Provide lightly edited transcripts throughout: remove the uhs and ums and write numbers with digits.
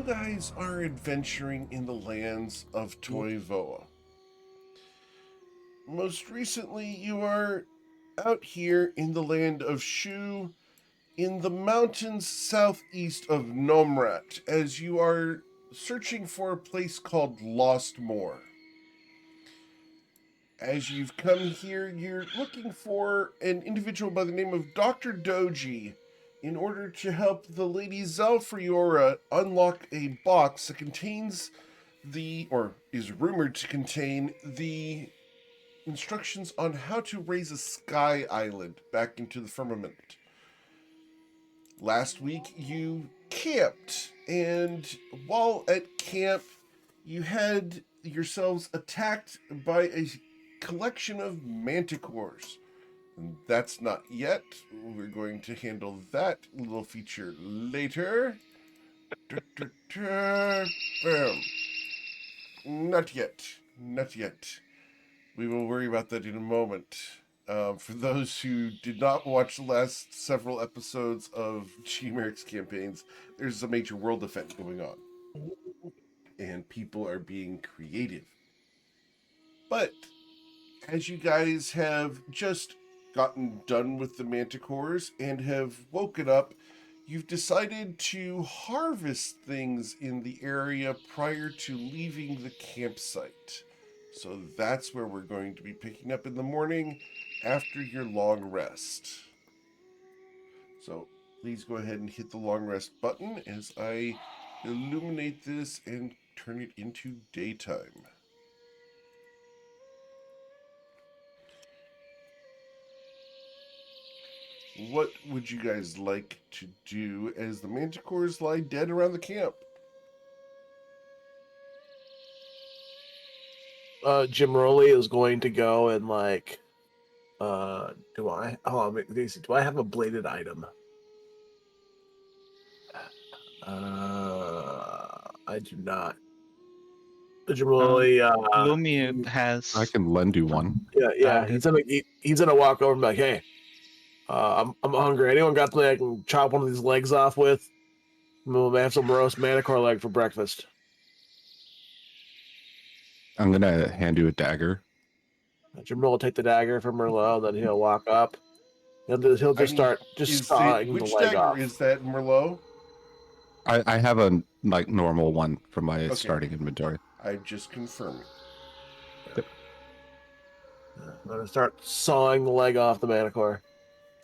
guys are adventuring in the lands of Toivoa. Most recently, you are out here in the land of Shu, in the mountains southeast of Nomrat, as you are searching for a place called Lost Moor. As you've come here, you're looking for an individual by the name of Dr. Doji in order to help the Lady Zalfriora unlock a box that contains or is rumored to contain the instructions on how to raise a sky island back into the firmament. Last week you camped, and while at camp, you had yourselves attacked by a collection of manticores. And that's not yet. We're going to handle that little feature later. Boom. Not yet. Not yet. We will worry about that in a moment. For those who did not watch the last several episodes of G-Meric's campaigns, there's a major world event going on. And people are being creative. But as you guys have just gotten done with the manticores and have woken up, you've decided to harvest things in the area prior to leaving the campsite. So that's where we're going to be picking up in the morning after your long rest. So please go ahead and hit the long rest button as I illuminate this and turn it into daytime. What would you guys like to do as the manticores lie dead around the camp? Jim Rowley is going to go and do I have a bladed item? I do not. Jim Rowley, Lumi has. I can lend you one. yeah. He's gonna walk over and be like, "Hey, I'm hungry. Anyone got something I can chop one of these legs off with? I'm gonna have some roast manicore leg for breakfast." I'm gonna hand you a dagger. Jim Rowley will take the dagger from Merlot, then he'll walk up. He'll just start sawing the which leg dagger off. is that, Merlot? I have a normal one from my starting inventory. I'm just confirming. I'm gonna start sawing the leg off the manicore.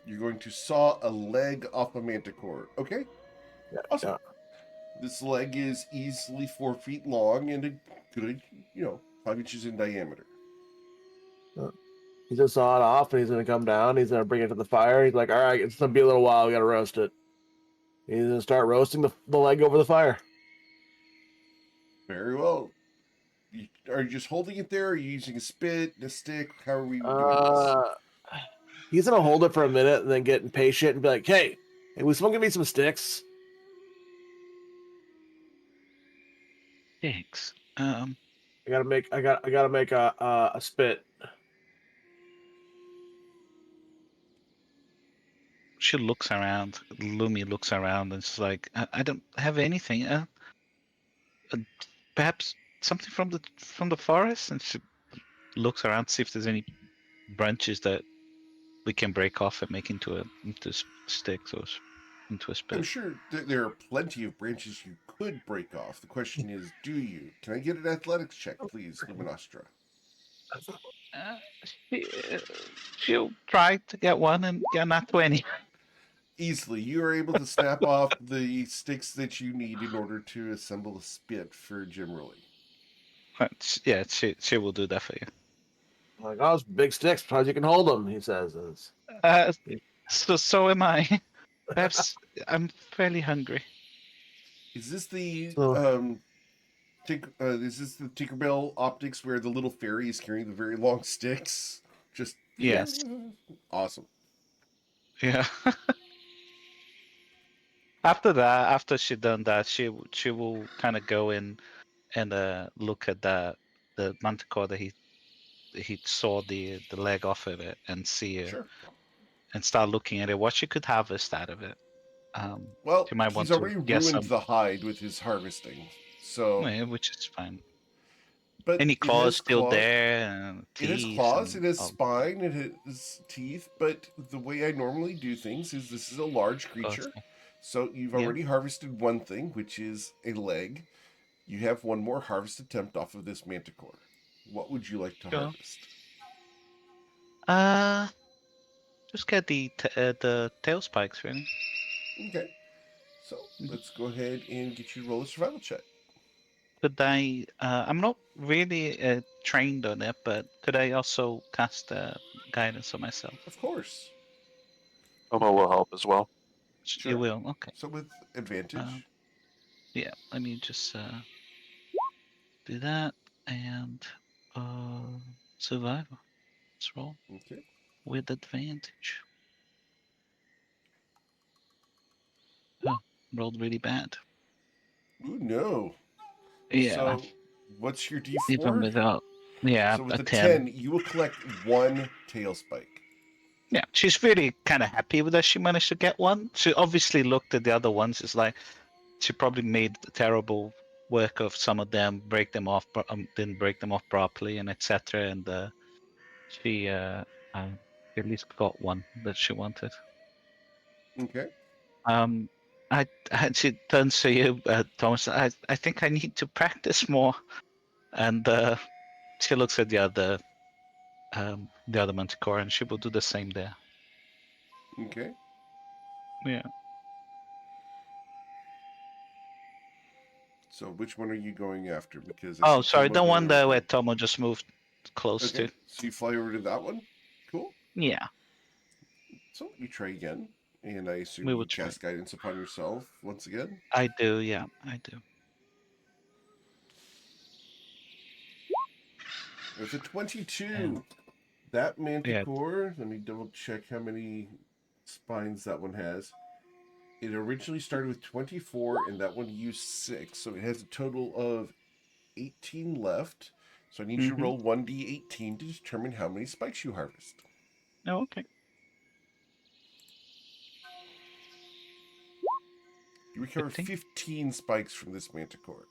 You're going to saw a leg off a manticore. Okay. Yeah, Awesome. yeah. This leg is easily 4 feet long and a good, 5 inches in diameter. He's gonna saw it off, and he's gonna come down. He's gonna bring it to the fire. He's like, "All right, it's gonna be a little while. We gotta roast it." He's gonna start roasting the leg over the fire. Very well. Are you just holding it there? Or are you using a spit, a stick? How are we doing this? He's gonna hold it for a minute and then get impatient and be like, "Hey, will someone give me some sticks?" Sticks. I gotta make a spit. She looks around. Lumi looks around and she's like, I don't have anything. Perhaps something from the forest. And she looks around to see if there's any branches that we can break off and make into sticks or into a spit. I'm sure there are plenty of branches you could break off. The question is, do you? Can I get an athletics check, please, Luminostra? She'll try to get one and get not 20. Easily. You are able to snap off the sticks that you need in order to assemble a spit for Jim Rowley. Yeah, she will do that for you. Like, "Oh, it's big sticks. Surprised you can hold them," he says. So am I. Perhaps I'm fairly hungry. Is this the So- is this the Tinkerbell optics where the little fairy is carrying the very long sticks? Just Yes. Awesome. Yeah. After she done that, she will kind of go in and look at the manticore that he saw the leg off of it and see it Sure. and start looking at it. What she could harvest out of it. Well, you might he's want to already guess ruined some, the hide with his harvesting. So, which is fine. but Any it claws has still claws. there, and It has teeth, claws, and it has all spine, it has teeth, but the way I normally do things is this is a large claws. creature. So you've Yeah. already harvested one thing, which is a leg. You have one more harvest attempt off of this manticore. What would you like to Sure. harvest? Just get the tail spikes, really. Okay. So let's go ahead and get you to roll a survival check. Could I? I'm not really trained on it, but could I also cast guidance on myself? Of course. Tomo will help as well. Sure. You will. Okay. So with advantage. Yeah. Let me just do that and survival. Let's roll Okay. with advantage. Oh, rolled really bad. Ooh, no. Yeah. So what's your Even D4? without. Yeah, So with a a 10. 10, you will collect one tail spike. Yeah, she's really kind of happy with that she managed to get one. She obviously looked at the other ones. It's like she probably made terrible work of some of them, break them off, didn't break them off properly, and etc. And she at least got one that she wanted. Okay. Um, she turns to you, Thomas. I think I need to practice more. And she looks at the other manticore, and she will do the same there. Okay. Yeah. So which one are you going after? Because I Oh, see sorry, Tomo the one going that after. where Tomo just moved close Okay. to. So you fly over to that one. Cool. Yeah, So you try again, and I assume we will you try. cast guidance upon yourself once again. I do, yeah, I do. With a 22, And that yeah, manticore. Let me double check how many spines that one has. It originally started with 24, and that one used 6, so it has a total of 18 left. So I need you to mm-hmm. roll 1d18 to determine how many spikes you harvest. Oh, okay. You recover 15. 15 spikes from this manticore.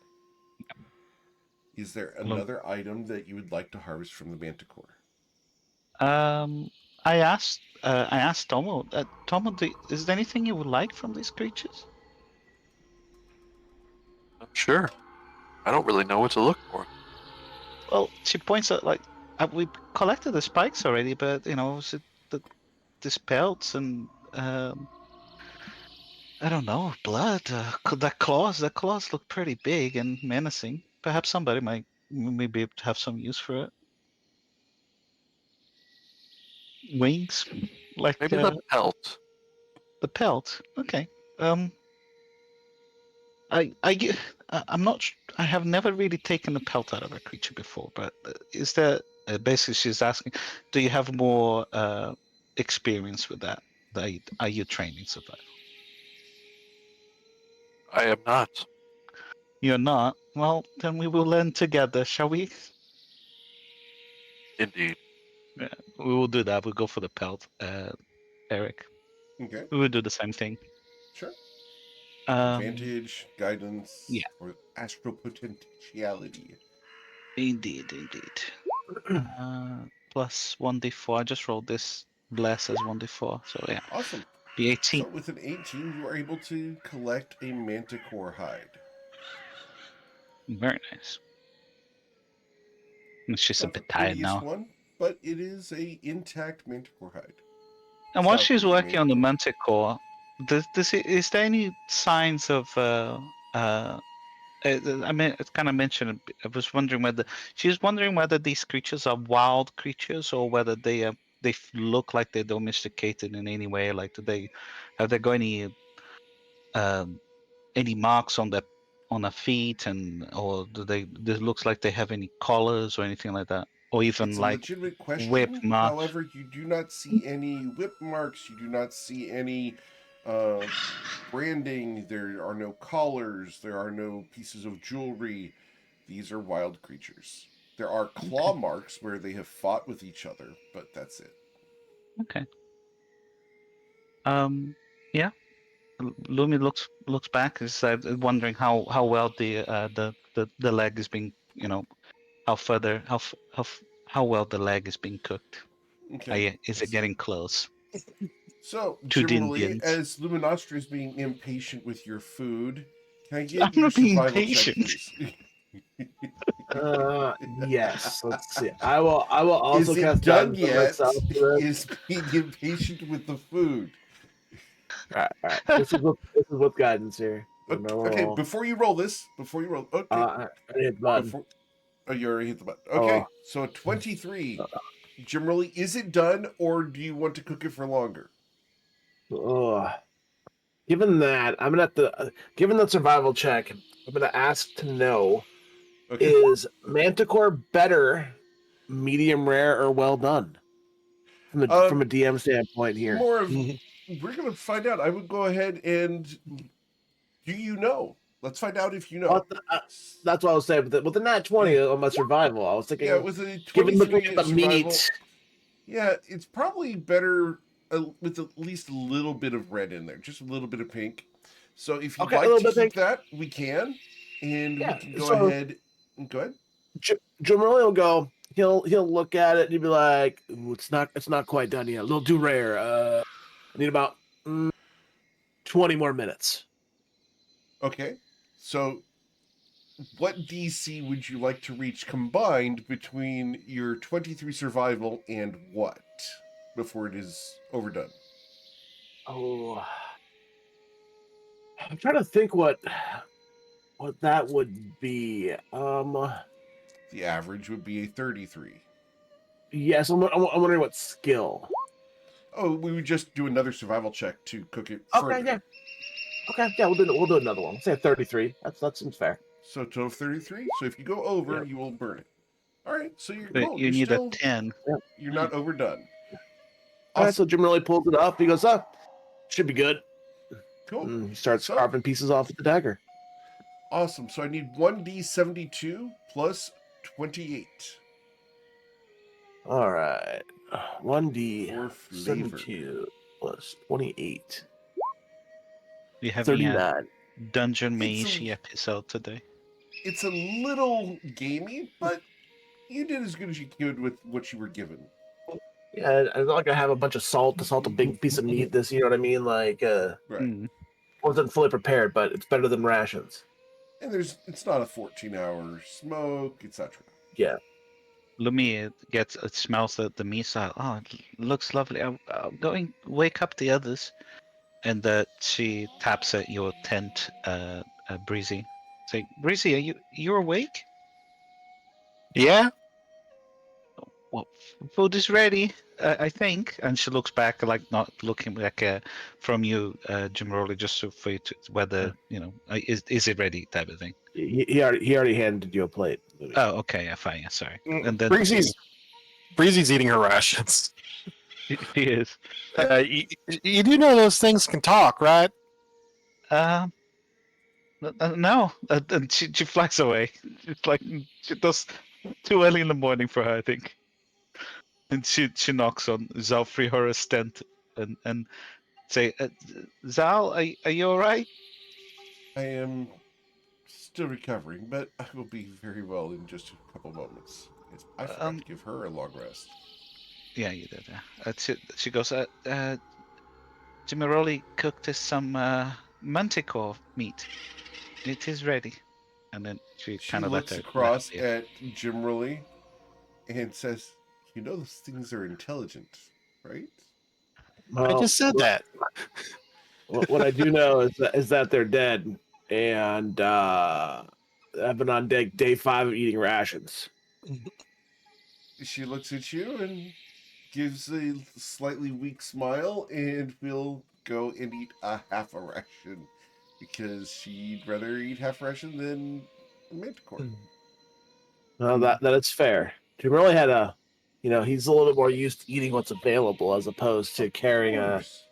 Is there Look, another item that you would like to harvest from the manticore? Um, I asked Tomo. Tomo, is there anything you would like from these creatures? Sure. I don't really know what to look for. Well, she points out like we collected the spikes already, but was it these pelts and I don't know, blood. The claws look pretty big and menacing. Perhaps somebody might maybe have some use for it. Wings, like Maybe the pelt. the pelt. Okay. Um, I'm not. I have never really taken the pelt out of a creature before, but is there? Basically, she's asking, do you have more experience with that? Are you training survival? I am not. You're not. Well, then we will learn together, shall we? Indeed. Yeah, we will do that. We'll go for the pelt, Eric. Okay, We will do the same thing. sure. Um, Advantage, guidance, yeah, or astral potentiality. indeed. Plus 1d4. I just rolled this bless as 1d4, so yeah, Awesome. be 18. So with an 18, you are able to collect a manticore hide. Very nice. She's It's a not the bit tired prettiest now. one, but it is a intact manticore hide. And while Stout she's looking working on the manticore. manticore, is there any signs of I mean, it's kind of mentioned. I was wondering whether she's wondering whether these creatures are wild creatures or whether they look like they're domesticated in any way. Like, have they got um, any marks on their feet, and or do they? This looks like they have any collars or anything like that, or even It's a like legitimate whip question. marks. However, you do not see any whip marks. You do not see any uh, branding. There are no collars. There are no pieces of jewelry. These are wild creatures. There are claw Okay. marks where they have fought with each other, but that's it. Okay. Um. Yeah. Lumi looks back, is wondering how well the leg is being, how well the leg is being cooked. Okay. Is it getting close So, to Din generally, Din's? as Luminostra is being impatient with your food, can I I'm get your not being survival check, patient. please? Yes. Let's see. I will also Is it cast done guidance on yet? myself for this. Is being impatient with the food. All right. This is what guidance here. And I Okay, will, before you roll this, okay, I hit the button. before oh, you already hit the button. Oh. Okay, so 23. Generally, is it done, or do you want to cook it for longer? Oh. Given that, I'm gonna have to. Given the survival check, I'm gonna ask to know: Okay. is Manticore better, medium rare, or well done? From a DM standpoint here. More of we're gonna find out. I would go ahead and do you know? Let's find out if you know. That's what I was saying. With the nat 20 on my survival, I was thinking, Yeah, with a given looking 23 at the survival, meat, yeah, it's probably better with at least a little bit of red in there, just a little bit of pink. So if you'd okay, a like little to bit keep pink. that, we can, and we Yeah. can go So ahead and go ahead. Jamarli will go. He'll look at it and he'll be like, "Ooh, it's not quite done yet. A little too rare. I need about 20 more minutes." Okay, so what DC would you like to reach combined between your 23 survival and what before it is overdone? Oh, I'm trying to think what that would be. The average would be a 33. Yes, I'm wondering what skill. Oh, we would just do another survival check to cook it Okay, further. yeah. Okay, yeah, we'll do another one. Let's say 33. That seems fair. So total of 33. So if you go over, Yeah. you will burn it. All right. So you're But cool. you You're need a still 10. you're not overdone. All right, so Awesome. Jim really pulls it up. He goes, "Up, should be good." Cool. He starts So carving pieces off with the dagger. awesome. So I need 1d72 plus 28 All right, for 1d flavor. 72 plus 28, We having a 39. Dungeon It's Meishi a episode today. it's a little gamey, but you did as good as you could with what you were given. Yeah, I feel like I have a bunch of salt to salt a big piece of meat. You know what I mean? Like, Right. Mm. wasn't fully prepared, but it's better than rations. And it's not a 14-hour smoke, etc. Yeah. Lumi smells the miso. Oh, it looks lovely. I'm going wake up the others, and she taps at your tent, Breezy. Say, Breezy, are you awake? Yeah? Well, food is ready, I think. And she looks back, like not looking like from you, Jim Rowley, just for you to whether is it ready type of thing. He already handed you a plate. Oh, okay, yeah, fine, yeah, sorry. And then Breezy's eating her rations. he is. You do know those things can talk, right? No, and she flies away. It's like she does too early in the morning for her, I think. And she knocks on Zalfri Horror's tent and say, Zal, are you all right? I am still recovering, but I will be very well in just a couple moments. I forgot to give her a long rest. Yeah, you did. She goes, Jimiroli cooked us some manticore meat. It is ready. And then she She kind of looks let across her at Jimmerly and says, "You know those things are intelligent, right?" I Well, just said that. what I do know is that they're dead, and I've been on day 5 of eating rations. She looks at you and gives a slightly weak smile and will go and eat a half a ration because she'd rather eat half a ration than a manticore. Well, that is fair. Jim really had he's a little bit more used to eating what's available as opposed to carrying Of a, course.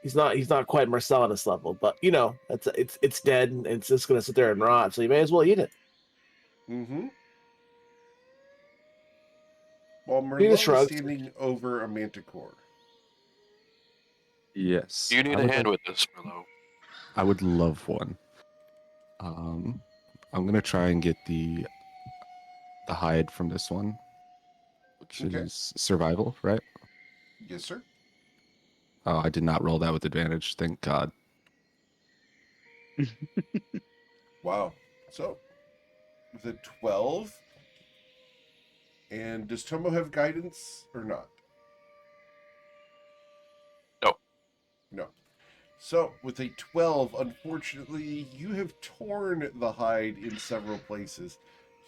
he's not quite Marcellinus level, but it's dead and it's just gonna sit there and rot, so you may as well eat it. Mm-hmm. While He just Merlot is shrugs. standing over a manticore. Yes. You need I a would, hand with this, Merlot. I would love one. I'm gonna try and get the hide from this one, which Okay. is survival, right? Yes, sir. Oh, I did not roll that with advantage. Thank God. Wow. So, with a 12. And does Tomo have guidance or not? No. No. So, with a 12, unfortunately, you have torn the hide in several places.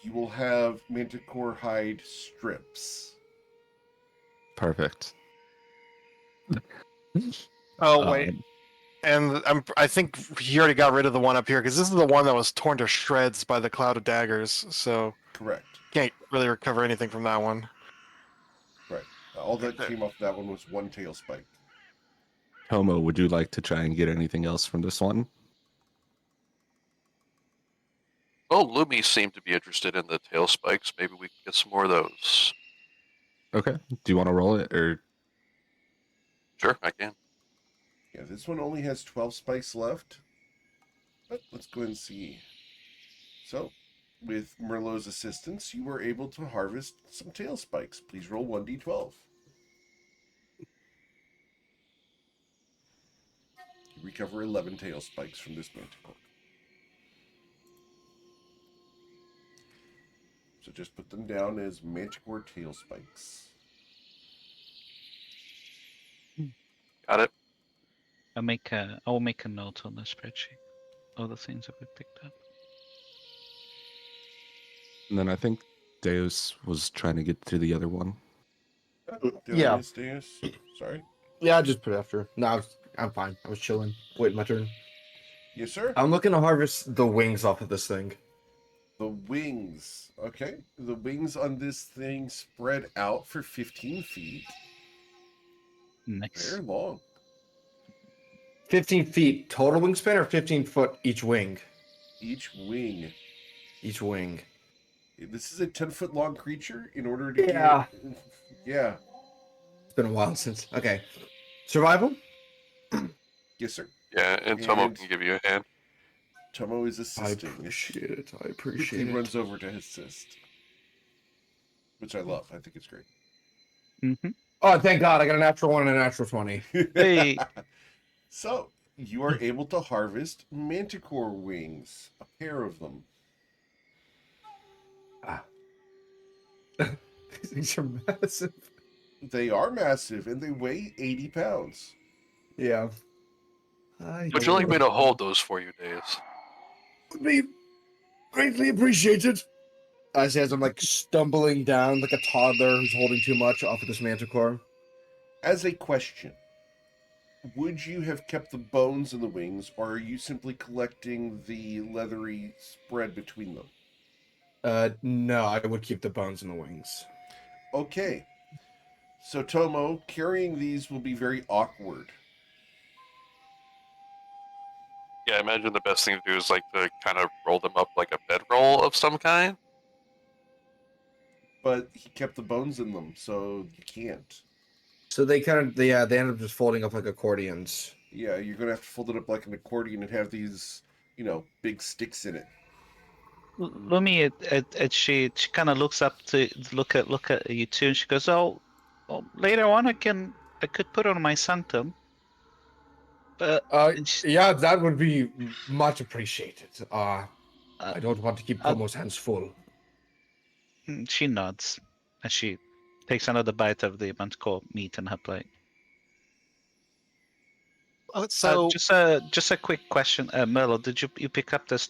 You will have manticore hide strips. Perfect. Oh wait, Um, and I think he already got rid of the one up here because this is the one that was torn to shreds by the cloud of daggers. So Correct. can't really recover anything from that one. Right. All Right that there. came off that one was one tail spike. Tomo, would you like to try and get anything else from this one? Well, Lumi seemed to be interested in the tail spikes. Maybe we can get some more of those. Okay. Do you want to roll it or? Sure, I can. Yeah, this one only has 12 spikes left. But let's go ahead and see. So, with Merlot's assistance, you were able to harvest some tail spikes. Please roll 1d12. You recover 11 tail spikes from this manticore. So just put them down as manticore tail spikes. Got it. I'll make a note on the spreadsheet. All the things that we picked up. And then I think Deus was trying to get to the other one. Did I Yeah. miss Deus? Sorry. Yeah, I just put it after. No, I'm fine. I was chilling, waiting my turn. Yes, sir. I'm looking to harvest the wings off of this thing. The wings. Okay. The wings on this thing spread out for 15 feet. Nice. They're long. 15 feet total wingspan or 15 foot each wing? Each wing. Each wing. This is a 10-foot long creature. In order to Yeah. get... Yeah. It's been a while since. Okay. Survival? Yes, sir. Yeah, and Tomo And- can give you a hand. Tomo is I assisting. appreciate it. I Quickly appreciate it. runs over to assist. Which I love. I think it's great. Mm-hmm. Oh, thank God. I got a natural 1 and a natural 20. Hey. So, you are able to harvest manticore wings. A pair of them. These are massive. They are massive, and they weigh 80 pounds. Yeah. Would you like me to hold those for you, Days? Would be greatly appreciated. As I'm like stumbling down like a toddler who's holding too much off of this manticore. As a question, would you have kept the bones in the wings, or are you simply collecting the leathery spread between them? No, I would keep the bones in the wings. Okay. So, Tomo, carrying these will be very awkward. Yeah, I imagine the best thing to do is like to kind of roll them up like a bedroll of some kind. But he kept the bones in them, so you can't. So they end up just folding up like accordions. Yeah, you're going to have to fold it up like an accordion and have these, big sticks in it. Lumi, she kind of looks up to look at you too, and she goes, "Oh, well, later on I could put on my sanctum." But Yeah, that would be much appreciated. I don't want to keep uh, Tomo's hands full. she nods, and she takes another bite of the manticore meat in her plate. So Just a quick question, Merlo, did you pick up the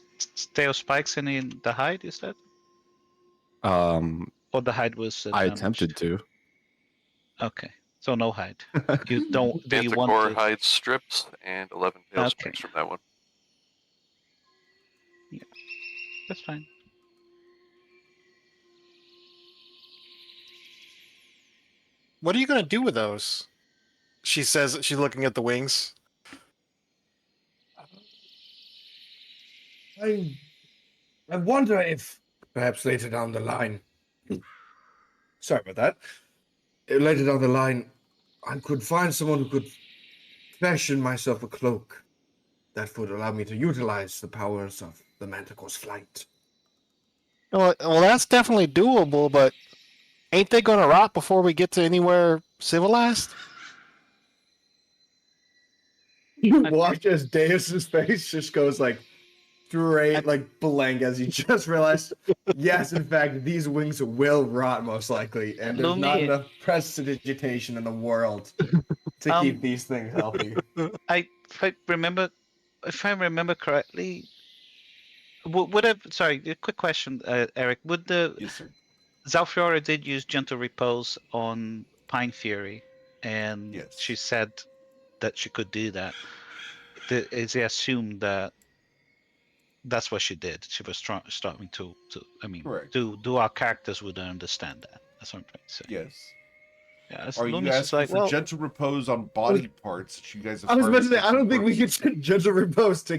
tail spikes in the hide? Is that, or the hide was I damaged? attempted to. Okay, so no hide. You don't? Do you want Manticore to? hide strips and 11 tail Okay. spikes from that one. That's fine. what are you gonna do with those? She says she's looking at the wings. I wonder if perhaps later down the line. Sorry about that. Later down the line, I could find someone who could fashion myself a cloak that would allow me to utilize the powers of the Manticore's flight. Well, that's definitely doable, but ain't they gonna rot before we get to anywhere civilized? You Okay. watch as Deus's face just goes like straight, like blank, as you just realized. Yes, in fact, these wings will rot most likely, and there's not Lumi- enough prestidigitation in the world to keep these things healthy. If I remember correctly, would have sorry, a quick question, Eric. Would the Yes, sir. Zalfiora did use gentle repose on Pine Fury, and Yes. she said that she could do that. Is it assumed that that's what she did? She was starting to. I mean, Correct. do our characters would understand that? That's what I'm trying to say. Yes. Yeah, Are you Lumi's just asking like, for well, gentle repose on body parts that you guys have I was about to say, harvested I don't from think we corpses? could gentle repose to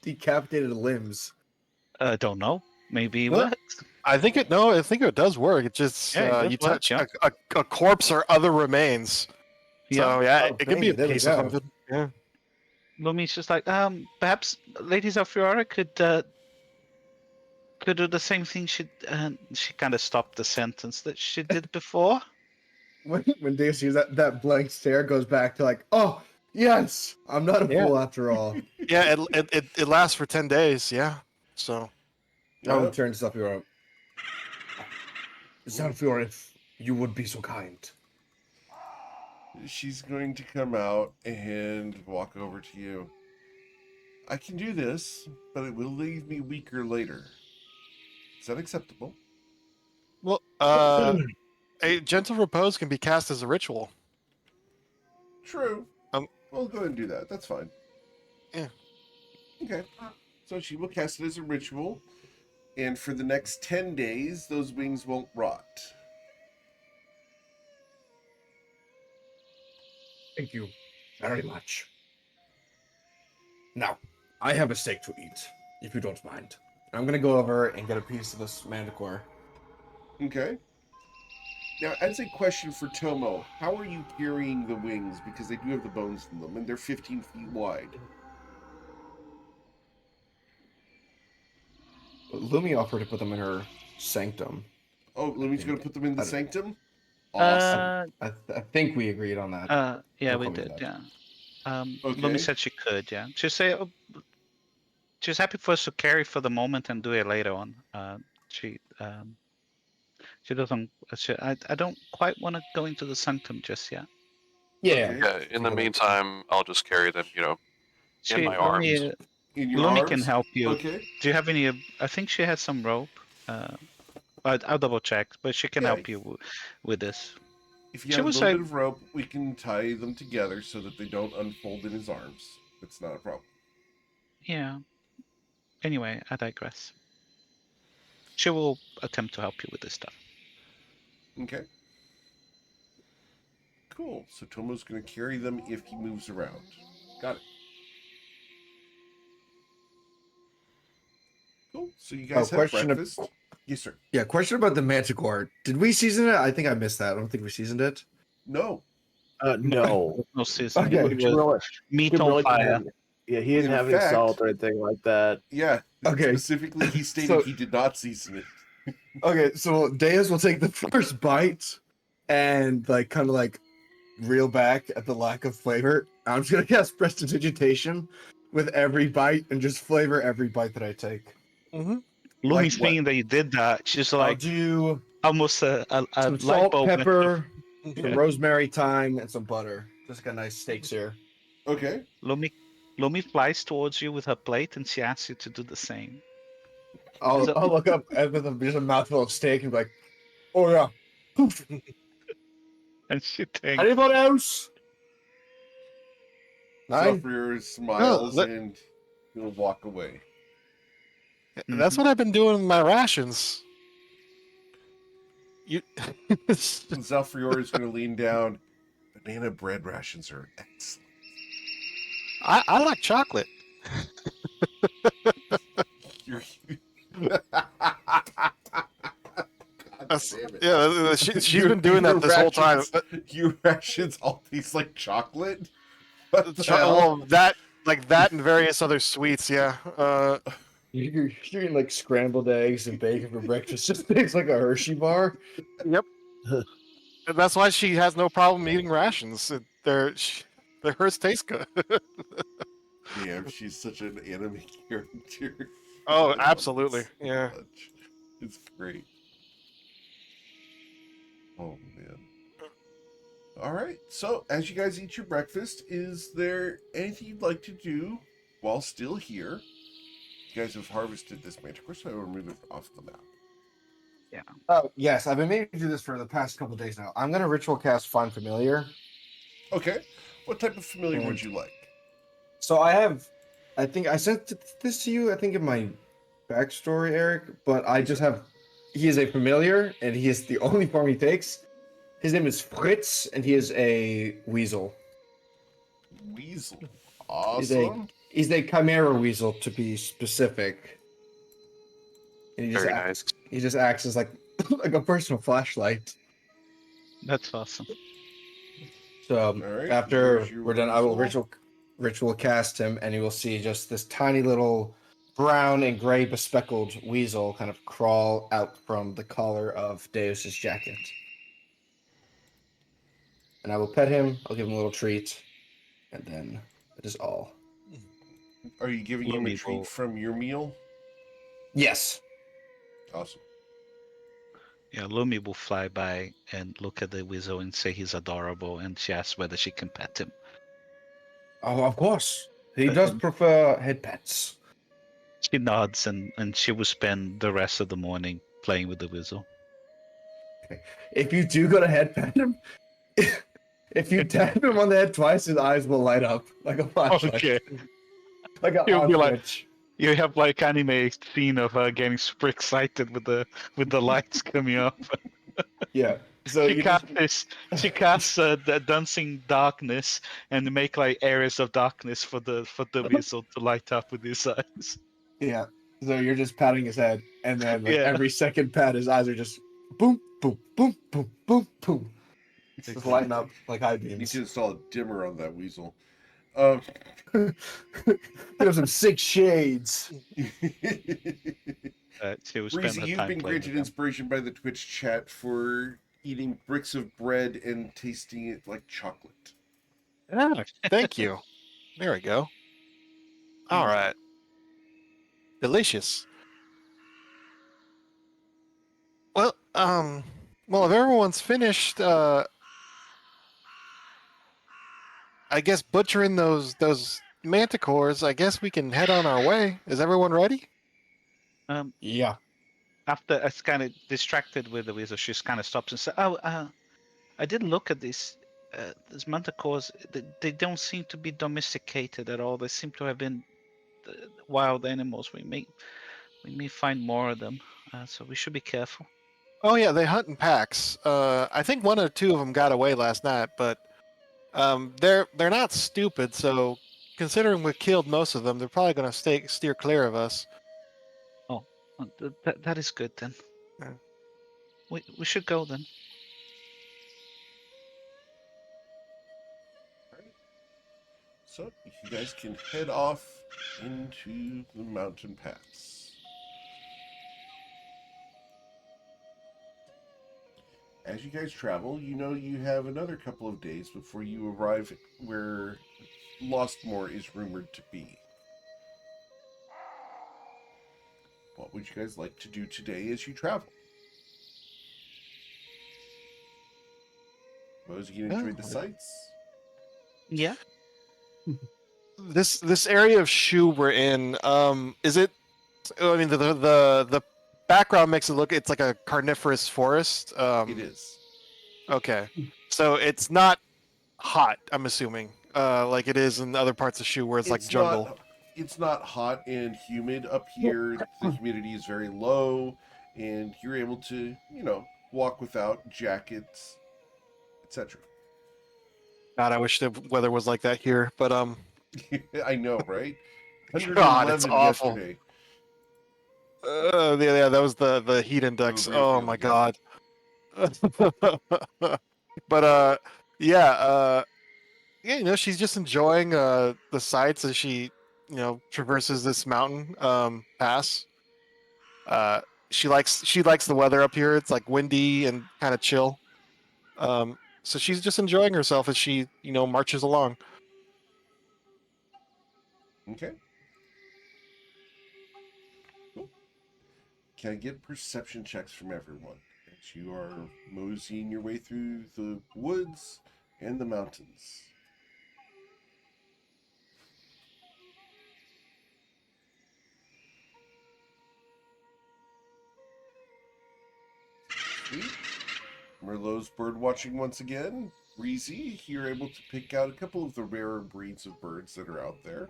decapitated limbs. I don't know. Maybe Well, what? I think it does work. It just Yeah, it does you work, touch yeah. a corpse or other remains. So yeah, Oh, it could be a there we piece of go. something. Yeah. Lumi's just like, perhaps Lady Zalfiora could do the same thing she kind of stopped the sentence that she did before. When Deus sees that blank stare, goes back to like, oh yes, I'm not a Yeah. fool after all. Yeah, it lasts for 10 days. Yeah. So I'll Yep. turn Zalfiora. Zalfiora, if you would be so kind. She's going to come out and walk over to you. I can do this, but it will leave me weaker later. Is that acceptable? well, a gentle repose can be cast as a ritual. True. Um, We'll go ahead and do that. That's fine. Yeah. Okay. So she will cast it as a ritual, and for the next 10 days, those wings won't rot. Thank you very much. Now, I have a steak to eat, if you don't mind. I'm gonna go over and get a piece of this manticore. Okay. Now, as a question for Tomo, how are you carrying the wings? Because they do have the bones in them, and they're 15 feet wide. Lumi offered to put them in her sanctum. Oh, Lumi's going to put them in the I don't- sanctum? Awesome. I think we agreed on that. Yeah, Don't we quote me did. on Yeah. Okay. Lumi said she could. Yeah. She say she's happy for us to carry for the moment and do it later on. She doesn't. I don't quite want to go into the sanctum just yet. Yeah. Okay. Yeah, in the meantime, I'll just carry them, in my arms. In your Lumi arms? can help you. Okay. Do you have any? I think she has some rope. I'll double check, but she can Yeah. help you with this. If you She have a was little like- bit of rope, we can tie them together so that they don't unfold in his arms. It's not a problem. Yeah. Anyway, I digress. She will attempt to help you with this stuff. Okay. Cool. So Tomo's going to carry them if he moves around. Got it. Cool. So you guys have question of- breakfast. Yes, sir. Yeah, question about the manticore. Did we season it? I think I missed that. I don't think we seasoned it. No. No. No season. Okay. It was just meat on fire. Yeah, he didn't In have any fact- salt or anything like that. Yeah. Okay. Specifically, he stated So- he did not season it. Okay, so Deus will take the first bite and kind of reel back at the lack of flavor. I'm just gonna cast prestidigitation with every bite and just flavor every bite that I take. Mm-hmm. Lumi's what? thinking that you did that. She's I'll like do almost a some light salt, bulb. pepper, Yeah. some rosemary, thyme, and some butter. Just got nice steaks here. Okay. Lumi flies towards you with her plate, and she asks you to do the same. I'll So- look up and with just a mouthful of steak and be like, oh yeah. Poof. And she thinks, Anybody else? Nine? Zephyr smiles let- and he'll walk away. That's what I've been doing with my rations. You. Zephyr is going to lean down. Banana bread rations are excellent. I like chocolate. You're... God That's- damn it. Yeah, she's been doing that this whole time. Your rations all taste like chocolate? What the hell? Well, that like that and various other sweets. Yeah. You're eating like scrambled eggs and bacon for breakfast. Just tastes like a Hershey bar. Yep. And that's why she has no problem eating rations. Hers taste good. Damn, she's such an anime character. Oh, I love it absolutely. so Yeah. much. It's great. Oh man. All right. So, as you guys eat your breakfast, is there anything you'd like to do while still here? You guys have harvested this manticore, so I will remove it off the map. Oh yes, I've been meaning to do this for the past couple days now. I'm gonna ritual cast Find Familiar. Okay. What type of familiar would And- you like? So I think I sent this to you. I think in my backstory, Eric. But I just have. He is a familiar, and he is the only form he takes. His name is Fritz, and he is a weasel. Weasel. He's a Awesome. he's a chimera weasel to be specific. And he just Very acts, nice. he just acts as like like a personal flashlight. That's awesome. So All right, after here's your we're done, I will weasel. ritual cast him, and you will see just this tiny little brown and gray bespeckled weasel kind of crawl out from the collar of Deus's jacket. And I will pet him. I'll give him a little treat, and then that is all. Are you giving him a Lumi treat will- from your meal? Yes. Awesome. Yeah, Lumi will fly by and look at the weasel and say he's adorable, and she asks whether she can pet him. Oh, of course. He does prefer head pets. She nods, and she will spend the rest of the morning playing with the weasel. If you do go to head pet him, if you tap him on the head twice, his eyes will light up like a flashlight. Like an He'll on be like- switch. You have like anime scene of her getting super excited with the lights coming up. Yeah. So She you casts just, she casts the dancing darkness and make like areas of darkness for the weasel to light up with his eyes. yeah. So you're just patting his head, and then like Yeah. every second pat, his eyes are just boom, boom, boom, boom, boom, boom. It's just lighting up like high You need beams. to install a dimmer on that weasel. There's some sick shades. She will spend Breezy, her you've time been playing granted with them. inspiration by the Twitch chat for eating bricks of bread and tasting it like chocolate. Yeah. Thank you. There we go. All right. Delicious. Well, if everyone's finished, I guess butchering those manticores, I guess we can head on our way. Is everyone ready? Yeah. After it's kind of distracted with the weasel, she kind of stops and says, "Oh, I did look at these manticores. They don't seem to be domesticated at all. They seem to have been wild animals. We may find more of them, so we should be careful." Oh yeah, they hunt in packs. I think one or two of them got away last night, but they're not stupid. So considering we killed most of them, they're probably going to steer clear of us. That is good then. Yeah. We should go then. So you guys can head off into the mountain pass. As you guys travel, you know you have another couple of days before you arrive where Lostmore is rumored to be. What would you guys like to do today as you travel? Those of you enjoyed the sights? Yeah. This area of Shu we're in, is it? I mean, the background makes it look. It's like a carnivorous forest. It is. Okay, so it's not hot. I'm assuming, like it is in other parts of Shu where it's like jungle. It's not hot and humid up here. The humidity is very low, and you're able to, walk without jackets, etc. God, I wish the weather was like that here, but I know, right? God, it's 111 awful. yesterday. Yeah, that was the heat index. real Oh feeling, my yeah. God. But yeah, Yeah, she's just enjoying the sights as she, traverses this mountain pass. Uh, she likes the weather up here. It's like windy and kind of chill. So she's just enjoying herself as she, marches along. Okay. Cool. Can I get perception checks from everyone as you are moseying your way through the woods and the mountains? Sweet. Merlot's bird watching once again. Breezy, you're able to pick out a couple of the rarer breeds of birds that are out there.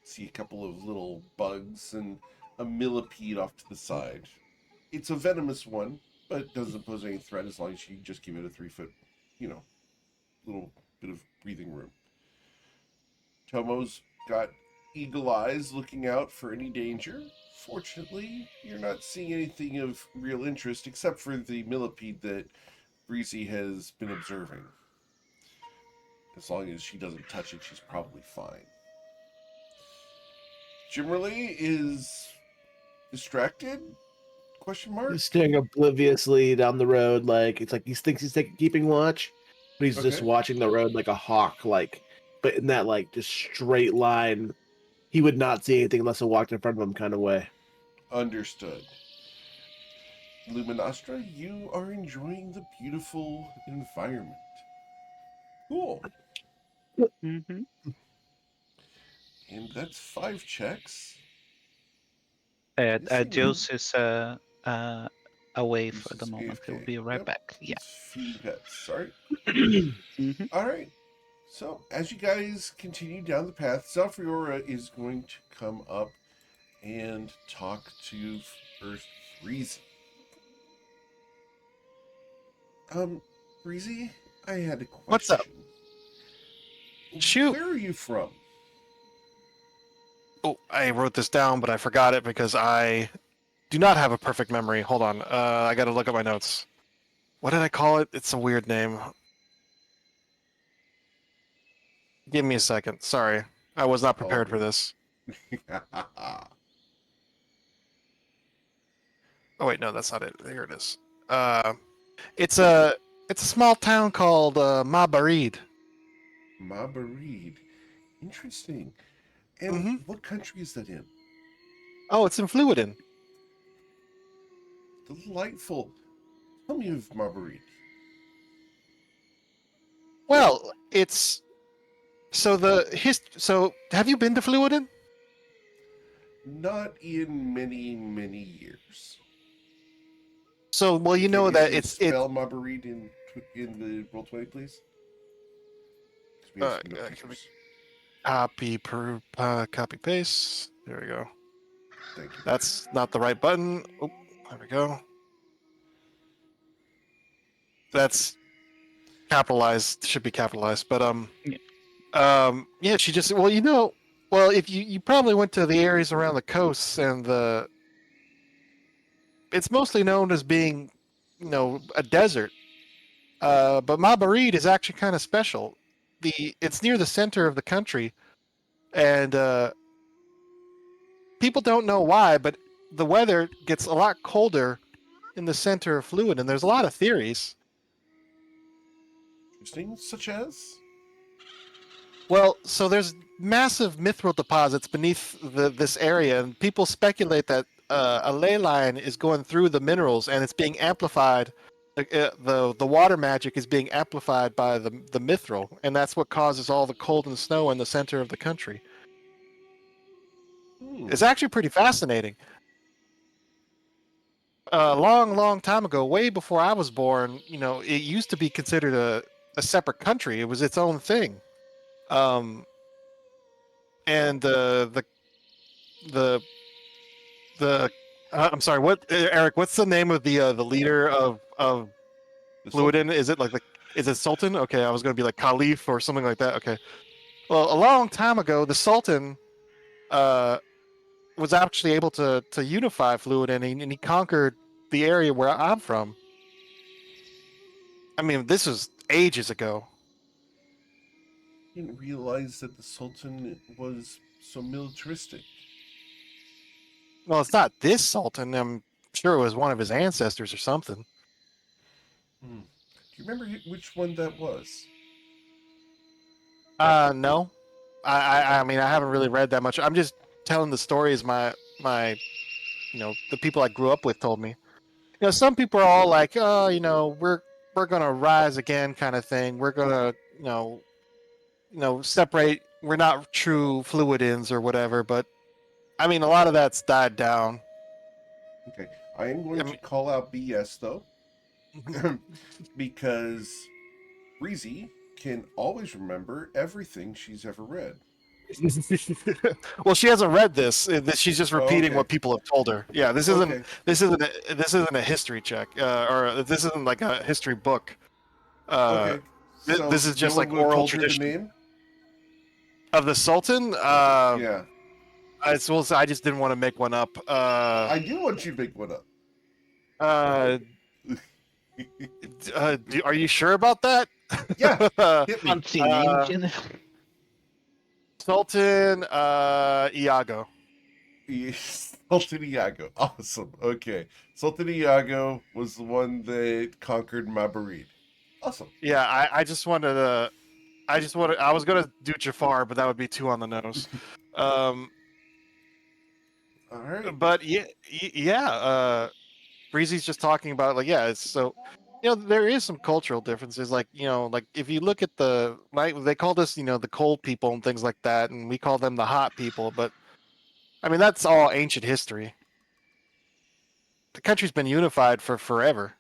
See a couple of little bugs and a millipede off to the side. It's a venomous one, but doesn't pose any threat as long as you just give it a 3-foot, little bit of breathing room. Tomo's got eagle eyes looking out for any danger. Fortunately, you're not seeing anything of real interest except for the millipede that Breezy has been observing. As long as she doesn't touch it, she's probably fine. Jimmerly is distracted? Question mark? He's staring obliviously down the road, like it's like he thinks he's keeping watch, but he's just Okay. watching the road like a hawk, but in that just straight line. He would not see anything unless it walked in front of him, kind of way. Understood. Luminostra, you are enjoying the beautiful environment. Cool. Mm-hmm. And that's 5 checks. Juice is away for the Juice is moment. He'll AFK. be right Yep. back. Yeah. He's feeding pets. Sorry. Mm-hmm. All right. So, as you guys continue down the path, Zalfriora is going to come up and talk to first Breezy. Breezy, I had a question. What's up? Shoot. Where are you from? Oh, I wrote this down, but I forgot it because I do not have a perfect memory. Hold on. I got to look at my notes. What did I call it? It's a weird name. Give me a second. Sorry. I was not prepared for this. Oh wait, no, that's not it. Here it is. It's a small town called Mabarid. Mabarid. Interesting. And Mm-hmm. what country is that in? Oh, it's in Fluidin. Delightful. Tell me of Mabarid. Well, it's so So have you been to Fluidin? Not in many, many years. So well, you Can I know get that you to it's spell Mabarid in the Roll20, please? 'Cause we have some can we bookkeepers. copy paste. There we go. Thank you. That's not the right button. Oh, there we go. That's capitalized. Should be capitalized. But yeah. She just if you probably went to the areas around the coasts and it's mostly known as being, a desert. But Mabarid is actually kind of special. It's near the center of the country, and people don't know why, but the weather gets a lot colder in the center of Fluid, and there's a lot of theories. Interesting, such as? Well, so there's massive mithril deposits beneath this area, and people speculate that a ley line is going through the minerals, and it's being amplified. The water magic is being amplified by the mithril, and that's what causes all the cold and snow in the center of the country. It's actually pretty fascinating. A long, long time ago, way before I was born, it used to be considered a separate country. It was its own thing. And the I'm sorry, what Eric? What's the name of the leader of Fluidin? Is it is it Sultan? Okay, I was gonna be like Caliph or something like that. Okay. Well, a long time ago, the Sultan was actually able to unify Fluidin, and he conquered the area where I'm from. I mean, this was ages ago. didn't realize that the Sultan was so militaristic. Well, it's not this Sultan. I'm sure it was one of his ancestors or something. Do you remember which one that was? No. I mean, I haven't really read that much. I'm just telling the stories my the people I grew up with told me. Some people are all like, oh, we're gonna rise again, kind of thing. We're gonna, separate. We're not true Fluidins or whatever. But I mean, a lot of that's died down. Okay, I am going I to mean, call out BS though, because Breezy can always remember everything she's ever read. well, she hasn't read this. She's just repeating okay. what people have told her. Yeah, this Okay. isn't a history check, or this isn't like a history book. Okay. So This is no just one like would have oral told her the tradition name? of the Sultan. Yeah. I just didn't want to make one up. I do want you to make one up. Are you sure about that? Yeah. Hit me. Fancy name, Jennifer. Sultan Iago. Sultan Iago. Awesome. Okay. Sultan Iago was the one that conquered Mabarid. Awesome. Yeah, I just wanted to. I was gonna do Jafar, but that would be too on the nose. All right. But yeah. Breezy's just talking about like it's so there is some cultural differences like like if you look at they called us the cold people and things like that, and we call them the hot people, but I mean that's all ancient history. The country's been unified for forever.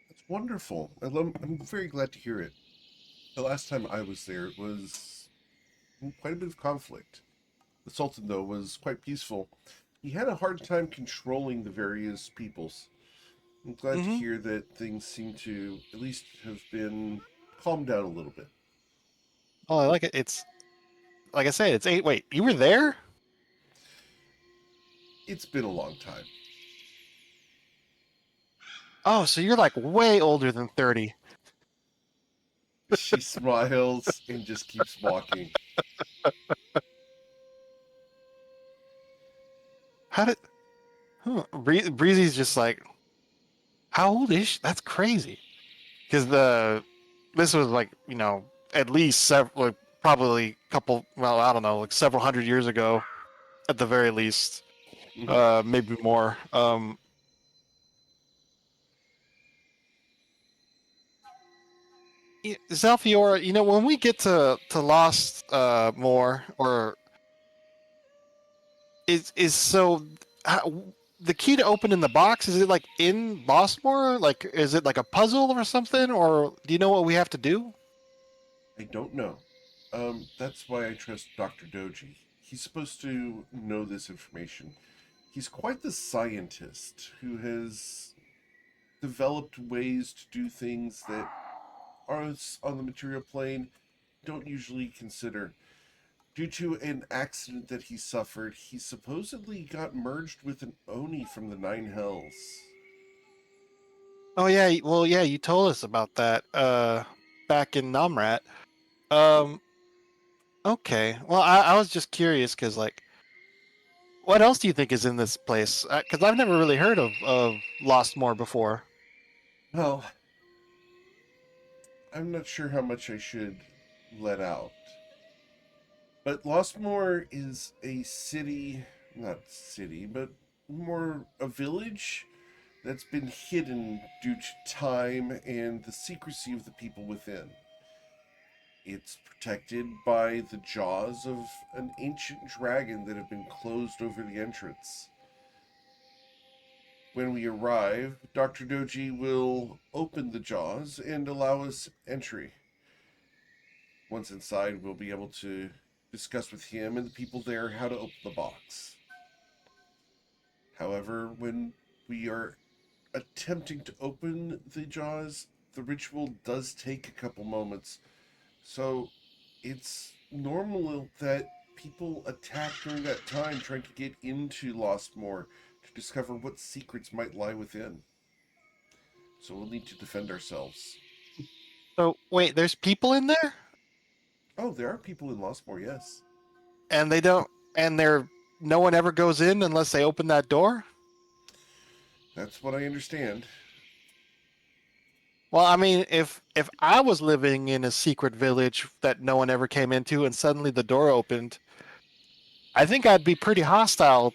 That's wonderful. I'm very glad to hear it. The last time I was there, it was quite a bit of conflict. The Sultan, though, was quite peaceful. He had a hard time controlling the various peoples. I'm glad to hear that things seem to at least have been calmed down a little bit. Oh, I like it. It's like I said, it's eight. Wait, you were there? It's been a long time. Oh, so you're like way older than 30. She smiles and just keeps walking. How did? Breezy's just like, how old is she? That's crazy. Because this was like at least several, like, probably a couple. Well, I don't know, like several hundred years ago, at the very least. Maybe more. Zalfiora, when we get to Lost more, or is so the key to open in the box, is it like in Lostmore? Like, is it like a puzzle or something, or do you know what we have to do? I don't know. That's why I trust Dr. Doji. He's supposed to know this information. He's quite the scientist who has developed ways to do things that us on the material plane don't usually consider. Due to an accident that he suffered, he supposedly got merged with an Oni from the Nine Hells. Oh yeah, well yeah, you told us about that back in Namrat. Um, okay. Well, I was just curious because like, what else do you think is in this place? Because I've never really heard of Lostmore before. Well, I'm not sure how much I should let out. But Lostmore is a city, not city, but more a village that's been hidden due to time and the secrecy of the people within. It's protected by the jaws of an ancient dragon that have been closed over the entrance. When we arrive, Dr. Doji will open the jaws and allow us entry. Once inside, we'll be able to discuss with him and the people there how to open the box. However, when we are attempting to open the jaws, the ritual does take a couple moments. So it's normal that people attack during that time trying to get into Lostmore to discover what secrets might lie within. So we'll need to defend ourselves. So wait, there's people in there, Oh, there are people in Lostmore, yes. and they don't, and no one ever goes in unless they open that door. That's what I understand. Well, I mean, if I was living in a secret village that no one ever came into, and suddenly the door opened, I think I'd be pretty hostile.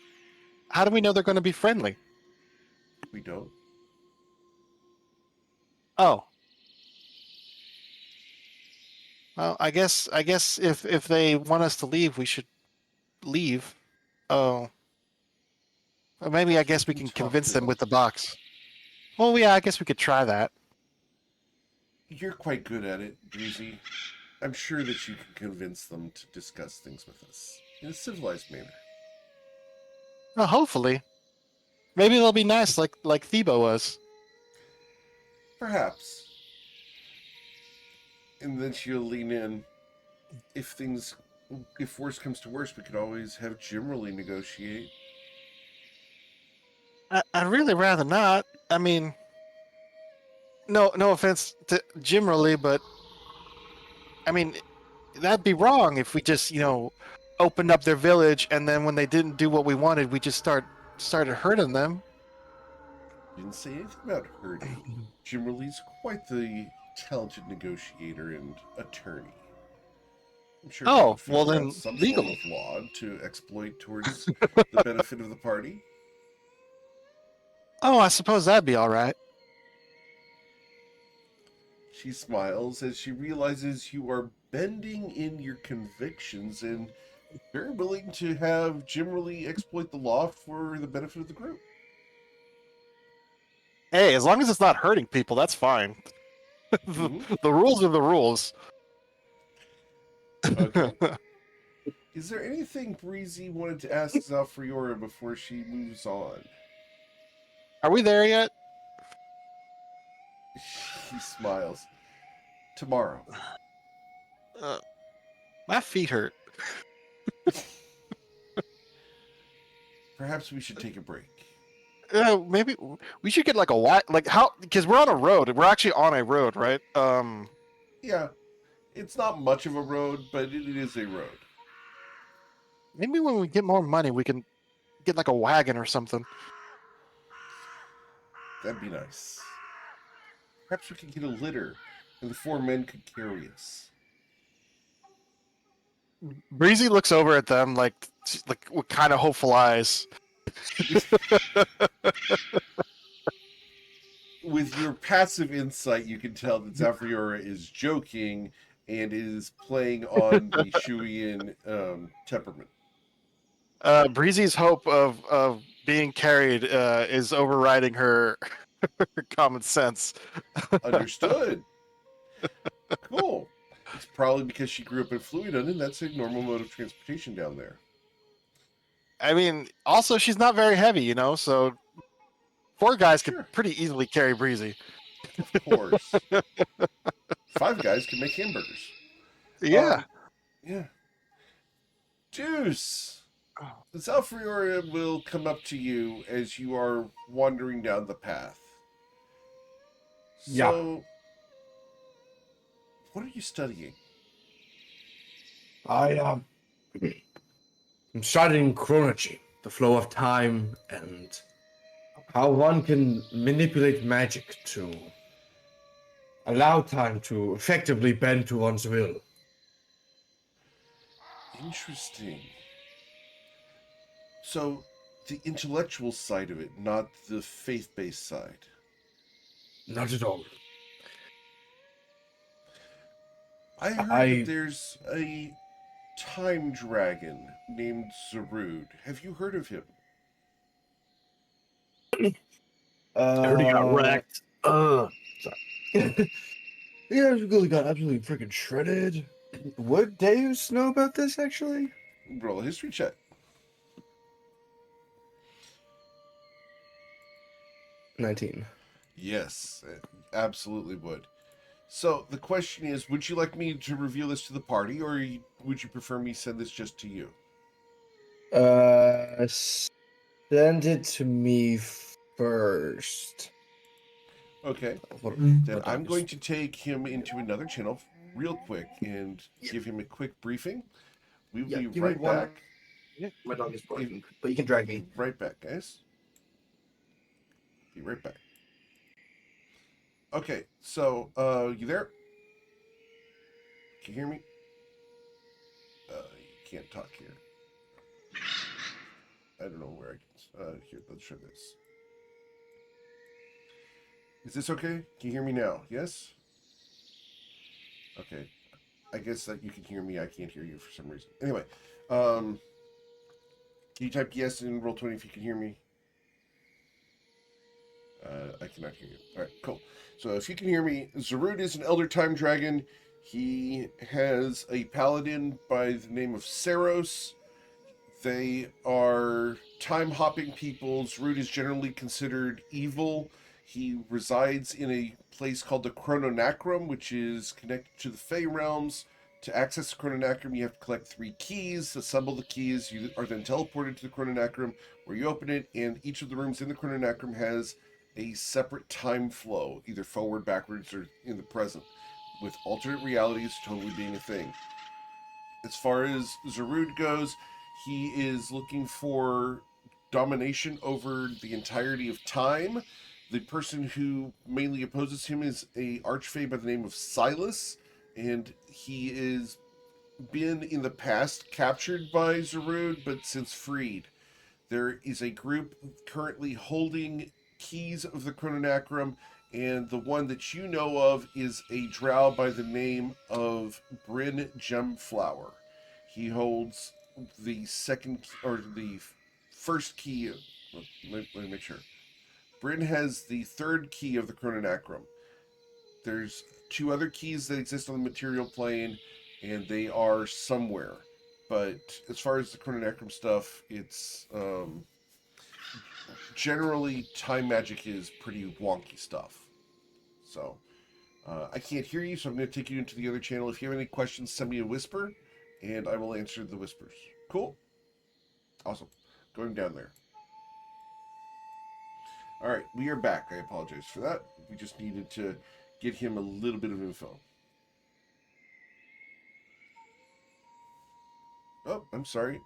How do we know they're going to be friendly? We don't. Oh, well, I guess if they want us to leave, we should leave. Oh, or maybe I guess we You can talk convince to them them. with the box. Well, yeah, I guess we could try that. You're quite good at it, Breezy. I'm sure that you can convince them to discuss things with us in a civilized manner. Well, hopefully, maybe they'll be nice like Thebo was. Perhaps. And then she'll lean in. If worse comes to worse, we could always have Jimmerly negotiate. I'd really rather not. I mean, no offense to Jimmerly, but I mean, that'd be wrong if we just, opened up their village and then when they didn't do what we wanted, we just started hurting them. Didn't say anything about hurting. Jimmerly's quite the talented negotiator and attorney. I'm sure he Oh, would well figure out then some legal. form of law to exploit towards the benefit of the party. Oh, I suppose that'd be all right. She smiles as she realizes you are bending in your convictions and very willing to have Jimmerly exploit the law for the benefit of the group. Hey, as long as it's not hurting people, that's fine. Mhm. The rules are the rules. Okay. Is there anything Breezy wanted to ask Zalfriora before she moves on? Are we there yet? He smiles. Tomorrow. My feet hurt. Perhaps we should take a break. Maybe we should get like a like how because we're on a road. We're actually on a road, right? Yeah, it's not much of a road, but it is a road. Maybe when we get more money, we can get like a wagon or something. That'd be nice. Perhaps we could get a litter, and the 4 men could carry us. Breezy looks over at them like with kind of hopeful eyes. With your passive insight, you can tell that Zafriora is joking and is playing on the Shuian temperament. Breezy's hope of being carried is overriding her common sense. Understood. Cool. It's probably because she grew up in Fluidon, and that's a normal mode of transportation down there. I mean, also she's not very heavy, so 4 guys Sure. could pretty easily carry Breezy. Of course. 5 guys can make hamburgers. Yeah. Yeah. Deuce. Zalfriora will come up to you as you are wandering down the path. So, what are you studying? I'm studying chronology, the flow of time, and how one can manipulate magic to allow time to effectively bend to one's will. Interesting. So, the intellectual side of it, not the faith-based side. Not at all. I heard that there's a time dragon named Zarud. Have you heard of him? I heard he got wrecked. Sorry. Yeah, really got absolutely freaking shredded. Would Deus know about this, actually? Roll a history check. 19. Yes, absolutely would. So the question is, would you like me to reveal this to the party, or would you prefer me send this just to you? Send it to me first. Okay. What- Then what I'm dog going is- to take him into another channel real quick and give him a quick briefing. We'll Yeah, be give me right one- back. My dog is barking, but you can drag me. Right back, guys. Be right back. Okay, so you there? Can you hear me? You can't talk here. I don't know where I can. Here, let's try this. Is this okay? Can you hear me now? Yes? Okay. I guess that you can hear me. I can't hear you for some reason. Anyway, can you type yes in Roll20 if you can hear me? I cannot hear you. All right, cool. So if you can hear me, Zarud is an Elder Time Dragon. He has a paladin by the name of Saros. They are time-hopping people. Zarud is generally considered evil. He resides in a place called the Chrononacrum, which is connected to the Fey realms. To access the Chrononacrum, you have to collect 3 keys. Assemble the keys. You are then teleported to the Chrononacrum, where you open it, and each of the rooms in the Chrononacrum has a separate time flow, either forward, backwards, or in the present, with alternate realities totally being a thing. As far as Zarud goes, he is looking for domination over the entirety of time. The person who mainly opposes him is a archfey by the name of Silas, and he is been in the past captured by Zarud, but since freed. There is a group currently holding keys of the Chrononacrum, and the one that you know of is a drow by the name of Bryn Gemflower. He holds the second or the first key. Let me make sure. Bryn has the third key of the Chrononacrum. There's 2 other keys that exist on the material plane, and they are somewhere. But as far as the Chrononacrum stuff, it's generally time magic is pretty wonky stuff. So I can't hear you, so I'm going to take you into the other channel. If you have any questions, send me a whisper, and I will answer the whispers. Cool? Awesome. Going down there. All right, we are back. I apologize for that. We just needed to get him a little bit of info. Oh, I'm sorry.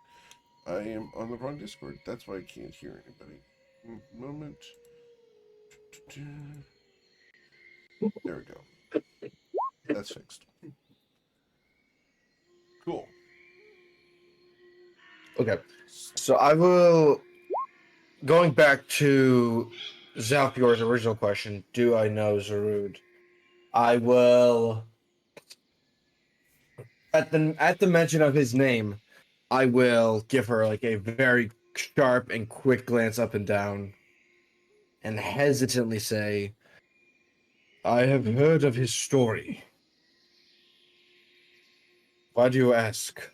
I am on the wrong Discord. That's why I can't hear anybody. Moment. There we go. That's fixed. Cool. Okay, so I will. Going back to Zalpior's original question, do I know Zarud? I will. At the mention of his name, I will give her like a very sharp and quick glance up and down, and hesitantly say, "I have heard of his story. Why do you ask?"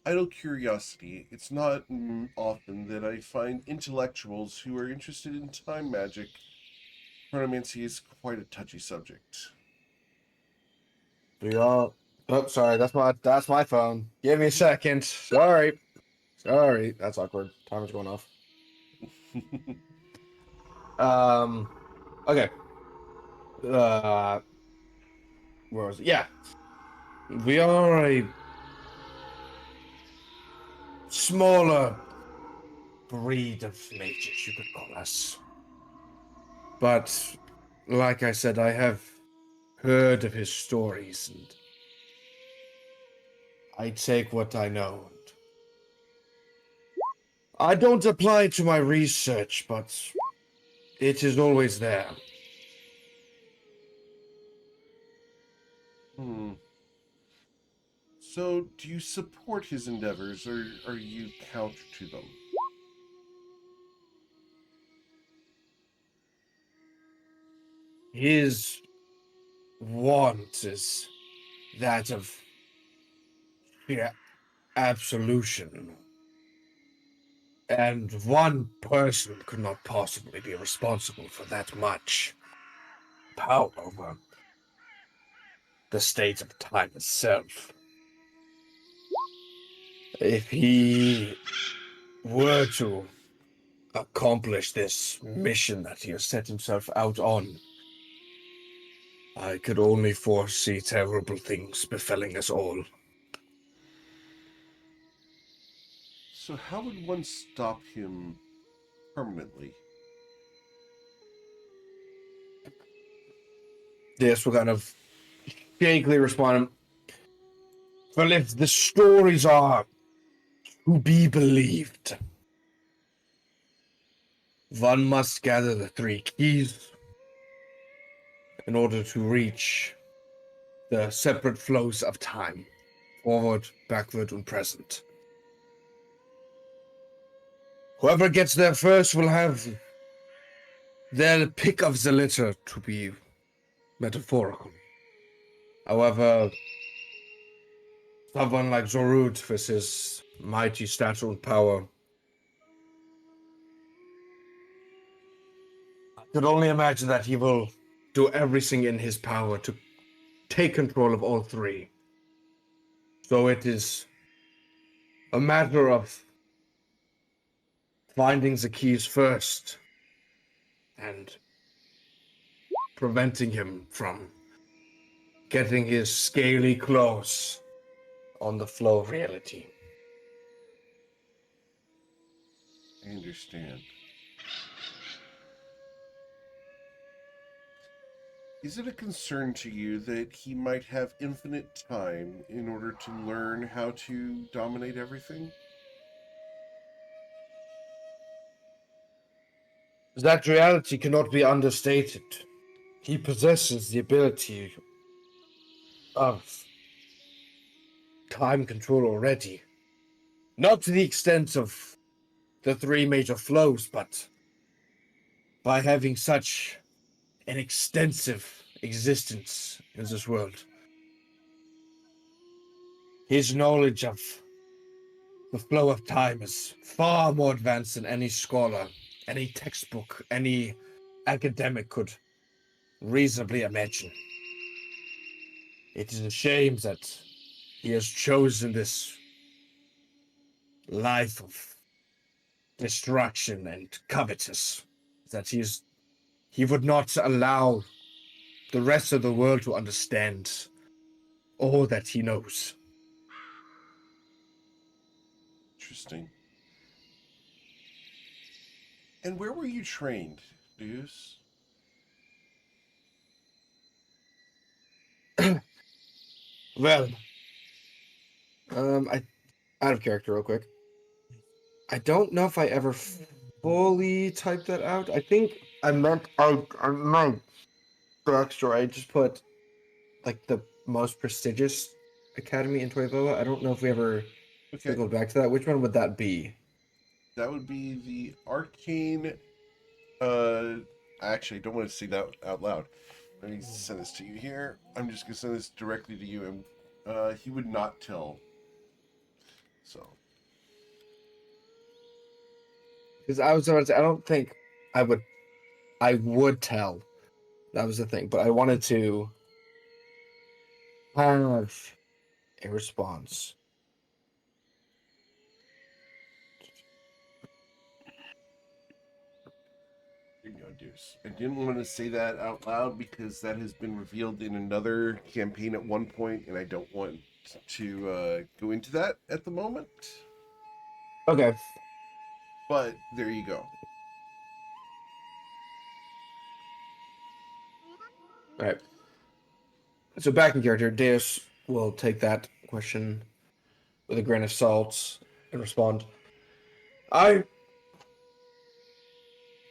Idle curiosity. It's not often that I find intellectuals who are interested in time magic. Chronomancy is quite a touchy subject. We all. Oh, sorry. That's my phone. Give me a second. Sorry. That's awkward. Timer's going off. Okay. Where was it? Yeah. We are a smaller breed of mages, you could call us. But like I said, I have heard of his stories, and I take what I know. And I don't apply it to my research, but it is always there. Hmm. So, do you support his endeavors, or are you counter to them? His want is that of sheer absolution. And one person could not possibly be responsible for that much power over the state of time itself. If he were to accomplish this mission that he has set himself out on, I could only foresee terrible things befalling us all. So how would one stop him permanently? This will kind of shakily respond. Well, if the stories are to be believed, one must gather the 3 keys in order to reach the separate flows of time, forward, backward, and present. Whoever gets there first will have their pick of the litter, to be metaphorical. However, someone like Zorud with his mighty stature and power, I could only imagine that he will do everything in his power to take control of all 3. So it is a matter of finding the keys first and preventing him from getting his scaly claws on the flow of reality. I understand. Is it a concern to you that he might have infinite time in order to learn how to dominate everything? That reality cannot be understated. He possesses the ability of time control already. Not to the extent of the 3 major flows, but by having such an extensive existence in this world. His knowledge of the flow of time is far more advanced than any scholar, any textbook, any academic could reasonably imagine. It is a shame that he has chosen this life of destruction and covetous, that he would not allow the rest of the world to understand all that he knows. Interesting. And where were you trained, Deuce? Well, I out of character real quick. I don't know if I ever fully typed that out. I think I meant on my backstory. I just put like the most prestigious academy in Toivoa. I don't know if we ever Okay, go back to that. Which one would that be? that would be the arcane. I actually don't want to say that out loud. Let me send this to you here. I'm just gonna send this directly to you, and he would not tell. So Because I was about to say, I don't think I would. I would tell. That was the thing, but I wanted to have a response. here you go, Deuce. I didn't want to say that out loud because that has been revealed in another campaign at one point, and I don't want to go into that at the moment. Okay. But there you go. All right. So back in character, Deus will take that question with a grain of salt and respond. I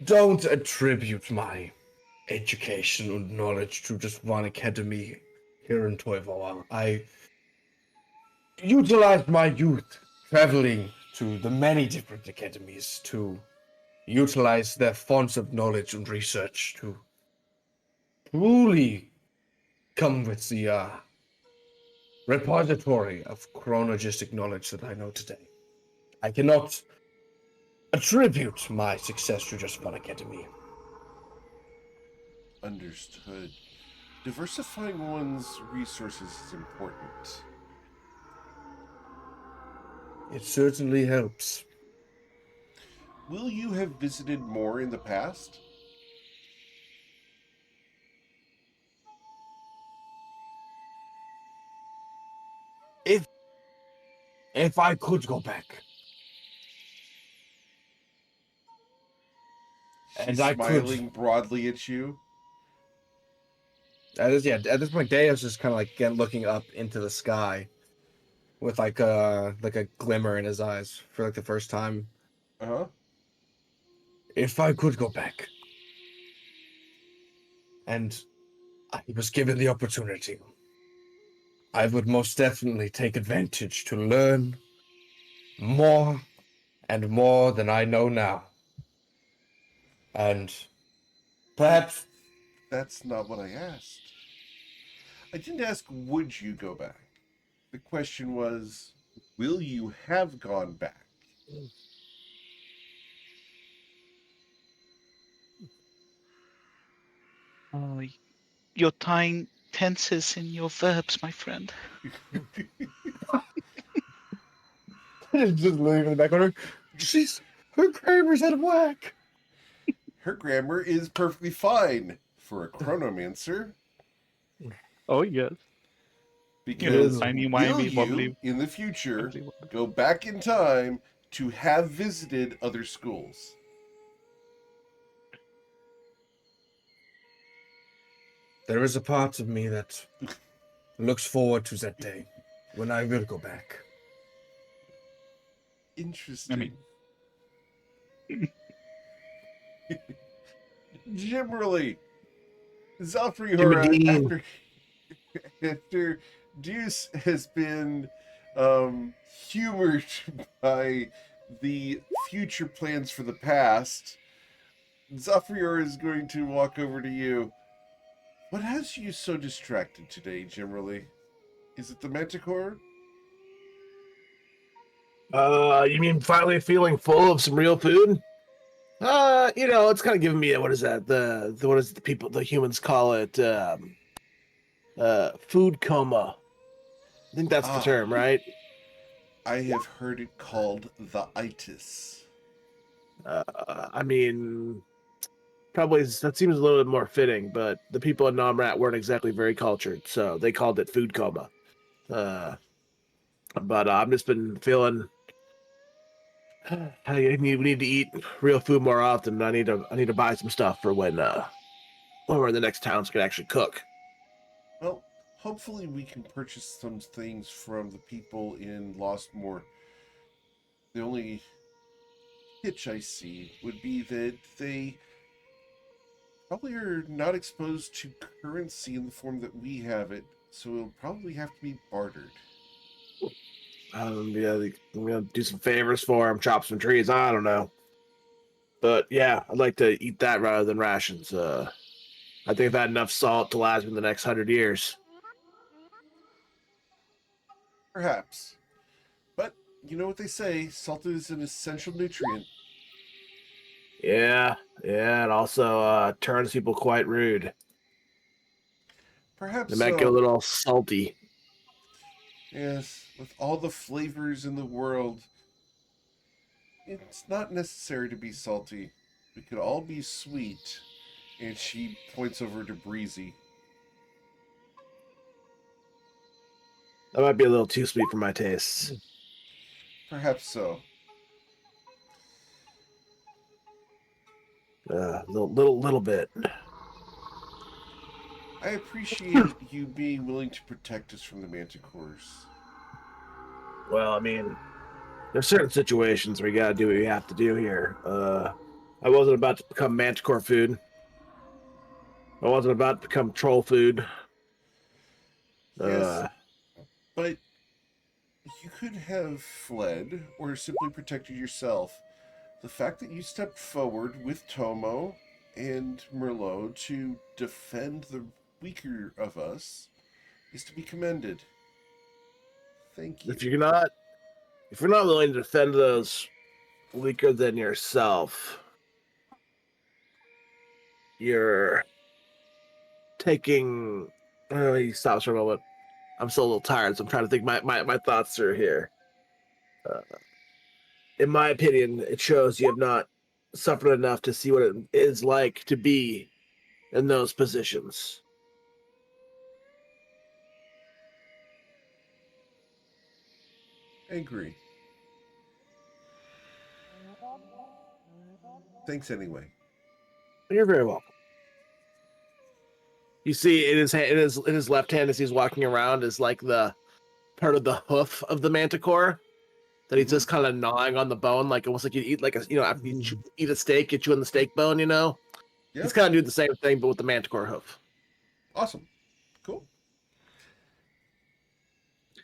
don't attribute my education and knowledge to just one academy here in Toivoa. I utilized my youth traveling to the many different academies to utilize their fonts of knowledge and research to truly come with the repository of chronologistic knowledge that I know today. I cannot attribute my success to just one academy. Understood. Diversifying one's resources is important. It certainly helps. will you have visited more in the past? If I could go back, She's and I smiling could. broadly at you. At this point, Deo's just kind of like again looking up into the sky, with like a glimmer in his eyes for like the first time. Uh-huh. If I could go back, and I was given the opportunity, I would most definitely take advantage to learn more and more than I know now. And perhaps That's not what I asked. I didn't ask, would you go back? The question was, will you have gone back? Oh, you're tying tenses in your verbs, my friend. just leaving in the back order. Her grammar's out of whack. Her grammar is perfectly fine for a chronomancer. Oh, yes. Because Tiny, will wimey, you, wobbly, in the future, wobbly, wobbly. go back in time to have visited other schools? There is a part of me that looks forward to that day when I will go back. Interesting. Generally, Zalfriora, Jimmy Dean. after Deuce has been humored by the future plans for the past, Zalfriora is going to walk over to you. What has you so distracted today, generally? Is it the Manticore? You mean finally feeling full of some real food? It's kind of giving me what is that? The what is the humans call it? Food coma. I think that's the term, right? I have heard it called the itis. I mean, probably that seems a little bit more fitting, but the people in Nomrat weren't exactly very cultured, so they called it food coma. But I've just been feeling we need to eat real food more often. I need to buy some stuff for when we're in the next towns can actually cook. Well, hopefully we can purchase some things from the people in Lostmore. The only hitch I see would be that they probably are not exposed to currency in the form that we have it, so it'll probably have to be bartered. Yeah, I'm gonna do some favors for him, chop some trees. I don't know, but yeah, I'd like to eat that rather than rations. I think I've had enough salt to last me the next 100 years. Perhaps. But you know what they say, salt is an essential nutrient. Yeah, it also turns people quite rude. Perhaps They might get a so. little salty. Yes, with all the flavors in the world, it's not necessary to be salty. We could all be sweet. And she points over to Breezy. That might be a little too sweet for my tastes. Perhaps so. Little bit. I appreciate you being willing to protect us from the Manticores. Well, I mean, there's certain situations where you gotta do what you have to do here. I wasn't about to become manticore food. I wasn't about to become troll food. Yes, but you could have fled or simply protected yourself. The fact that you stepped forward with Tomo and Merlot to defend the weaker of us is to be commended. Thank you. If you're not willing to defend those weaker than yourself, you're taking. He stops for a moment. I'm still a little tired, so I'm trying to think my thoughts through here. In my opinion, it shows you have not suffered enough to see what it is like to be in those positions. I agree. Thanks anyway. You're very welcome. You see, in his left hand as he's walking around is like the part of the hoof of the manticore that he's just kind of gnawing on the bone, like almost like you eat like after you eat a steak, you chew on the steak bone. Yeah. He's kind of doing the same thing, but with the manticore hoof. Awesome. Cool.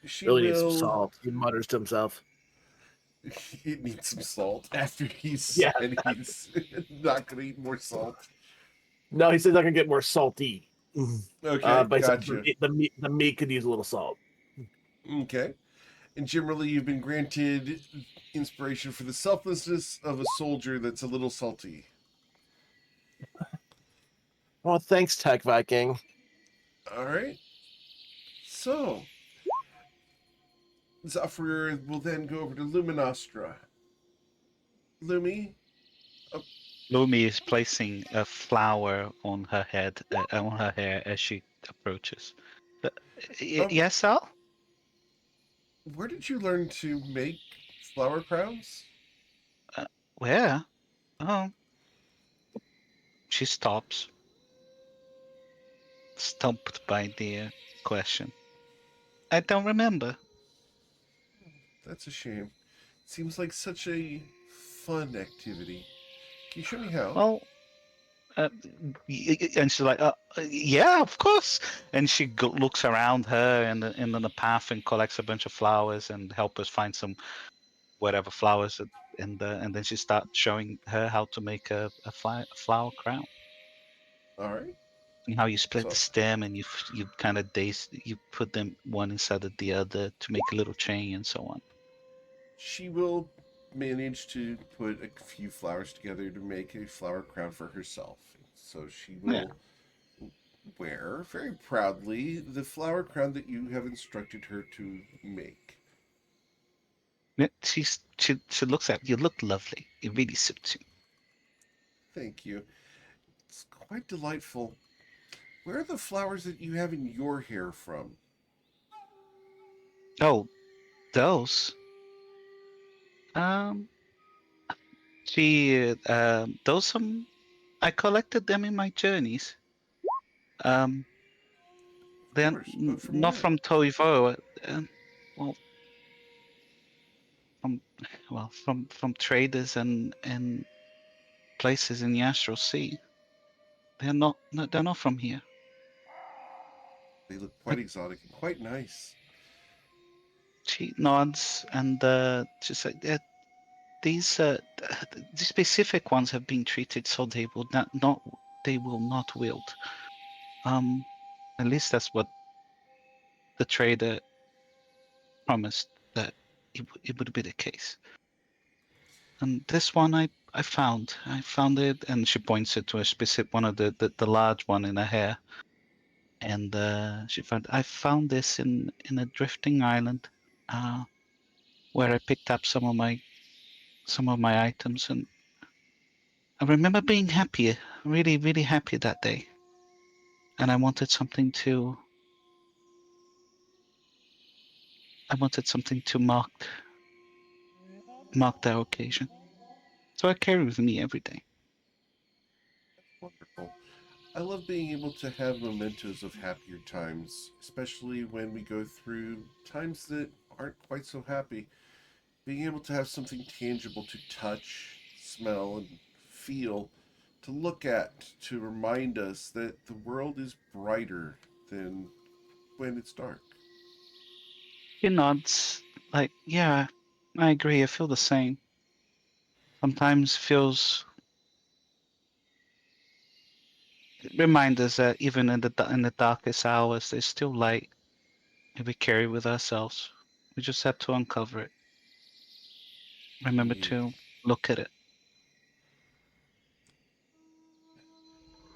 She Really needs some will. salt. He mutters to himself. He needs some salt after he's Yeah. and he's not gonna eat more salt. No, he says I can get more salty. Okay, But he said gotcha. the meat could use a little salt. Okay. And generally, you've been granted inspiration for the selflessness of a soldier that's a little salty. Oh, thanks, Tech Viking. All right. So, Zafir will then go over to Luminostra. Lumi, Lumi is placing a flower on her head, on her hair as she approaches. Yes, Al? where did you learn to make flower crowns? Where? Oh. She stops, stumped by the question. I don't remember. That's a shame. Seems like such a fun activity. Can you show me how? Well, and she's like, yeah, of course. And she looks around her and in the path and collects a bunch of flowers and help us find some whatever flowers. And then she starts showing her how to make a flower crown. All right. And how you split So- the stem and you kind of you put them one inside of the other to make a little chain and so on. She will manage to put a few flowers together to make a flower crown for herself. So she will wear very proudly the flower crown that you have instructed her to make. Yeah, she looks at you. Look lovely. It really suits you. Thank you. It's quite delightful. Where are the flowers that you have in your hair from? Oh, those. Um, those I collected them in my journeys. They're Course, but from not where? from Toivo. Well, from from traders and places in the Astral Sea. They're not from here. They look quite exotic and quite nice. She nods and she's like, these the specific ones have been treated so they will not wilt. At least that's what the trader promised that it would be the case. And this one I found it, and she points it to a specific one of the large one in her hair. And I found this in a drifting island, where I picked up some of my items, and I remember being happy, really really happy that day. And I wanted something to mark that occasion. So I carry with me every day. Wonderful. I love being able to have mementos of happier times, especially when we go through times that aren't quite so happy. Being able to have something tangible to touch, smell, and feel, to look at, to remind us that the world is brighter than when it's dark. He nods, like, yeah, I agree. I feel the same. Sometimes feels remind us that even in the darkest hours, there's still light that we carry with ourselves. We just have to uncover it. Remember Indeed. to look at it.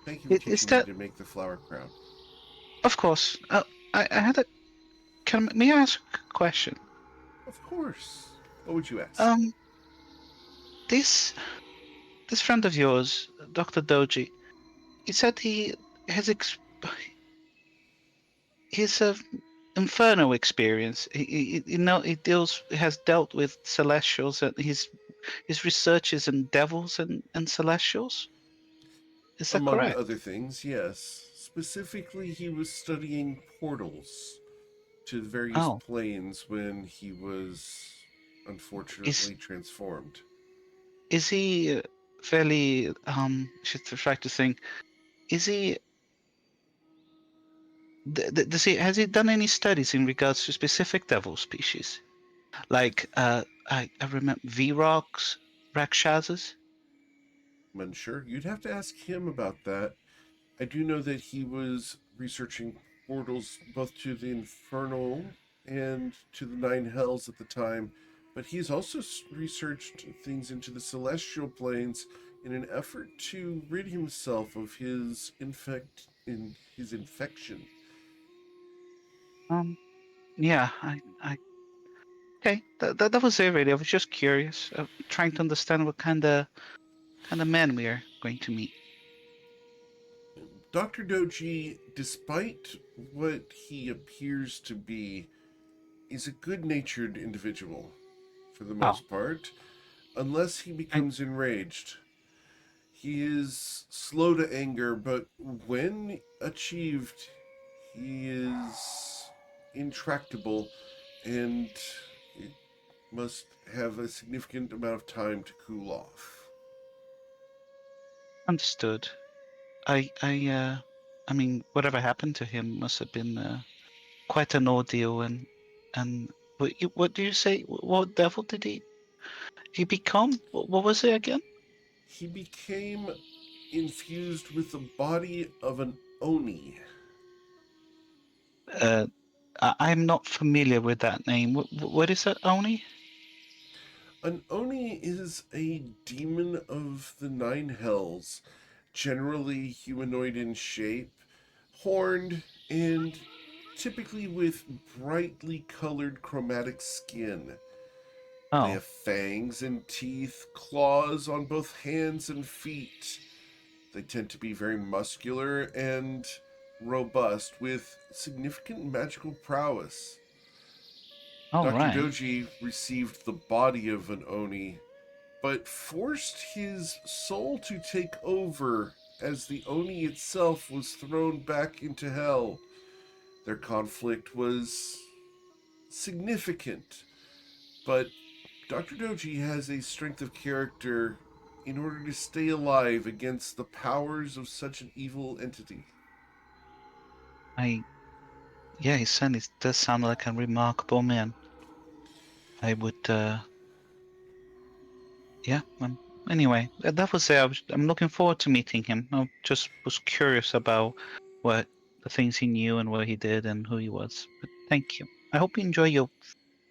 Thank you for Is teaching me that, to make the flower crown. of course? I had a. May I ask a question? Of course. What would you ask? Um, this this friend of yours, Dr. Doji, he said he has his Inferno experience. He has dealt with celestials, and his research is in devils and celestials. Is that Among correct? other things, yes. Specifically, he was studying portals to various Oh, planes when he was is unfortunately transformed. is he fairly should try to think. Is he does he has he done any studies in regards to specific devil species? Like I remember V-Rocks, Rakshasas. I'm unsure. You'd have to ask him about that. I do know that he was researching portals both to the Infernal and to the Nine Hells at the time, but he's also researched things into the celestial planes in an effort to rid himself of his infection. Um, yeah, okay. That was it. Really, I was just curious, trying to understand what kind of man we are going to meet. Dr. Doji, despite what he appears to be, is a good natured individual for the Oh, most part, unless he I, becomes enraged. He is slow to anger, but when achieved, he is intractable and it must have a significant amount of time to cool off. understood. I mean, whatever happened to him must have been quite an ordeal. And what do you say? What devil did he become? What was it again? He became infused with the body of an Oni. Uh, I'm not familiar with that name. What is that, Oni? An Oni is a demon of the Nine Hells, generally humanoid in shape, horned, and typically with brightly colored chromatic skin. They Oh, have fangs and teeth, claws on both hands and feet. They tend to be very muscular and robust, with significant magical prowess. all Dr. right. Doji received the body of an Oni, but forced his soul to take over as the Oni itself was thrown back into hell. Their conflict was significant, but Dr. Doji has a strength of character in order to stay alive against the powers of such an evil entity. I Yeah, his son does sound like a remarkable man. I would yeah. Anyway, that was it. I'm looking forward to meeting him. I just was curious about what the things he knew and what he did and who he was. But thank you. I hope you enjoy your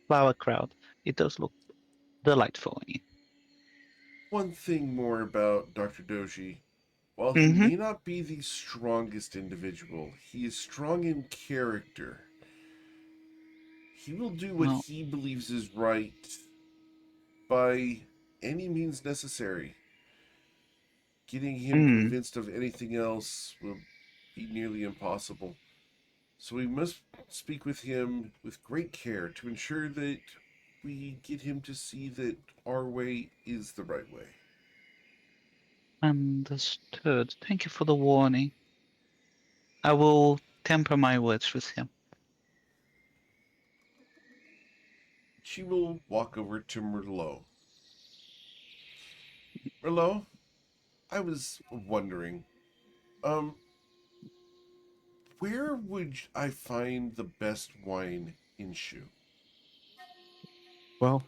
flower crowd. It does look delightful in you. One thing more about Dr. Doji. While he Mm-hmm. may not be the strongest individual, he is strong in character. He will do what Well, he believes is right by any means necessary. Getting him mm, convinced of anything else will be nearly impossible. So we must speak with him with great care to ensure that we get him to see that our way is the right way. understood. Thank you for the warning. I will temper my words with him. She will walk over to Merlot. Merlot, I was wondering, um, where would I find the best wine in Shu? Well,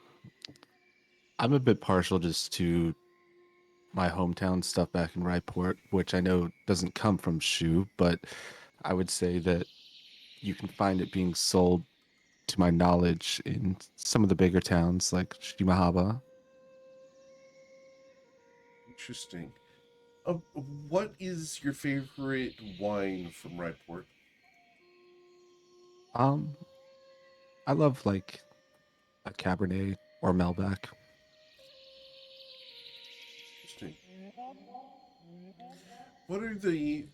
I'm a bit partial just to my hometown stuff back in Ryport, which I know doesn't come from Shu, but I would say that you can find it being sold, to my knowledge, in some of the bigger towns like Shimahaba. Interesting. Uh, what is your favorite wine from Ryport? Um, I love like a Cabernet or Malbec. Interesting. What are the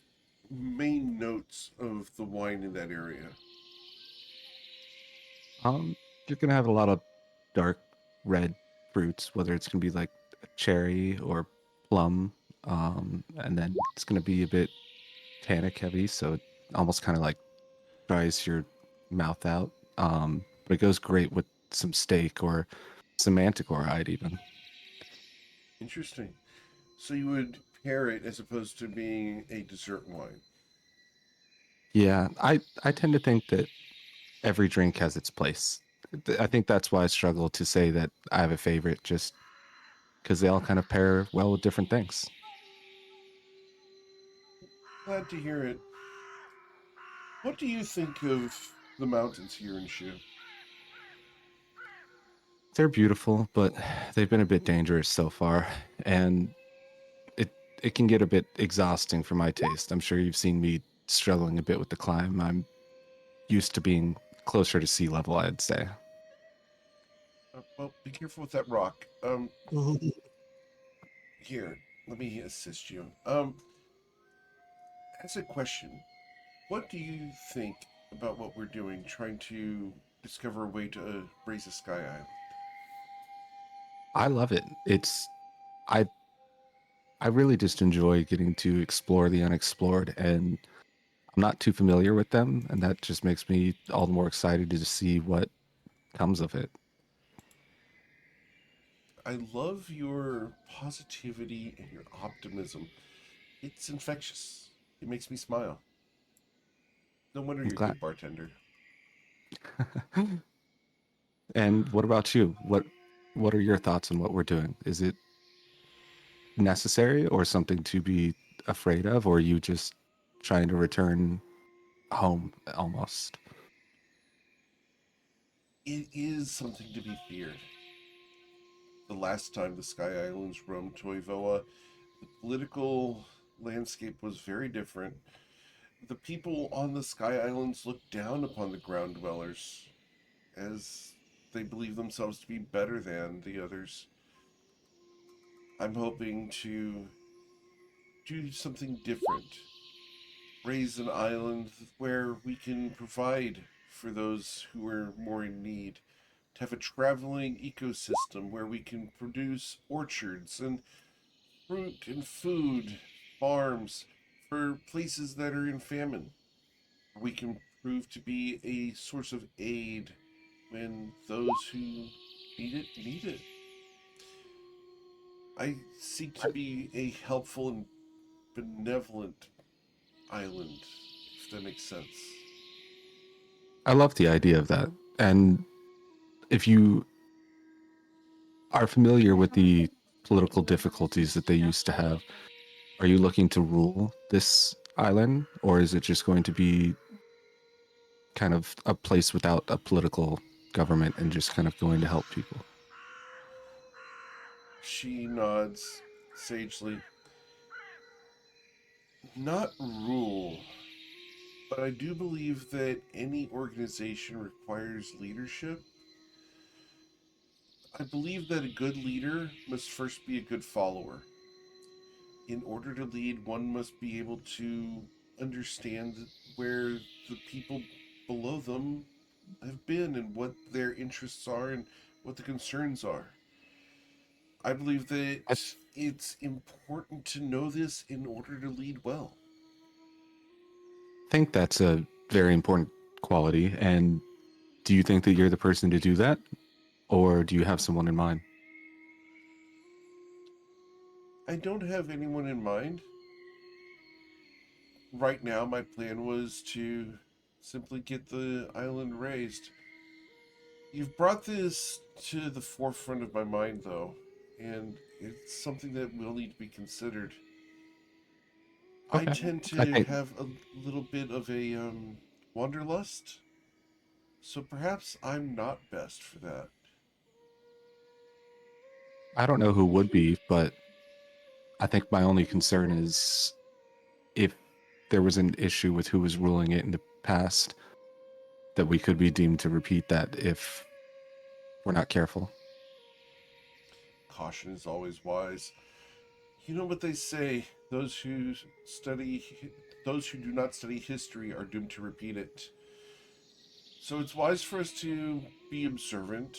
main notes of the wine in that area? You're gonna have a lot of dark red fruits, whether it's gonna be like a cherry or plum, and then it's gonna be a bit tannic heavy, so it almost kind of like dries your mouth out. But it goes great with some steak or some manticore hide even. Interesting. So you would pair it as opposed to being a dessert wine. Yeah, I tend to think that every drink has its place. I think that's why I struggle to say that I have a favorite, just because they all kind of pair well with different things. Glad to hear it. What do you think of the mountains here in Shu? They're beautiful, but they've been a bit dangerous so far, and it it can get a bit exhausting for my taste. I'm sure you've seen me struggling a bit with the climb. I'm used to being closer to sea level, I'd say. Well, be careful with that rock. Here, let me assist you. As a question, what do you think about what we're doing, trying to discover a way to raise a sky island? I love it. I I really just enjoy getting to explore the unexplored, and I'm not too familiar with them, and that just makes me all the more excited to see what comes of it. I love your positivity and your optimism. It's infectious. It makes me smile. No wonder I'm you're a glad. good bartender. And what about you? What are your thoughts on what we're doing? Is it necessary or something to be afraid of, or are you just trying to return home almost? It is something to be feared. The last time the Sky Islands roamed Toivoa, the political landscape was very different. The people on the Sky Islands looked down upon the ground dwellers as they believed themselves to be better than the others. I'm hoping to do something different. Raise an island where we can provide for those who are more in need. To have a traveling ecosystem where we can produce orchards and fruit and food, farms for places that are in famine. We can prove to be a source of aid when those who need it. I seek to be a helpful and benevolent island, if that makes sense. I love the idea of that. And if you are familiar with the political difficulties that they used to have, are you looking to rule this island, or is it just going to be kind of a place without a political government and just kind of going to help people? She nods sagely. Not rule, but I do believe that any organization requires leadership. I believe that a good leader must first be a good follower. In order to lead, one must be able to understand where the people below them have been and what their interests are and what the concerns are. I believe that I it's important to know this in order to lead well. think that's a very important quality. And do you think that you're the person to do that, or do you have someone in mind? I don't have anyone in mind. Right now, my plan was to simply get the island raised. You've brought this to the forefront of my mind, though, and it's something that will need to be considered. I Okay. tend I to think have a little bit of a wanderlust, so perhaps I'm not best for that. I don't know who would be, but I think my only concern is if there was an issue with who was ruling it in the past, that we could be deemed to repeat that if we're not careful. Caution is always wise. You know what they say, those who do not study history are doomed to repeat it. So it's wise for us to be observant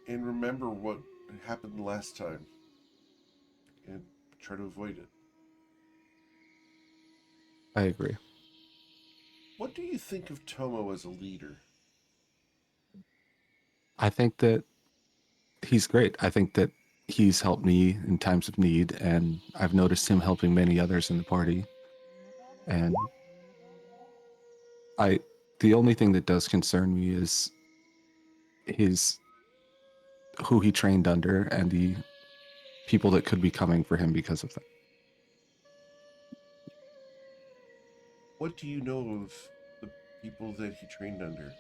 and remember what happened last time and try to avoid it. I agree. What do you think of Tomo as a leader? I think that he's great. I think that he's helped me in times of need, and I've noticed him helping many others in the party. And the only thing that does concern me is his who he trained under and the people that could be coming for him because of that. What do you know of the people that he trained under?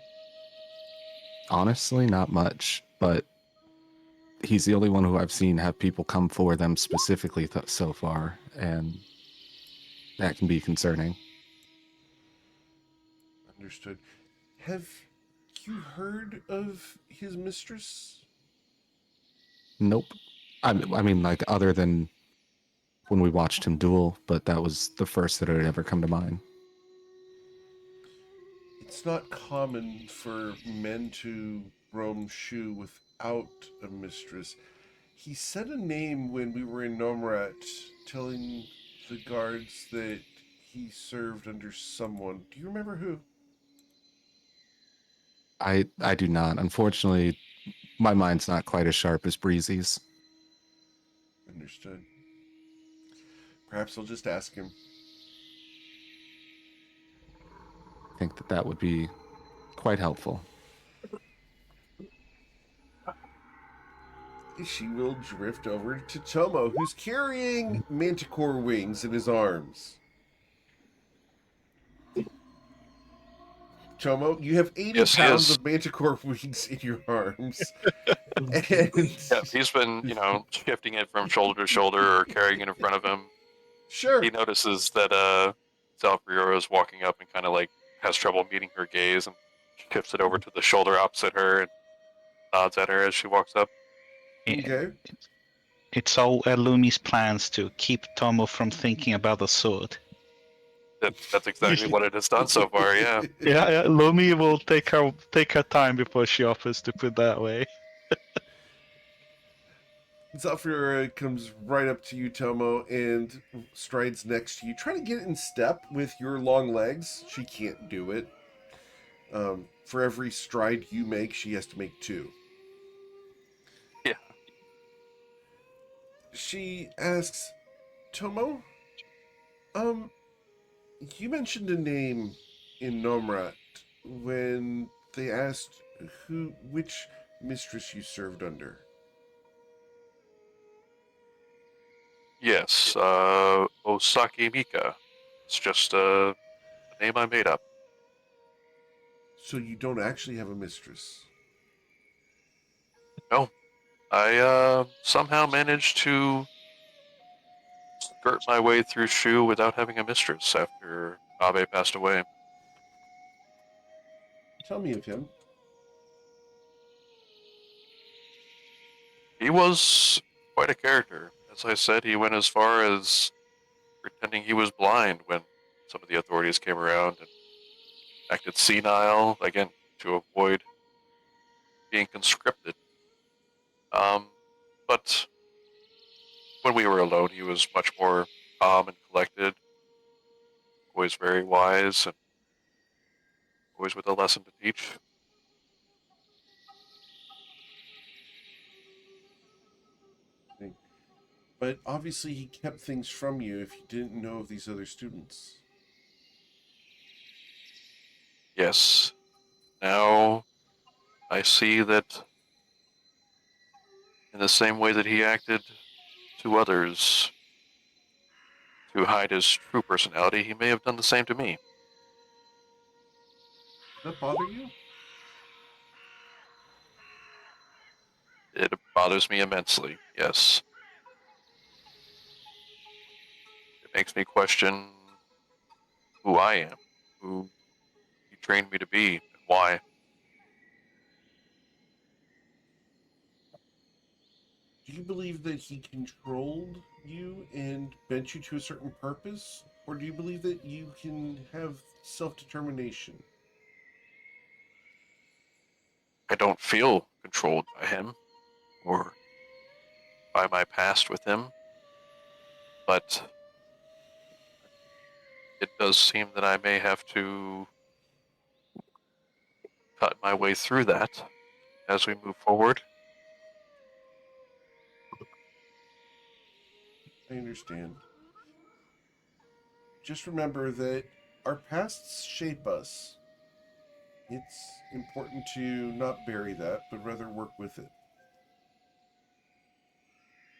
Honestly, not much, but he's the only one who I've seen have people come for them specifically so far, and that can be concerning. Understood. Have you heard of his mistress? Nope. I mean, like, other than when we watched him duel, but that was the first that had ever come to mind. It's not common for men to roam Shu without a mistress. He said a name when we were in Nomrat, telling the guards that he served under someone. Do you remember who? I do not. Unfortunately, my mind's not quite as sharp as Breezy's. Understood. Perhaps I'll just ask him. I think that that would be quite helpful. She will drift over to Tomo, who's carrying manticore wings in his arms. Tomo, you have 80 Yes, he pounds is. of manticore wings in your arms. And Yeah, he's been, shifting it from shoulder to shoulder or carrying it in front of him. sure, He notices that Zalfriora is walking up and kind of like has trouble meeting her gaze and shifts it over to the shoulder opposite her and nods at her as she walks up. okay. It's all Lumi's plans to keep Tomo from thinking about the sword. That's exactly what it has done so far, yeah. Yeah, Lumi will take her time before she offers to put that way. Zalfriora comes right up to you, Tomo, and strides next to you, trying to get in step with your long legs. She can't do it. For every stride you make, she has to make two. Yeah. She asks, Tomo, you mentioned a name in Nomrat when they asked which mistress you served under. Yes, Osaki Mika. It's just a name I made up. So you don't actually have a mistress. No, I somehow managed to skirt my way through Shu without having a mistress after Abe passed away. Tell me of him. He was quite a character. As I said, he went as far as pretending he was blind when some of the authorities came around and acted senile, again, to avoid being conscripted. Um, but when we were alone, he was much more calm and collected, always very wise, and always with a lesson to teach. But obviously he kept things from you if you didn't know of these other students. Yes, now I see that in the same way that he acted to others to hide his true personality, he may have done the same to me. Does that bother you? It bothers me immensely, yes. It makes me question who I am, who he trained me to be, and why. you believe that he controlled you and bent you to a certain purpose? Or do you believe that you can have self-determination? I don't feel controlled by him or by my past with him, but it does seem that I may have to cut my way through that as we move forward. I understand. Just remember that our pasts shape us. It's important to not bury that, but rather work with it.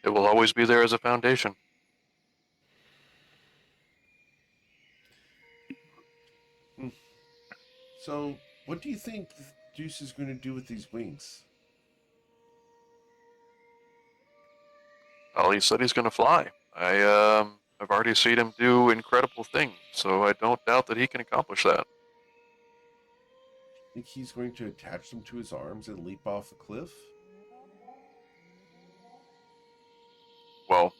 It will always be there as a foundation. So, what do you think Deuce is going to do with these wings? Well, he said he's going to fly. I've already seen him do incredible things, so I don't doubt that he can accomplish that. Think he's going to attach them to his arms and leap off a cliff? Well,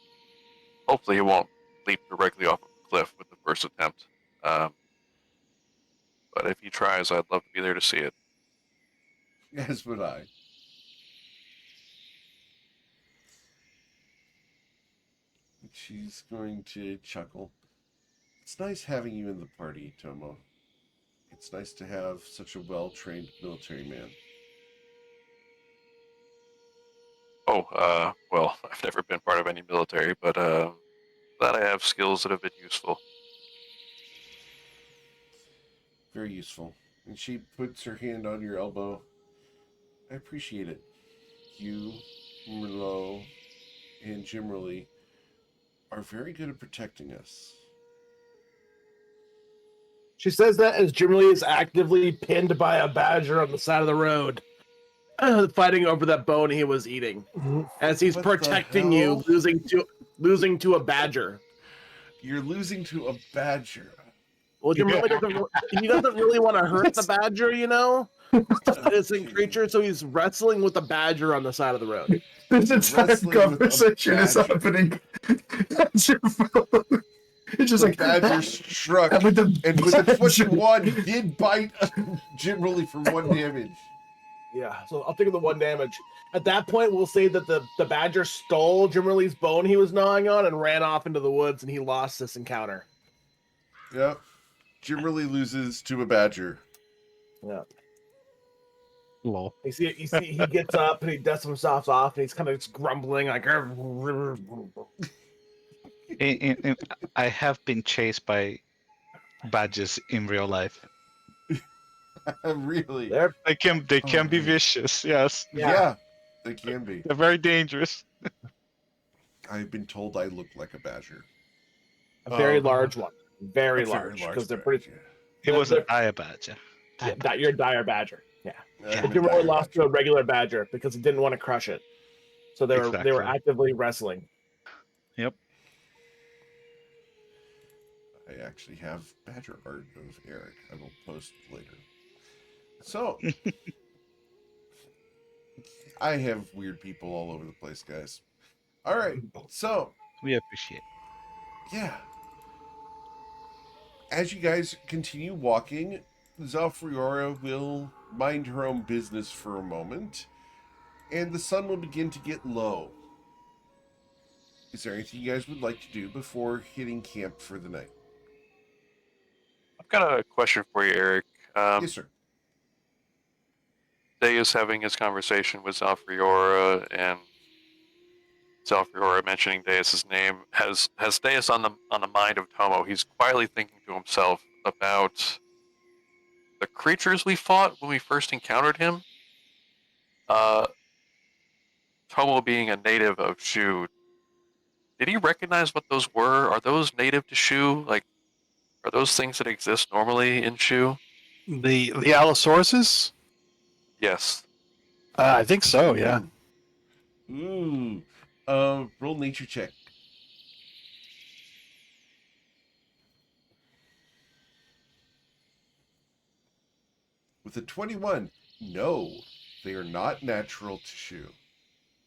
hopefully he won't leap directly off of a cliff with the first attempt. Um, but if he tries, I'd love to be there to see it. As would I. She's going to chuckle. It's nice having you in the party, Tomo. It's nice to have such a well-trained military man. Oh, well, I've never been part of any military, but glad I have skills that have been useful. Very useful. And she puts her hand on your elbow. I appreciate it. You, Merlot, and Jimmerly are very good at protecting us. She says that as Jimmy is actively pinned by a badger on the side of the road, fighting over that bone he was eating. As he's What the protecting hell? you, losing to a badger. You're losing to a badger. Well, Jimmy he doesn't really want to hurt the badger, you know? It's an innocent creature, so he's wrestling with the badger on the side of the road. This entire Wrestling with a conversation is badger. happening. It's your phone. It's just The like badger struck, and with the and with a badger- 21, did bite Jimmerly for 1 damage. Yeah, so I'll take the 1 damage. At that point, we'll say that the badger stole Jimmerly's bone he was gnawing on and ran off into the woods, and he lost this encounter. Yep. Jimmerly loses to a badger. Yeah. Lol. You see, he gets up and he dusts himself off, and he's kind of just grumbling like. I have been chased by badgers in real life. Really? They can be man. vicious. Yes, Yeah, they can be. they're very dangerous. I've been told I look like a badger. A very large one, very A large, because they're pretty. badger. It was a dire badger. Yeah, you're a dire badger. Yeah, I'm but a you really dire lost badger. to a regular badger because it didn't want to crush it, so they were Exactly. actively wrestling. Yep. I actually have badger art of Eric. I will post later. So, I have weird people all over the place, guys. All right, so We appreciate. yeah. As you guys continue walking, Zalfriora will mind her own business for a moment, and the sun will begin to get low. Is there anything you guys would like to do before hitting camp for the night? I've got a question for you, Eric. Yes, sir. Day is having his conversation with Zalfriora, and Zalfriora mentioning Deus's name has Deus on the mind of Tomo. He's quietly thinking to himself about the creatures we fought when we first encountered him. Tomo being a native of Shu, did he recognize what those were? Are those native to Shu? Like, are those things that exist normally in Shu? The Allosauruses? Yes. I think so. Yeah. Ooh. Roll nature check. With a 21, no, they are not natural to Shu.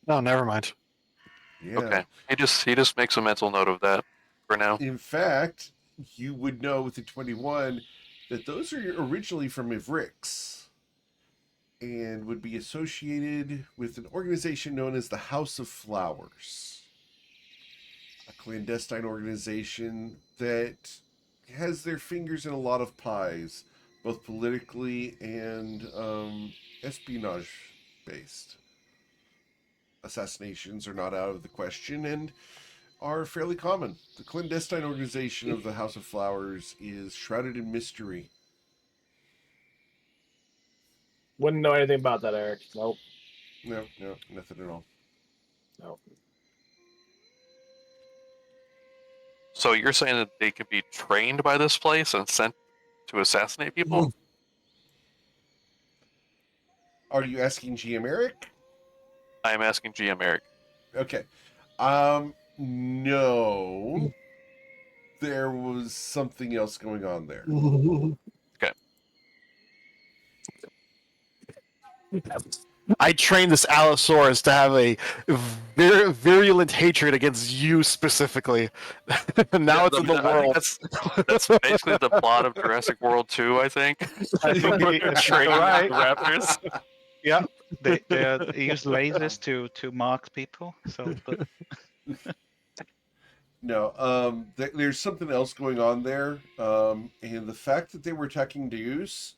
No, never mind. Yeah. Okay. He just makes a mental note of that for now. In fact, you would know with the 21 that those are originally from Ivrix and would be associated with an organization known as the House of Flowers, a clandestine organization that has their fingers in a lot of pies, both politically and espionage based. Assassinations are not out of the question and are fairly common. The clandestine organization of the House of Flowers is shrouded in mystery. Wouldn't know anything about that, Eric. Nope. No, nothing at all. No. So you're saying that they could be trained by this place and sent to assassinate people? Are you asking GM Eric? I am asking GM Eric. Okay. No. There was something else going on there. Okay. I trained this Allosaurus to have a virulent hatred against you specifically. Now it's in the I world. think that's basically the plot of Jurassic World 2, I think. Train Right. the raptors. Yeah, they use lasers to mark people. So, but No, there's something else going on there. And the fact that they were attacking Deus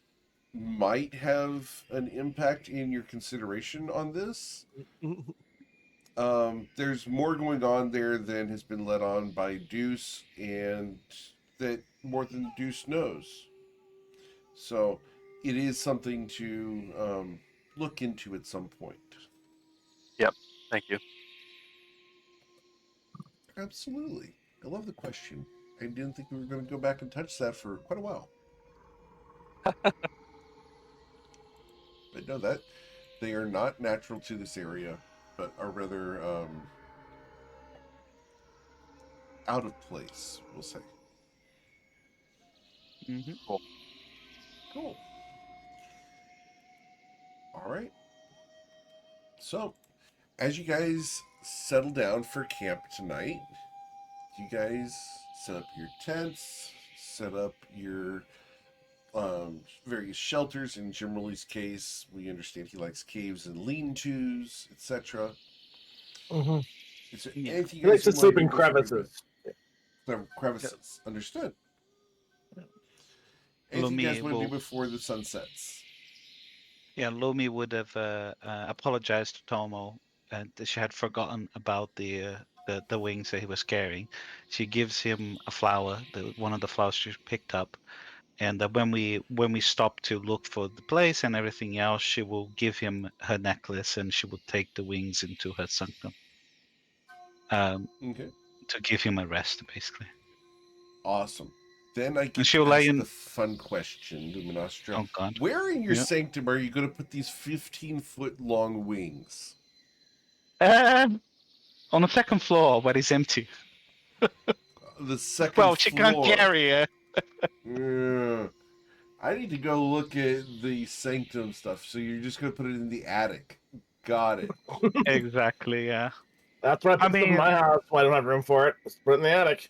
might have an impact in your consideration on this. There's more going on there than has been let on by Deuce, and that more than Deuce knows. So it is something to look into at some point. Thank you. Absolutely. I love the question. I didn't think we were going to go back and touch that for quite a while. But no, that they are not natural to this area, but are rather out of place, we'll say. mhm. Cool. All right. So, as you guys settle down for camp tonight, you guys set up your tents, set up your various shelters. In Jimmerly's case, we understand he likes caves and lean-tos, etc. Is there Yeah. anything He you likes guys to sleep want in to do before we go to crevices. crevices? Understood. Anything you guys want to do before the sun sets? Yeah, Lomi would have apologized to Tomo, and she had forgotten about the wings that he was carrying. She gives him a flower, one of the flowers she picked up, and when we stop to look for the place and everything else, she will give him her necklace, and she will take the wings into her sanctum, Okay. to give him a rest, basically. Awesome. Then I And get she'll to lay ask in. the fun question, Luminostra. Oh God. Where in your Yeah. sanctum are you going to put these 15-foot long wings? On the second floor, where it's empty. The second Well, floor. she can't carry it. Yeah. I need to go look at the sanctum stuff. So you're just going to put it in the attic. Got it. Exactly. Yeah. That's why I put stuff in my house. Why I don't have room for it. Just put it in the attic.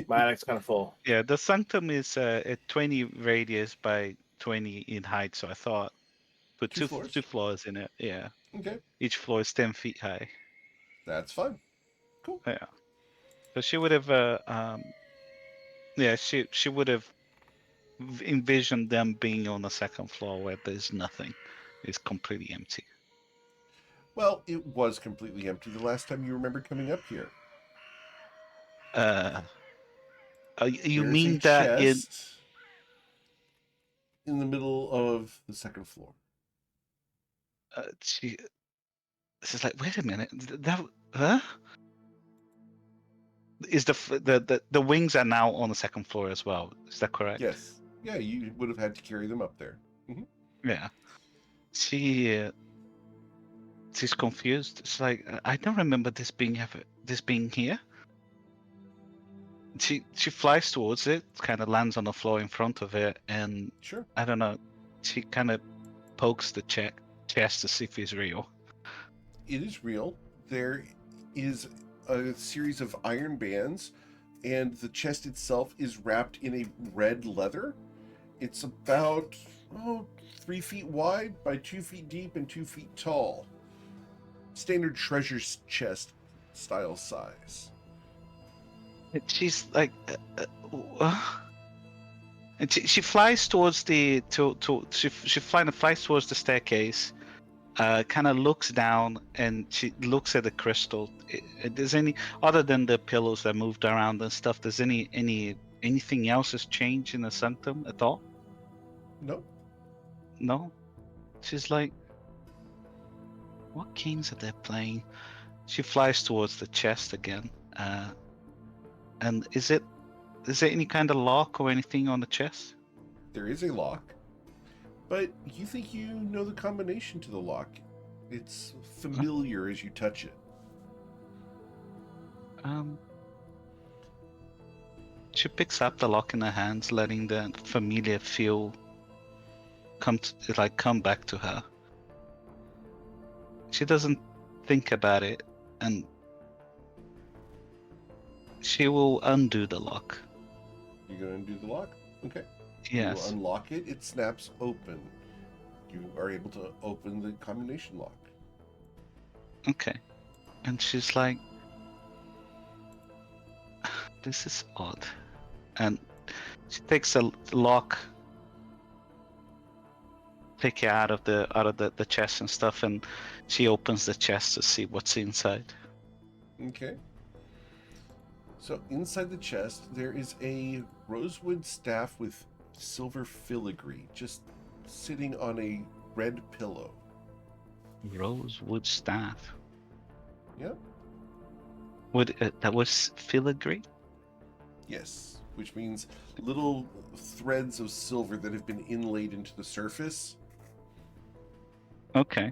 My attic's kind of full. Yeah, the sanctum is a 20 radius by 20 in height, so I thought put Two floors? two floors in it. Yeah, Okay. each floor is 10 feet high. That's fine. Cool. Yeah, so she would have, yeah, she would have envisioned them being on the second floor where there's nothing, it's completely empty. Well, it was completely empty the last time you remember coming up here. You There's mean a that in? chest in the middle of the second floor. She. This is like, wait a minute, that huh? Is the wings are now on the second floor as well? Is that correct? Yes. Yeah, you would have had to carry them up there. Yeah. She's confused. It's like, I don't remember this being here. She flies towards it, kind of lands on the floor in front of it, and Sure. I don't know. She kind of pokes the chest to see if it's real. It is real. There is a series of iron bands, and the chest itself is wrapped in a red leather. It's about 3 feet wide by 2 feet deep and 2 feet tall. Standard treasure chest style size. And she's like, and she flies towards the flies towards the staircase. Kind of looks down and she looks at the crystal. Does any other than the pillows that moved around and stuff? Does anything else has changed in the sanctum at all? No, No. She's like, what games are they playing? She flies towards the chest again. And is there any kind of lock or anything on the chest? there is a lock, but you think you know the combination to the lock. It's familiar as you touch it. She picks up the lock in her hands, letting the familiar feel come back to her. She doesn't think about it, and she will undo the lock. You're going to undo the lock? Okay. Yes. You unlock it, it snaps open. You are able to open the combination lock. Okay. And she's like, this is odd. And she takes a lock, take it out of the chest and stuff, and she opens the chest to see what's inside. Okay. So inside the chest, there is a rosewood staff with silver filigree just sitting on a red pillow. Rosewood staff. Yep. That was filigree? Yes, which means little threads of silver that have been inlaid into the surface. Okay.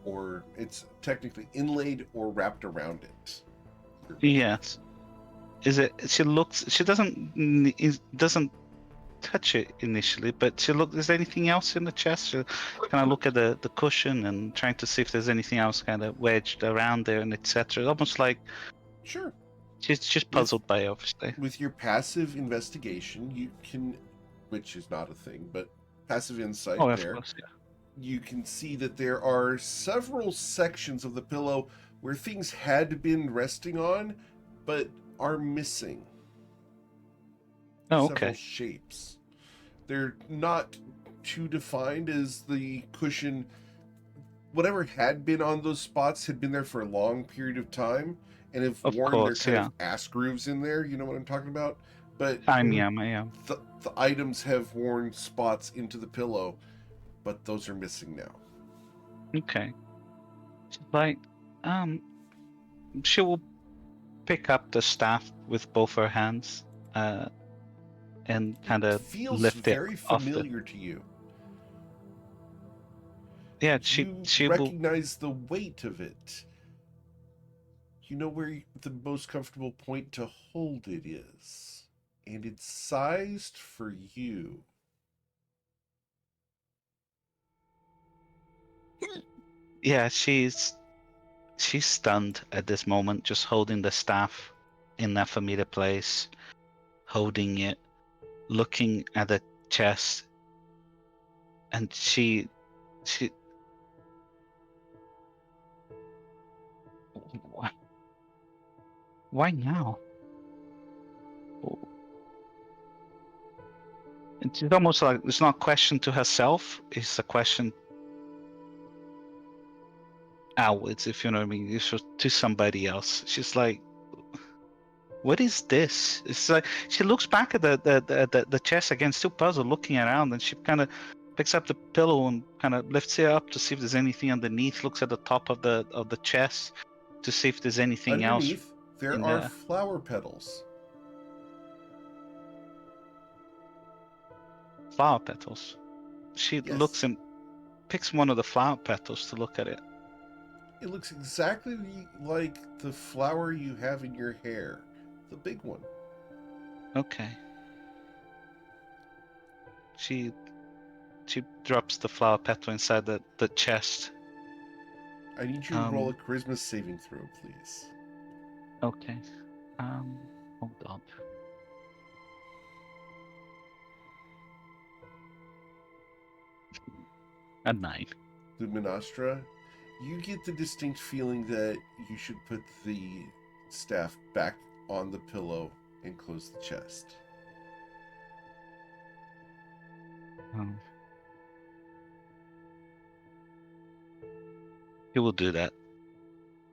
Or it's technically inlaid or wrapped around it. Yes. Is it? She doesn't touch it initially, but she look. Is there anything else in the chest? She kind of look at the cushion and trying to see if there's anything else kind of wedged around there and etc. Almost like Sure. she's just puzzled by it, obviously. With your passive investigation, you can, which is not a thing, but passive insight Oh, of there, course, yeah. you can see that there are several sections of the pillow where things had been resting on, but are missing. Oh, Several okay. shapes. They're not too defined as the cushion. Whatever had been on those spots had been there for a long period of time and have Of worn course, their kind yeah. of ass grooves in there. You know what I'm talking about? But I am. the items have worn spots into the pillow, but those are missing now. Okay. She's like, she will pick up the staff with both her hands, and kind It of feels lift it very off the. familiar to you. Yeah, You she will. recognize the weight of it. You know where the most comfortable point to hold it is. And it's sized for you. Yeah, she's stunned at this moment, just holding the staff in that familiar place, holding it, looking at the chest, and she why now? It's almost like it's not a question to herself, it's a question outwards, if you know what I mean. It's to somebody else. She's like, what is this? It's like she looks back at the chest again, still puzzled, looking around, and she kind of picks up the pillow and kind of lifts it up to see if there's anything underneath. Looks at the top of the chest to see if there's anything else Underneath, there in are there. flower petals. Flower petals. She Yes. looks and picks one of the flower petals to look at it. It looks exactly like the flower you have in your hair. The big one. Okay. She drops the flower petal inside the chest I need you to roll a charisma saving throw, please. Okay. Hold on. A 9. Luminostra, you get the distinct feeling that you should put the staff back on the pillow and close the chest. He will do that.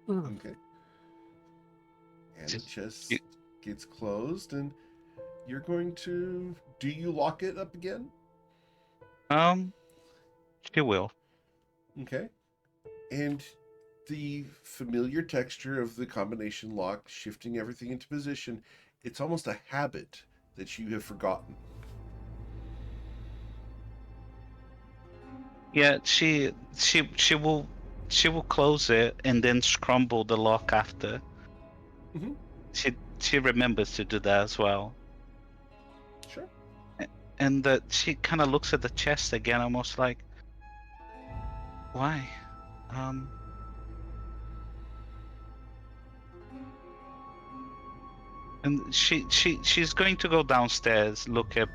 Okay. And the chest gets closed, and you're going to... Do you lock it up again? She will. Okay. And the familiar texture of the combination lock, shifting everything into position, it's almost a habit that you have forgotten. Yeah, she will close it and then scramble the lock after. Mhm. She remembers to do that as well. Sure. And she kind of looks at the chest again, almost like, why? And she's going to go downstairs, look at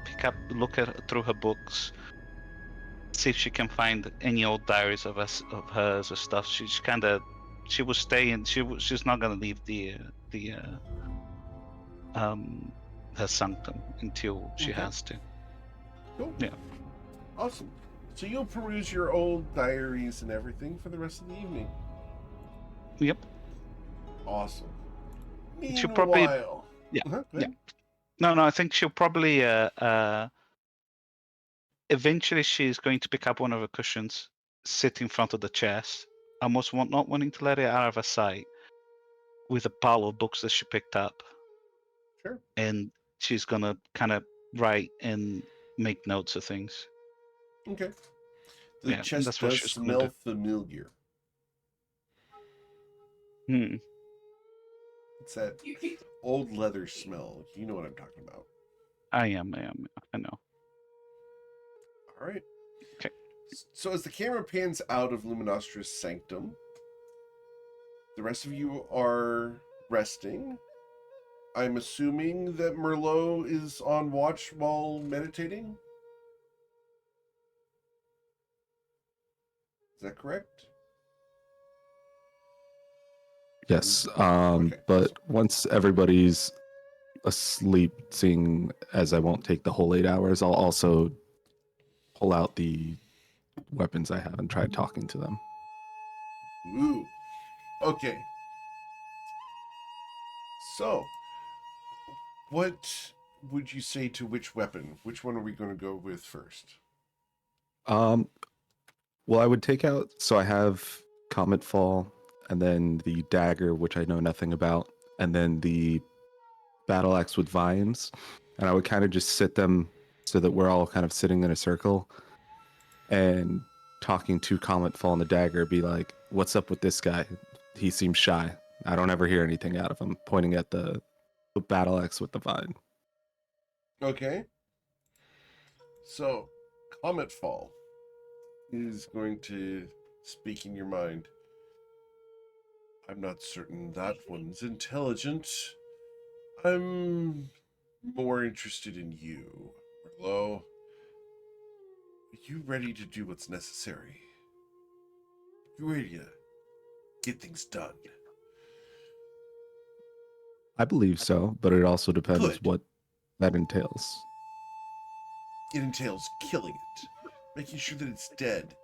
through her books, see if she can find any old diaries of hers or stuff. She will stay and she's not gonna leave the her sanctum until she Okay. has to. Cool. Yeah. Awesome. So you'll peruse your old diaries and everything for the rest of the evening. Yep. Awesome. She'll probably Meanwhile... yeah. Go Yeah. ahead. No, I think she'll probably eventually she's going to pick up one of her cushions, sit in front of the chest, almost not wanting to let it out of her sight, with a pile of books that she picked up. Sure. And she's gonna kind of write and make notes of things. Okay. The Yeah, chest that's what does she's gonna smell do. familiar. It's that old leather smell. You know what I'm talking about. I know. All right. Okay. So as the camera pans out of Luminostra's sanctum, the rest of you are resting. I'm assuming that Merlot is on watch while meditating? Is that correct? Yes. Okay. But once everybody's asleep, seeing as I won't take the whole 8 hours, I'll also pull out the weapons I have and try talking to them. Ooh. Okay. So, what would you say to which weapon? Which one are we going to go with first? Well, I would take out, so I have Comet Fall, and then the dagger, which I know nothing about, and then the battle axe with vines, and I would kind of just sit them so that we're all kind of sitting in a circle and talking to Comet Fall and the dagger, be like, what's up with this guy? He seems shy. I don't ever hear anything out of him, pointing at the battle axe with the vine. Okay. So, Comet Fall is going to speak in your mind. I'm not certain that one's intelligent. I'm more interested in you, Merlot. Are you ready to do what's necessary? You ready to get things done? I believe so, but it also depends Good. what that entails. It entails killing it, making sure that it's dead,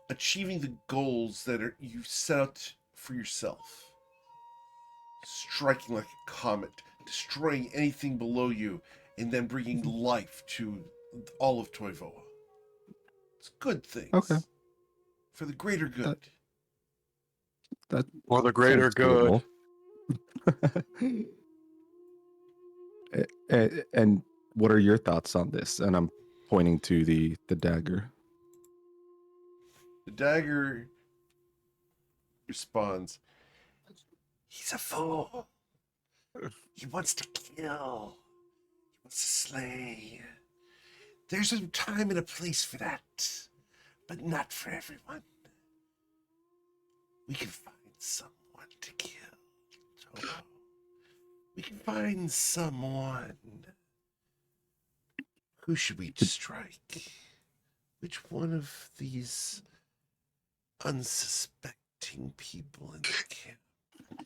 achieving the goals that you've set out for yourself, striking like a comet, destroying anything below you, and then bringing life to all of Toivoa. It's good things. Okay. For the greater good. That For the greater sounds good. doable. And what are your thoughts on this? And I'm pointing to the dagger. The dagger responds, he's a fool. He wants to kill. He wants to slay. There's a time and a place for that, but not for everyone. We can find someone to kill. Tomo. We can find someone. Who should we strike? Which one of these unsuspecting people in the camp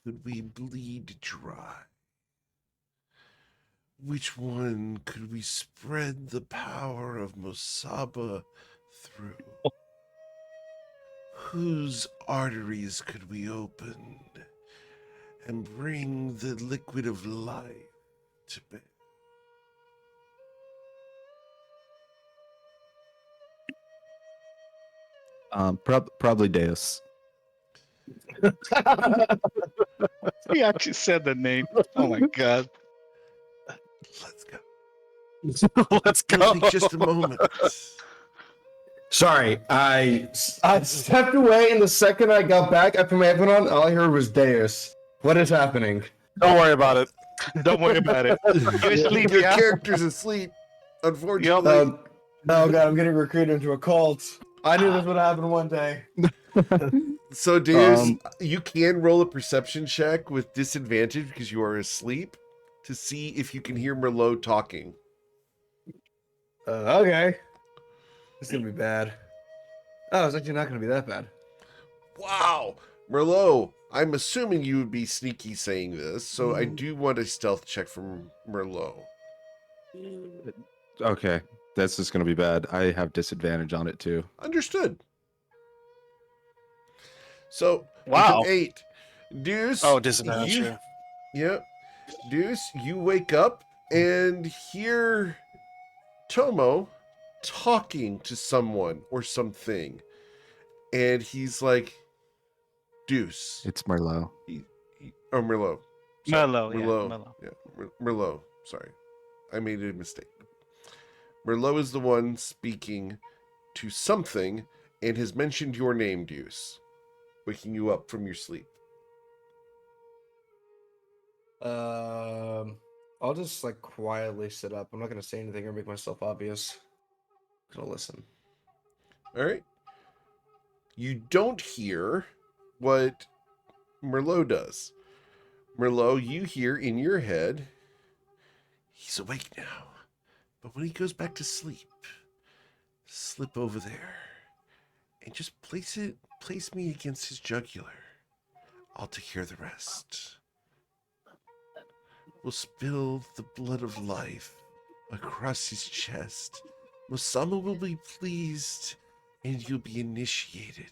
could we bleed dry? Which one could we spread the power of Mosaba through? Whose arteries could we open and bring the liquid of life to bear? Probably Deus. He actually said the name. Oh my god. Let's go. Let's It'll go. take just a moment. Sorry, I stepped away, and the second I got back, I put my headphone on. All I heard was Deus. What is happening? Don't worry about it. Don't worry about it. You're asleep, Your yeah? character's asleep, unfortunately. Oh god, I'm getting recruited into a cult. I knew this would happen one day. So, Deus, Um, you can roll a perception check with disadvantage because you are asleep to see if you can hear Merlot talking. Okay. It's gonna be bad. Oh, it's actually not gonna be that bad. Wow. Merlot, I'm assuming you would be sneaky saying this, so I do want a stealth check from Merlot. Okay, that's just gonna be bad. I have disadvantage on it too. Understood. So, Wow. with an 8. Deuce. Oh, disadvantage. you- Yep. Deuce, you wake up and hear Tomo talking to someone or something. And he's like, Deuce. It's Merlot. Oh, Merlot. Merlot, yeah, Merlot. Merlot. Yeah, Merlot. Sorry. I made a mistake. Merlot is the one speaking to something and has mentioned your name, Deuce, waking you up from your sleep. I'll just like quietly sit up. I'm not gonna say anything or make myself obvious. I'm gonna listen. All right. You don't hear what Merlot does. Merlot, you hear in your head, he's awake now. But when he goes back to sleep, slip over there and just place me against his jugular. I'll take care of the rest. We'll spill the blood of life across his chest. Mosama will be pleased, and you'll be initiated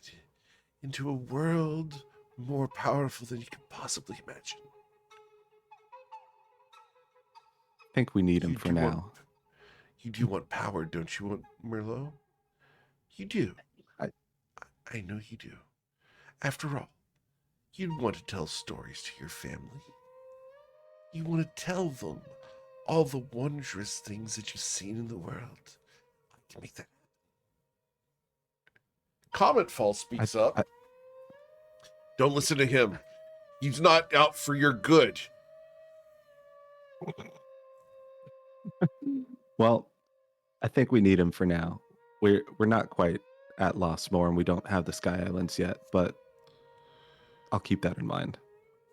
into a world more powerful than you could possibly imagine. I think we need him You for do now. want- you do want power, don't you, want Merlot? You do. I know you do. After all, you want to tell stories to your family. You want to tell them all the wondrous things that you've seen in the world. I can make that happen. Cometfall speaks up. Don't listen to him. He's not out for your good. Well, I think we need him for now. We're not quite at Lost Moor, and we don't have the Sky Islands yet, but I'll keep that in mind.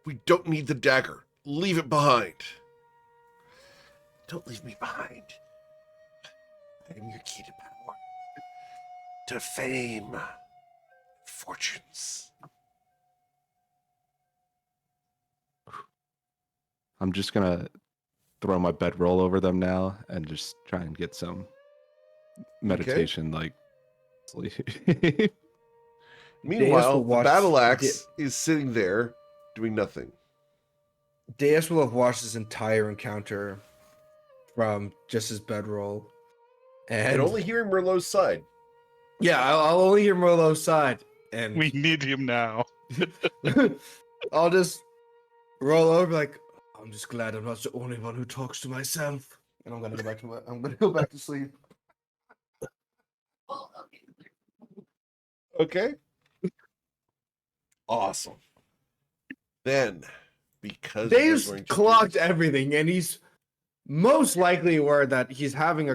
We don't need the dagger. Leave it behind. Don't leave me behind. I am your key to power, to fame, fortunes. I'm just gonna throw my bedroll over them now and just try and get some meditation, like sleep. Meanwhile, will the watch battle axe is sitting there doing nothing. Deus will have watched this entire encounter from just his bedroll. And And only hearing Merlot's side. yeah, I'll only hear Merlot's side. And We need him now. I'll just roll over like, I'm just glad I'm not the only one who talks to myself. And I'm gonna go back to sleep. Okay. Awesome. Then, because we're Dave's going to do clocked this- everything, and he's most likely aware that he's having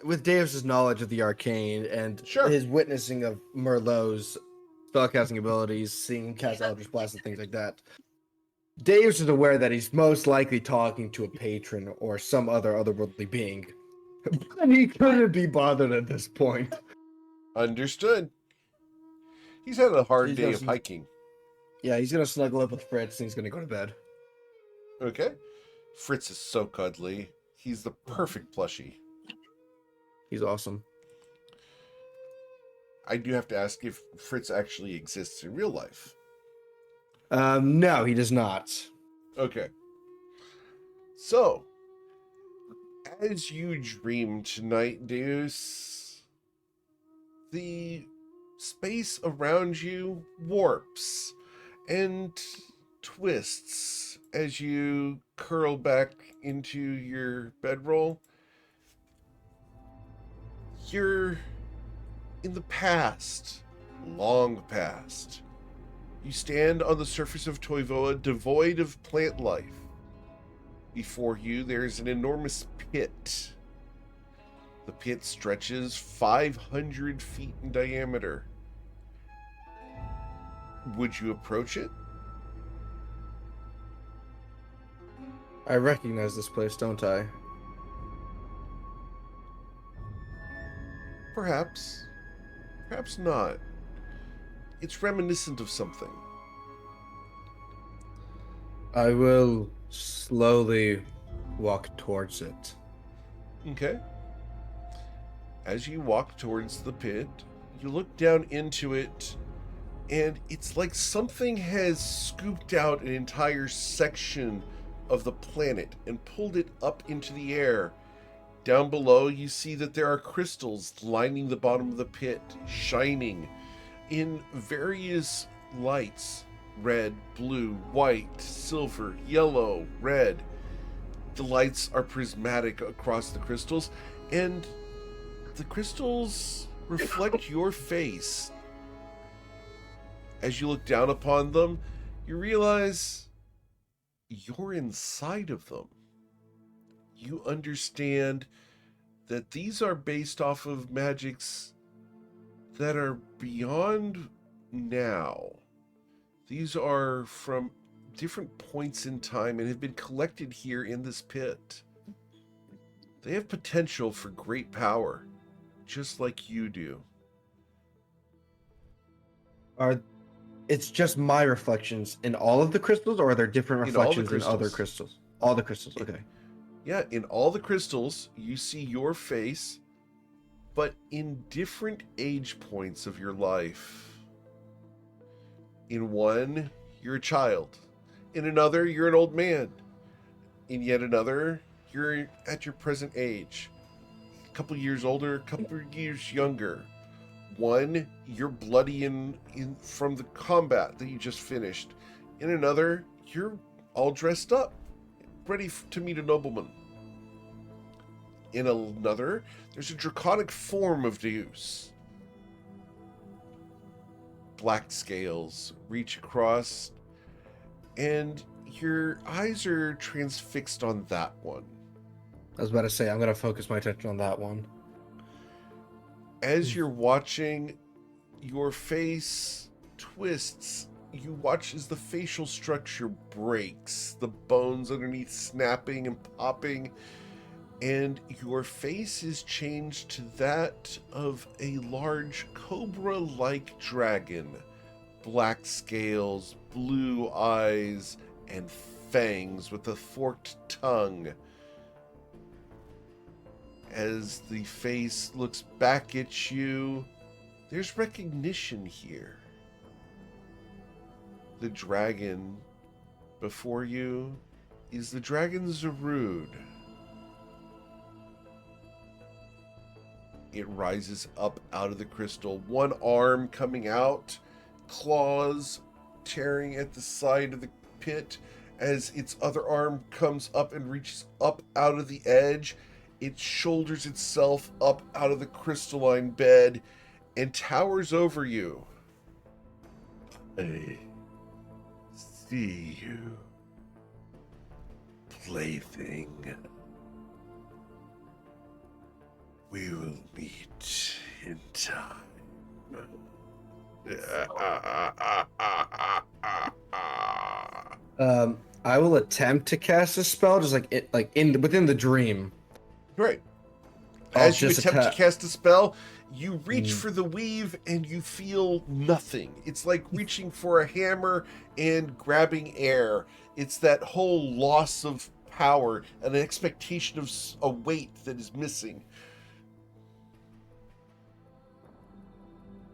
with Dave's knowledge of the arcane and Sure. his witnessing of Merlot's spellcasting abilities, seeing cast Eldritch Blast and things like that. Deus is aware that he's most likely talking to a patron or some other otherworldly being. But he couldn't be bothered at this point. Understood. He's had a hard He's day gonna of hiking. Yeah, he's gonna snuggle up with Fritz and he's gonna go to bed. Okay. Fritz is so cuddly. He's the perfect plushie. He's awesome. I do have to ask if Fritz actually exists in real life. No, he does not. Okay. So, as you dream tonight, Deus, the space around you warps and twists as you curl back into your bedroll. You're in the past, long past. You stand on the surface of Toivoa, devoid of plant life. Before you, there's an enormous pit. The pit stretches 500 feet in diameter. Would you approach it? I recognize this place, don't I? Perhaps. Perhaps not. It's reminiscent of something. I will slowly walk towards it. Okay. As you walk towards the pit, you look down into it, and it's like something has scooped out an entire section of the planet and pulled it up into the air. Down below, you see that there are crystals lining the bottom of the pit, shining in various lights: red, blue, white, silver, yellow, red. The lights are prismatic across the crystals, and the crystals reflect your face. As you look down upon them, you realize you're inside of them. You understand that these are based off of magics that are beyond now. These are from different points in time and have been collected here in this pit. They have potential for great power, just like you do. It's just my reflections in all of the crystals, or are there different In all the reflections in other crystals? All the crystals, okay. Yeah, in all the crystals, you see your face, but in different age points of your life. In one, you're a child. In another, you're an old man. In yet another, you're at your present age. A couple years older, a couple years younger. One, you're bloody in from the combat that you just finished. In another, you're all dressed up, ready to meet a nobleman. In another, there's a draconic form of Deus. Black scales reach across, and your eyes are transfixed on that one. I was about to say, I'm going to focus my attention on that one. As you're watching, your face twists. You watch as the facial structure breaks, the bones underneath snapping and popping, and your face is changed to that of a large cobra-like dragon. Black scales, blue eyes, and fangs with a forked tongue. As the face looks back at you, there's recognition here. The dragon before you is the dragon Zarud. It rises up out of the crystal, one arm coming out, claws tearing at the side of the pit. As its other arm comes up and reaches up out of the edge, it shoulders itself up out of the crystalline bed and towers over you. I see you, plaything. We will meet in time. I will attempt to cast a spell, just like within the dream. Right. I'll As you just attempt to attack. cast a spell, you reach Mm. for the weave and you feel nothing. It's like reaching for a hammer and grabbing air. It's that whole loss of power, an expectation of a weight that is missing.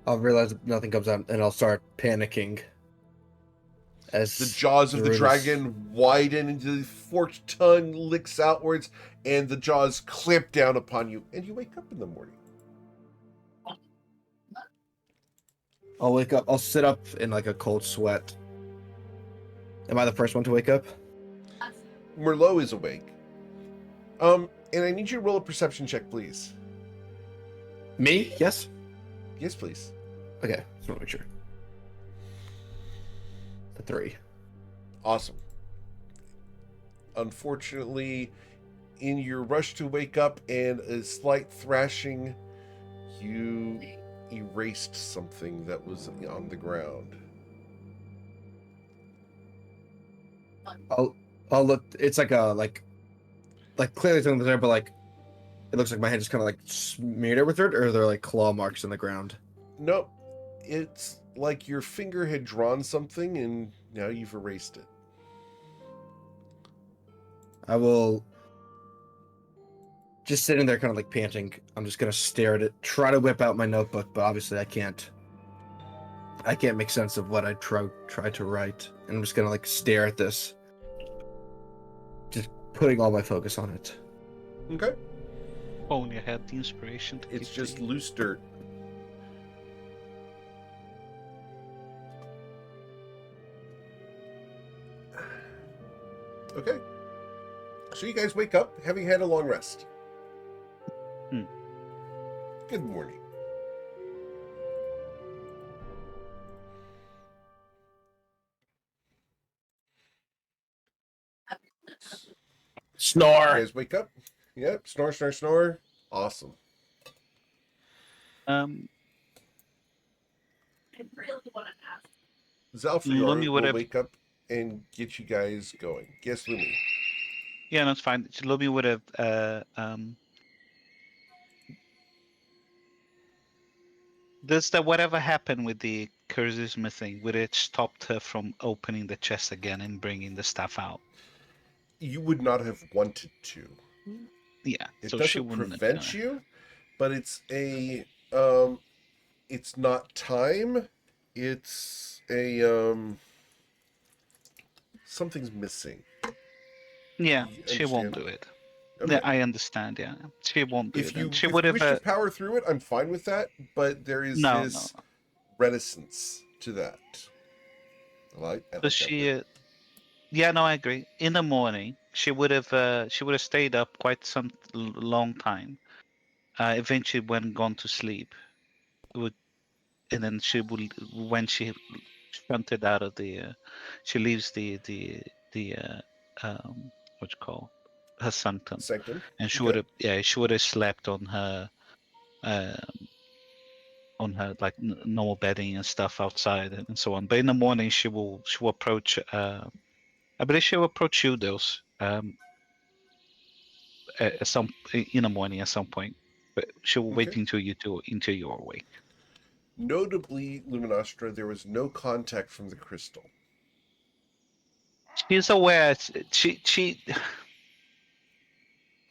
I'll realize that nothing comes out, and I'll start panicking. As The jaws of the Ruinous- dragon widen into the forked tongue licks outwards, and the jaws clamp down upon you, and you wake up in the morning. I'll wake up. I'll sit up in like a cold sweat. Am I the first one to wake up? Merlot is awake. And I need you to roll a perception check, please. Me? Yes. Yes, please. Okay. Just want to make sure. The 3. Awesome. Unfortunately, in your rush to wake up and a slight thrashing, you erased something that was on the ground. I'll look. It's like clearly something there, but like it looks like my hand just kind of like smeared it with dirt, or are there like claw marks in the ground? Nope. It's like your finger had drawn something and now you've erased it. I will just sitting there, kind of like panting. I'm just gonna stare at it, try to whip out my notebook, but obviously I can't. I can't make sense of what I try to write, and I'm just gonna like stare at this, just putting all my focus on it. Okay. Only had the inspiration to It's keep just the- loose dirt. Okay. So you guys wake up having had a long rest. Hmm. Good morning. You Snore. guys wake up. Yep. Snore, snore, snore. Awesome. Um, Zalfrior Lumi would will have- wake up and get you guys going. Yes, Lumi. yeah, that's fine. Lumi would have does that whatever happened with the charisma thing, would it stopped her from opening the chest again and bringing the stuff out? You would not have wanted to. Yeah, It so she doesn't wouldn't prevent you, but it's it's not time. It's something's missing. Yeah, You she won't understand? do it. Okay. Yeah, I understand. Yeah, she won't do If it. you And she if would you have. wish to power through it, I'm fine with that. But there is No, this reticence to that. I like So that she, word. yeah, no, I agree. In the morning, she would have stayed up quite some long time. Eventually, when gone to sleep, would, and then she would, when she shunted out of the, she leaves the what you call, her sanctum, Sanctum. and she Okay. would have, yeah, she would have slept uh, on her like normal bedding and stuff outside and so on. But in the morning, she will approach. I believe she will approach you, those at some in the morning at some point. But she will wait Okay. until you're awake. Notably, Luminostra, there was no contact from the crystal. She's aware.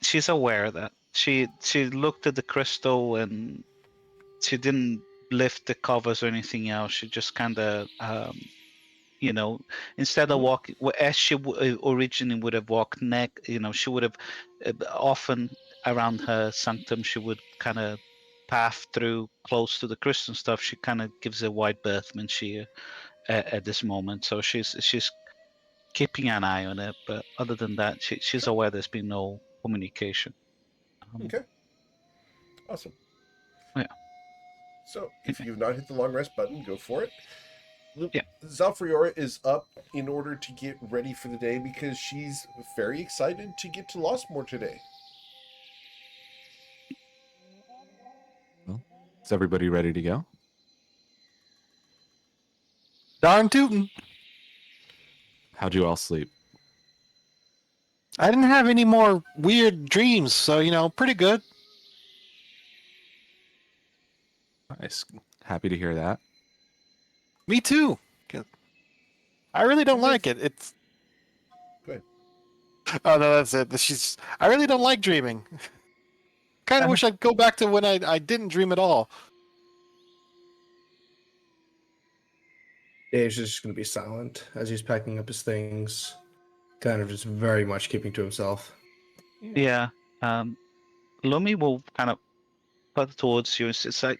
She's aware that she looked at the crystal and she didn't lift the covers or anything else. She just kind of instead of Mhm. walking as she originally would have walked she would have often around her sanctum, she would kind of path through close to the crystal stuff. She kind of gives a wide berth when she at this moment, so she's keeping an eye on it, but other than that, she's Sure. aware there's been no communication. Okay. Awesome. Yeah. So, if you've not hit the long rest button, go for it. Yeah. Zalfriora is up in order to get ready for the day because she's very excited to get to Lostmore today. Is everybody ready to go? Darn tootin'. How'd you all sleep? I didn't have any more weird dreams, so pretty good. Nice. Happy to hear that. Me too. I really don't With- like it. It's. Go ahead. Oh no, that's it. I really don't like dreaming. Kind of wish I'd go back to when I didn't dream at all. Dave's just going to be silent as he's packing up his things, kind of just very much keeping to himself. Yeah. Lumi will kind of put towards you and it's like,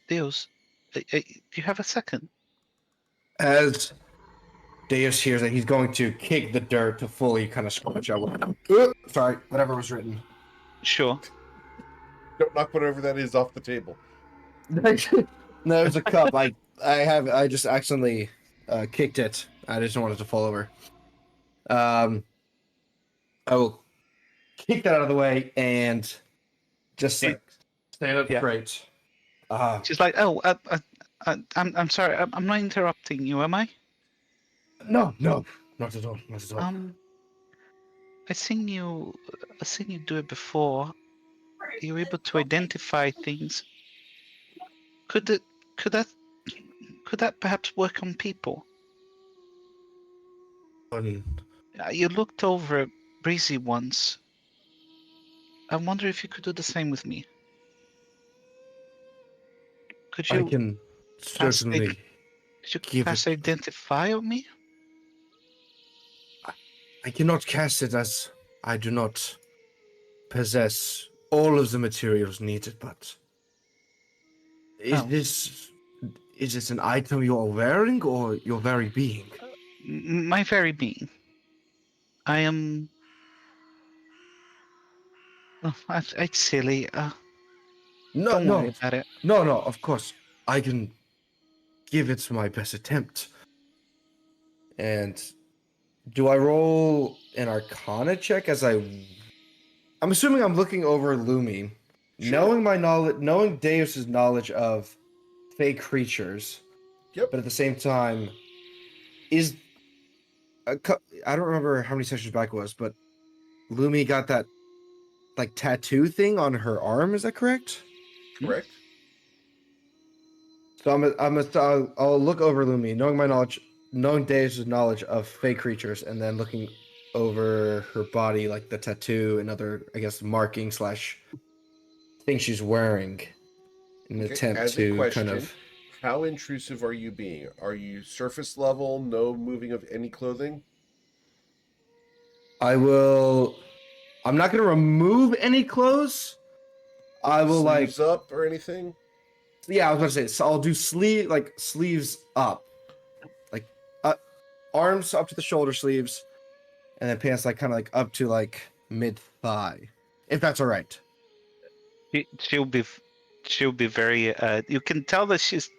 Deus, do you have a second? As Deus hears that he's going to kick the dirt to fully kind of scratch out. Sorry, whatever was written. Sure. Don't knock whatever that is off the table. No, there's a cup. I just accidentally kicked it. I just wanted to fall over. I will kick that out of the way and just like stand up Yeah. straight. She's like, oh, I'm sorry, I'm not interrupting you, am I? No, not at all. Not at all. I've seen you do it before. You're able to identify things. Could that perhaps work on people? You looked over at Breezy once. I wonder if you could do the same with me. Could I you can pass certainly give it. identify on me? I cannot cast it as I do not possess all of the materials needed, but Oh. is this an item you are wearing or your very being? My very being. I am. Oh, it's silly. Don't worry about it. No, of course. I can give it my best attempt. And do I roll an arcana check as I'm assuming I'm looking over Lumi, Sure. knowing my knowledge, knowing Deus's knowledge of fake creatures. Yep. But at the same time, I don't remember how many sessions back it was, but Lumi got that like tattoo thing on her arm. Is that correct? Correct. So I'll look over Lumi, knowing my knowledge, knowing Deus's knowledge of fake creatures, and then looking over her body, like the tattoo and other, I guess, marking / thing she's wearing, in an Okay, attempt as a to question, kind of. how intrusive are you being? Are you surface level, no moving of any clothing? I'm not going to remove any clothes. I will Sleeves up or anything? Yeah, I was going to say. So I'll do sleeves up, like arms up to the shoulder sleeves, and then pants kind of up to mid thigh, if that's all right. She'll be very. You can tell that she's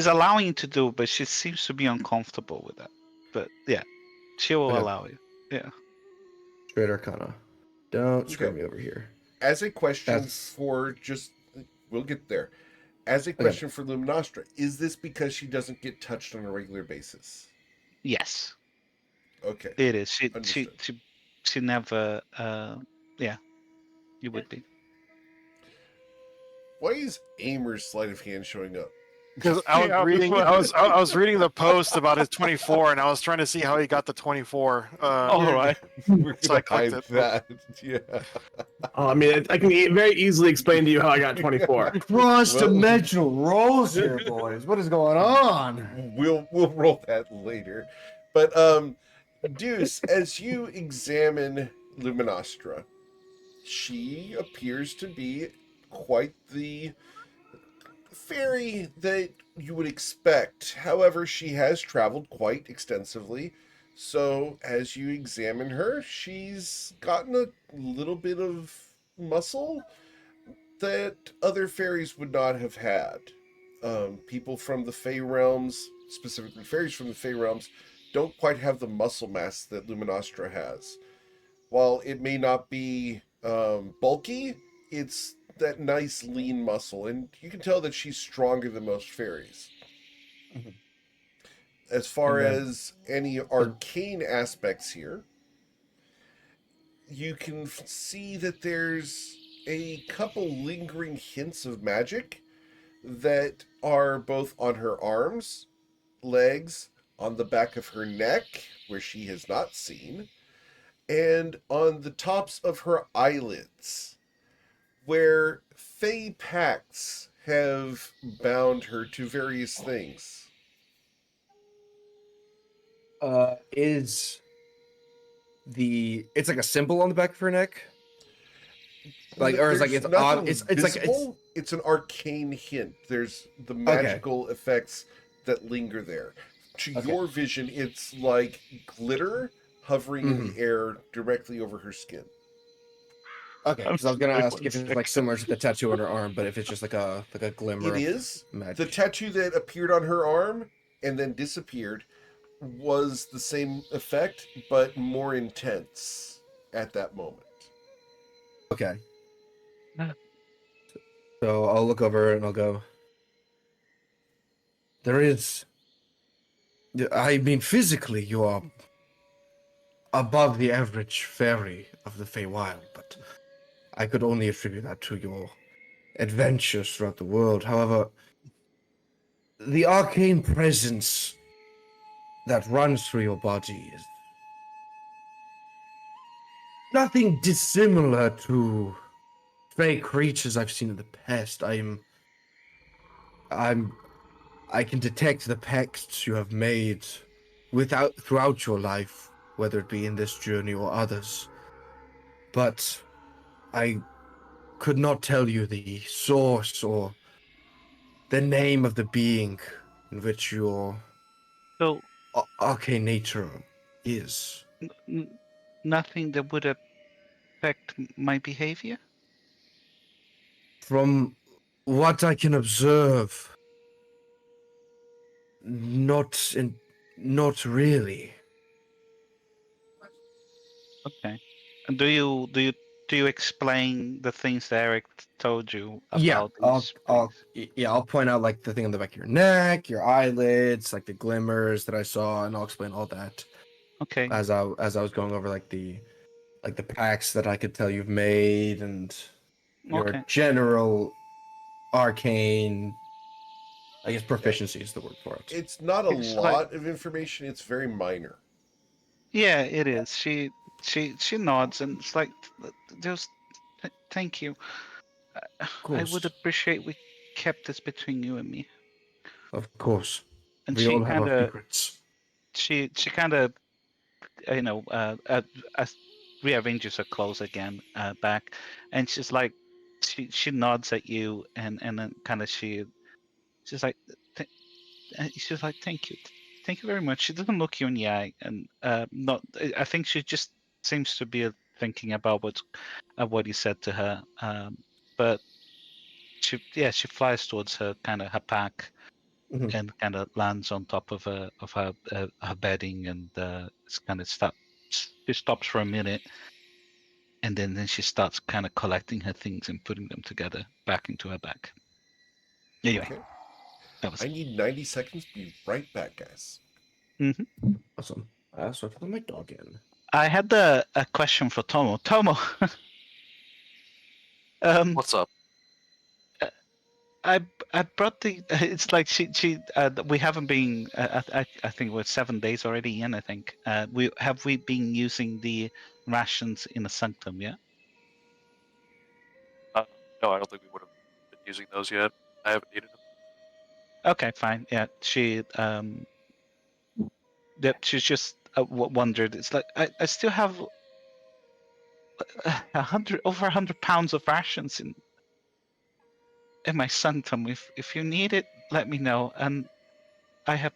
allowing you to do, but she seems to be uncomfortable with that. But yeah, she will Okay. allow you. Yeah. Straight Arcana. Don't screw Okay. me over here. As a question That's- for just, we'll get there. As a question for Luminostra, is this because she doesn't get touched on a regular basis? Yes, Okay. it is. Understood. She never. Yeah, you would be. Why is Amer's sleight of hand showing up? Because I was Yeah, reading, before- I was reading the post about his 24, and I was trying to see how he got the 24. All right. We're So I gonna hide clicked it. that. Yeah. I mean, I can very easily explain to you how I got 24. Cross-dimensional rolls here, boys. What is going on? We'll roll that later. But Deuce, as you examine Luminostra, she appears to be quite the fairy that you would expect. However, she has traveled quite extensively. So as you examine her, she's gotten a little bit of muscle that other fairies would not have had. People from the Fey realms, specifically fairies from the Fey realms, don't quite have the muscle mass that Luminostra has. While it may not be bulky, it's that nice lean muscle, and you can tell that she's stronger than most fairies. as far And then- as any arcane aspects here, you can see that there's a couple lingering hints of magic that are both on her arms, legs, on the back of her neck, where she has not seen, and on the tops of her eyelids, where Fey pacts have bound her to various things. Is it's like a symbol on the back of her neck? Like, or it's like There's it's nothing it's like visible. It's an arcane hint. There's the magical effects that linger there. To Okay. your vision, it's like glitter hovering in the air directly over her skin. Okay, because I was gonna Sorry, ask one if it's like second. similar to the tattoo on her arm, but if it's just like a glimmer. It of is. magic. The tattoo that appeared on her arm and then disappeared was the same effect, but more intense at that moment. Okay. Uh. So I'll look over and I'll go. There is. I mean, physically, you are above the average fairy of the Feywild, but I could only attribute that to your adventures throughout the world. However, the arcane presence that runs through your body is nothing dissimilar to fey creatures I've seen in the past. I can detect the pacts you have made throughout your life, whether it be in this journey or others. But I could not tell you the source or the name of the being in which your So arcane nature is. nothing that would affect my behavior. From what I can observe, not really. Okay. And do you explain the things that Eric told you Yeah, about these things? I'll point out like the thing on the back of your neck, your eyelids, like the glimmers that I saw, and I'll explain all that Okay. as I was going over like the packs that I could tell you've made and your Okay. general arcane, I guess proficiency is the word for it. It's not a It's like, lot of information. It's very minor. yeah, it is. She nods and it's like, just thank you. I would course. appreciate we kept this between you and me. Of course. And We she all have kind our of secrets. she kind of rearranges her clothes again back, and she's like, she nods at you and then kind of she's like, she's like, thank you very much. She doesn't look you in the eye, and not. I think she just seems to be thinking about what he said to her. But she flies towards her pack Mhm. and kind of lands on top of her bedding, and it's kind of she stops for a minute, and then she starts kind of collecting her things and putting them together back into her bag. Anyway, Okay. that was I need 90 seconds. Be right back, guys. Awesome. So I put my dog in. I had a question for Tomo. Tomo, What's up? I I brought the. It's like we haven't been. I think we're 7 days already in. I think we been using the rations in the sanctum. Yeah. No, I don't think we would have been using those yet. I haven't needed them. Okay, fine. Yeah, she's just wondered. It's like I still have 100 pounds of rations in my sanctum. If you need it, let me know. And I have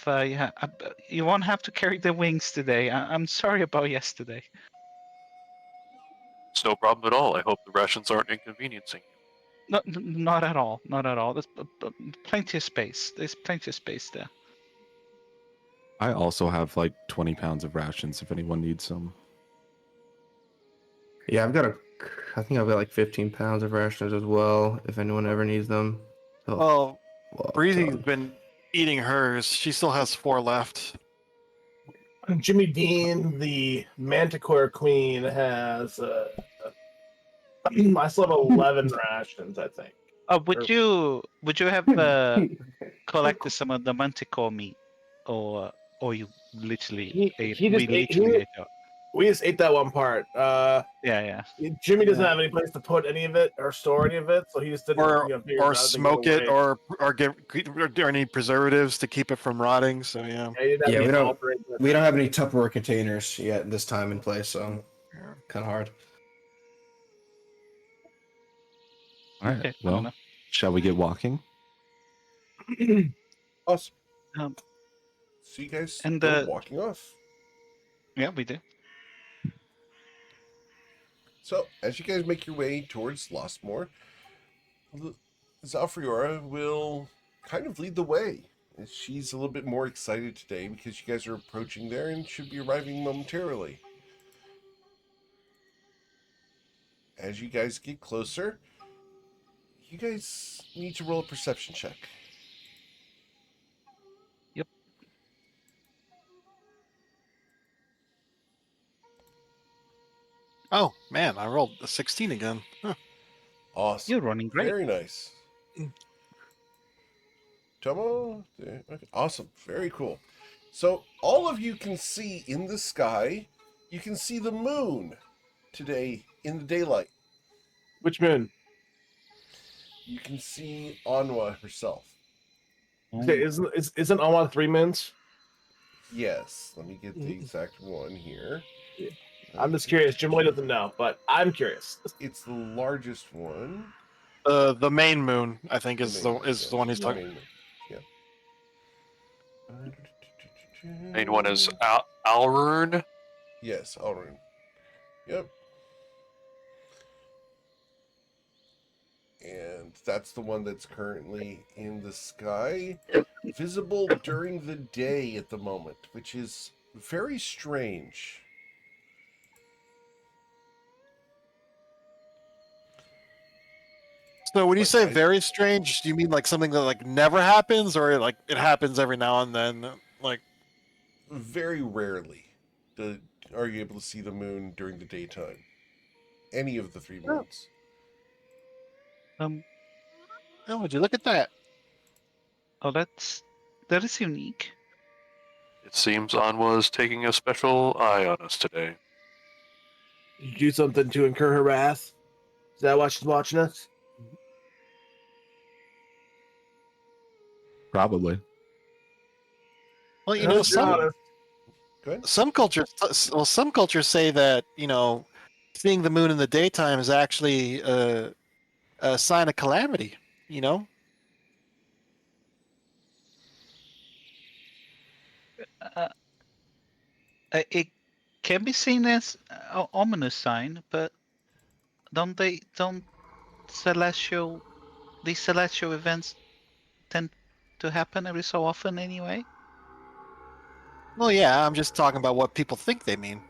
yeah. You won't have to carry the wings today. I'm sorry about yesterday. It's no problem at all. I hope the rations aren't inconveniencing you. Not at all. Not at all. There's plenty of space. There's plenty of space there. I also have like 20 pounds of rations if anyone needs some. Yeah, I think I've got like 15 pounds of rations as well, if anyone ever needs them. Oh, Well, well Breezy's done. been eating hers. She still has 4 left. Jimmy Dean, the Manticore Queen, has. I still have 11 rations, I think. Would you have collected some of the manticore meat, or you literally He we just ate. literally ate it? We just ate that one part. Yeah. Jimmy doesn't Yeah. have any place to put any of it or store any of it, so he just didn't. figure Or out to smoke give it, away. or or any preservatives to keep it from rotting. So yeah. Yeah, he didn't have Yeah, any we don't alternate- we don't have any Tupperware containers yet this time in place, so kind of hard. All right. Okay, fair Well, enough. shall we get walking? Awesome. Um, So you guys And, go walking off. Yeah, we do. So as you guys make your way towards Lostmore, Zalfriora will kind of lead the way. She's a little bit more excited today because you guys are approaching there and should be arriving momentarily. As you guys get closer, you guys need to roll a perception check. Yep. Oh man, I rolled a 16 again. Huh. Awesome. You're running great. Very nice. Tomo? Okay. Awesome. Very cool. So all of you can see in the sky, you can see the moon today in the daylight. Which moon? You can see Anwa herself. Okay, isn't Almond 3 moons? Yes. Let me get the exact one here. I'm just curious. Jim Lee doesn't know, but I'm curious. It's the largest one. The main moon, I think, is The the main one, is yes, the one he's the talking. main moon. Yeah. Main one is Alrune. Yes, Alrune. Yep. And that's the one that's currently in the sky, visible during the day at the moment, which is very strange. So when you But say I- very strange, do you mean like something that like never happens, or like it happens every now and then? Like Very rarely are you able to see the moon during the daytime. Any of the 3 moons. Um. oh, would you look at that? Oh, that is unique. It seems Anwa is taking a special eye on us today. Did you do something to incur her wrath? Is that why she's watching us? Probably. Well, you At know, least you're honest. Go ahead. some cultures say that seeing the moon in the daytime is actually a sign of calamity. You know, Uh, it can be seen as an ominous sign, but don't celestial these celestial events tend to happen every so often anyway? well, yeah, I'm just talking about what people think they mean.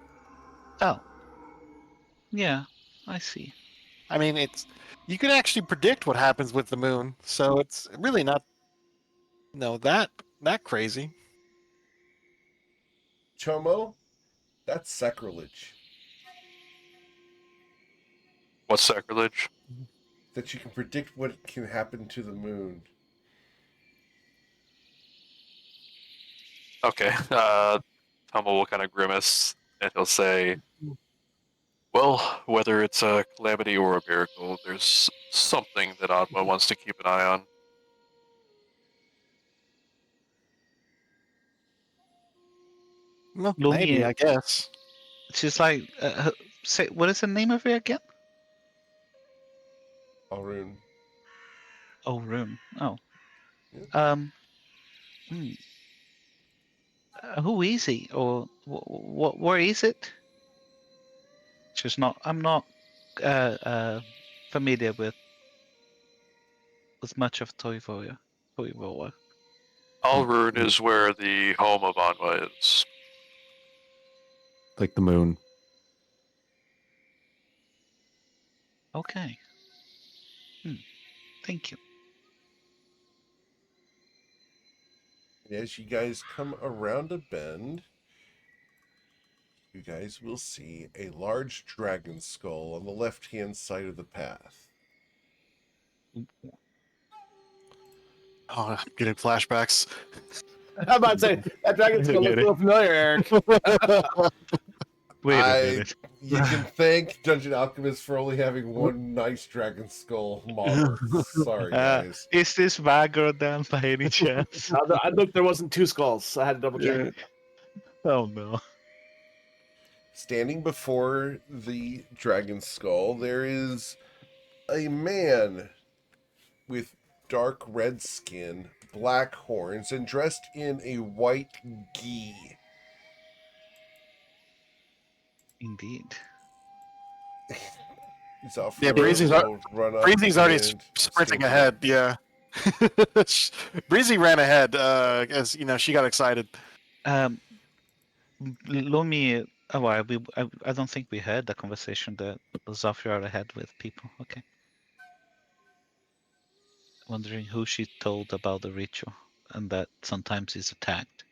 Oh, yeah, I see. I mean, you can actually predict what happens with the moon, so it's really not that crazy. Chomo, that's sacrilege. What's sacrilege? That you can predict what can happen to the moon. Okay. Tomo will kind of grimace and he'll say, well, whether it's a calamity or a miracle, there's something that Anwa wants to keep an eye on. Well, Lumi, maybe, I guess. she's like, say, what is the name of it again? Alrune. Oh, Rune. Oh, Yeah. hmm. Who is he, or where is it? She's not. I'm not familiar with much of Toivoya. Toivoa. Alrune is where the home of Anwa is. Like the moon. Okay. Thank you. As you guys come around a bend, you guys will see a large dragon skull on the left-hand side of the path. Oh, I'm getting flashbacks. I'm about to say that dragon's gonna look a little familiar, Eric. Wait a minute. You can thank Dungeon Alchemist for only having one nice dragon skull model. Sorry, guys. Is this Vagro then by any chance? I looked. There wasn't two skulls. I had to double check. Oh no. Standing before the dragon skull, there is a man with dark red skin, black horns, and dressed in a white gi. Indeed. Yeah, Breezy's Breezy's already sprinting ahead. Yeah. Breezy ran ahead as you know she got excited. Lumi, I don't think we had the conversation that Zafira had with people. Okay. Wondering who she told about the ritual and that sometimes he's attacked.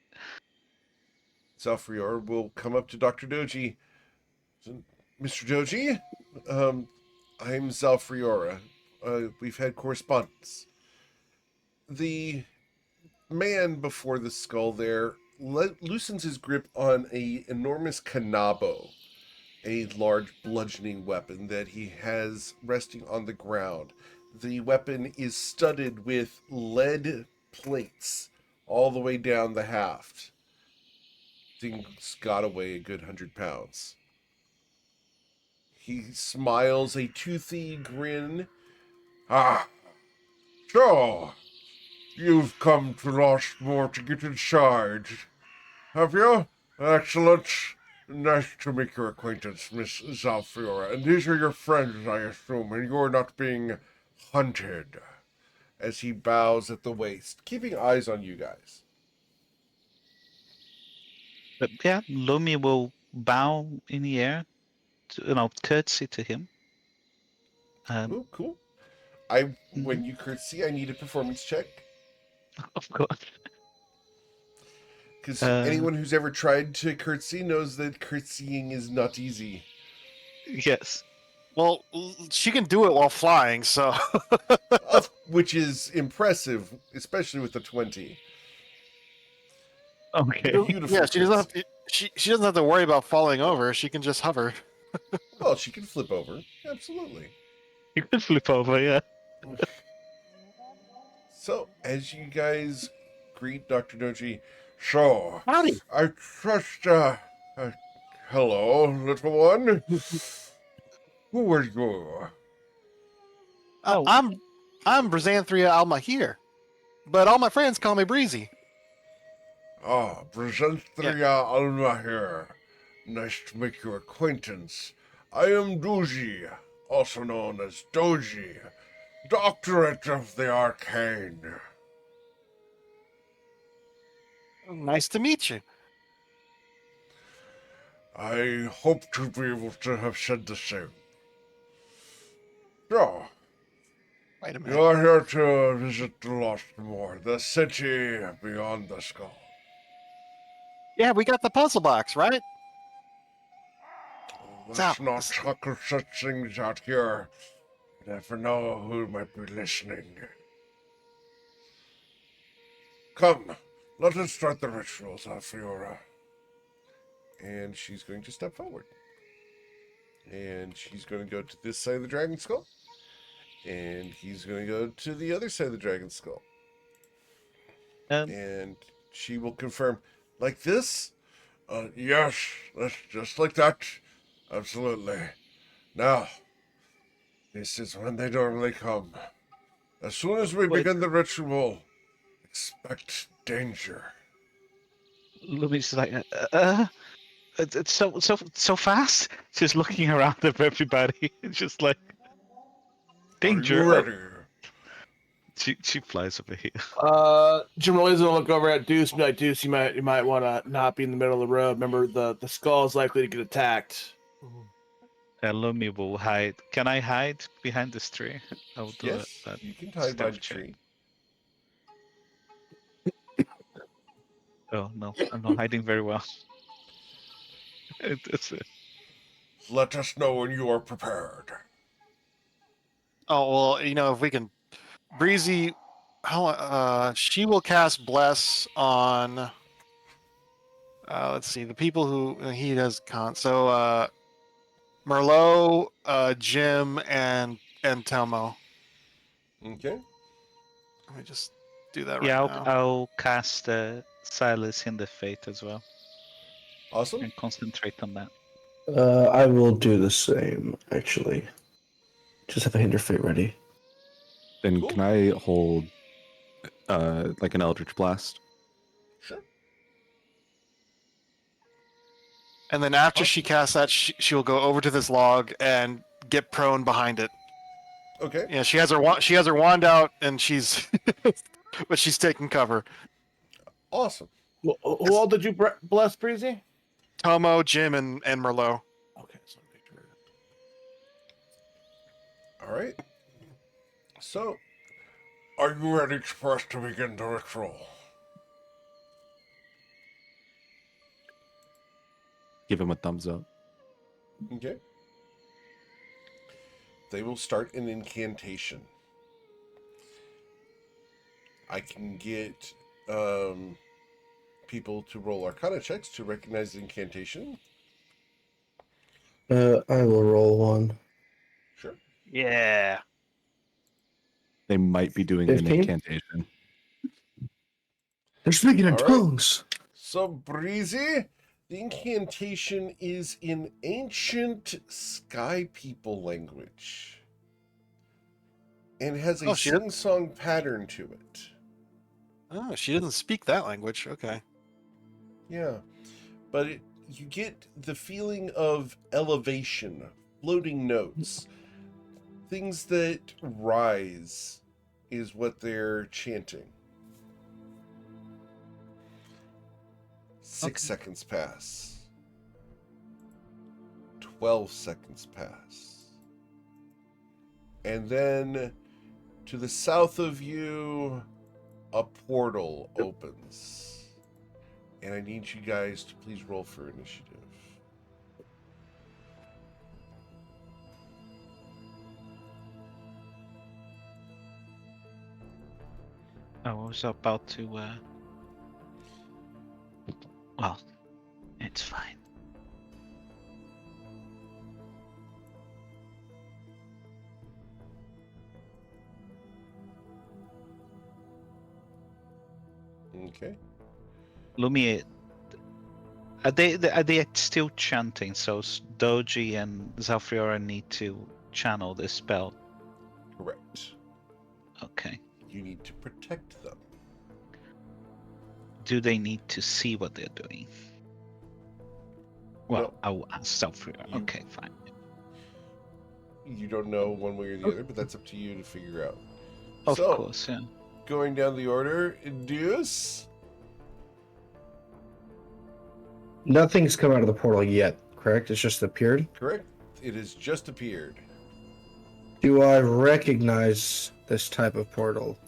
Zalfrior will come up to Dr. Doji. Mr. Doji, I'm Zalfriora. We've had correspondence. The man before the skull there loosens his grip on a enormous kanabo, a large bludgeoning weapon that he has resting on the ground. The weapon is studded with lead plates all the way down the haft. Thing's got to weigh a good 100 pounds. He smiles a toothy grin. Ah, so you've come to Lostmore to get in charge, have you? Excellent. Nice to make your acquaintance, Miss Zalfiora. And these are your friends, I assume, and you're not being hunted. As he bows at the waist, keeping eyes on you guys. But yeah, Lumi will bow in the air, curtsy to him. Oh, cool. When you curtsy, I need a performance check. Of course. Because anyone who's ever tried to curtsy knows that curtsying is not easy. Yes. Well, she can do it while flying, so. Which is impressive, especially with the 20. Okay. Beautiful. Yeah, she doesn't have to, she doesn't have to worry about falling over. She can just hover. Well, she can flip over. Absolutely. You could flip over, yeah. So, as you guys greet Dr. Doji, so, Howdy. I trust, hello, little one. Who are you? I'm Brazanthria Almahir, but all my friends call me Breezy. Ah, Brazanthria Almahir. Nice to make your acquaintance. I am Duji, also known as Doji, Doctorate of the Arcane. Nice to meet you. I hope to be able to have said the same. So, Wait a minute. you're here to visit the Lostmore, the city beyond the skull. Yeah, we got the puzzle box, right? Let's not talk of such things out here. You never know who might be listening. Come, let us start the rituals, Alfiora. And she's going to step forward. And she's going to go to this side of the dragon skull. And he's going to go to the other side of the dragon skull. And she will confirm, like this? Yes, that's just like that. Absolutely. Now, this is when they normally come. As soon as we begin the ritual, expect danger. Lumi's like, it's so fast. She's looking around at everybody. It's just like, danger. Are you ready? She flies over here. Jamali's gonna look over at Deuce and be like, Deuce, you might want to not be in the middle of the road. Remember, the skull is likely to get attacked. Lumi will hide. Can I hide behind this tree? I will do Yes, that. you can hide by the stealth check. tree. Oh no, I'm not hiding very well. It's, Let us know when you are prepared. Oh well, if we can, Breezy, she will cast Bless on. Let's see, the people who he does so Merlot, Jim, and Telmo. Okay. Let me just do that yeah, right now. I'll cast Silas in the Fate as well Awesome. and concentrate on that. I will do the same, actually. Just have a hinder fate ready. Then Cool. can I hold like an Eldritch Blast? Sure. And then after she casts that, she will go over to this log and get prone behind it. Okay. Yeah, she has her wand out, and she's but she's taking cover. Awesome. Who all did you bless, Breezy? Tomo, Jim, and Merlot. Okay, so make sure. All right. So, are you ready for us to begin the ritual? Give him a thumbs up. Okay. They will start an incantation. I can get people to roll Arcana checks to recognize the incantation. I will roll one. Sure. Yeah. They might be doing 15? an incantation. They're speaking in All right. tongues. So, Breezy, the incantation is in ancient Sky People language and has a sing-song pattern to it. Oh, she doesn't speak that language. Okay. Yeah, but you get the feeling of elevation, floating notes, things that rise is what they're chanting. 6 seconds pass. 12 seconds pass. And then to the south of you, a portal opens. And I need you guys to please roll for initiative. I was about to. Well, it's fine. Okay. Lumiere, are they still chanting? So Doji and Zalfriora need to channel this spell. Correct. Okay. You need to protect them. Do they need to see what they're doing? Well, No. I will ask Zalfriora. You- Okay, fine. You don't know one way or the other, but that's up to you to figure out. Of So, course, yeah. going down the order, Deuce. Nothing's come out of the portal yet, correct? It's just appeared. Correct. It has just appeared. Do I recognize this type of portal?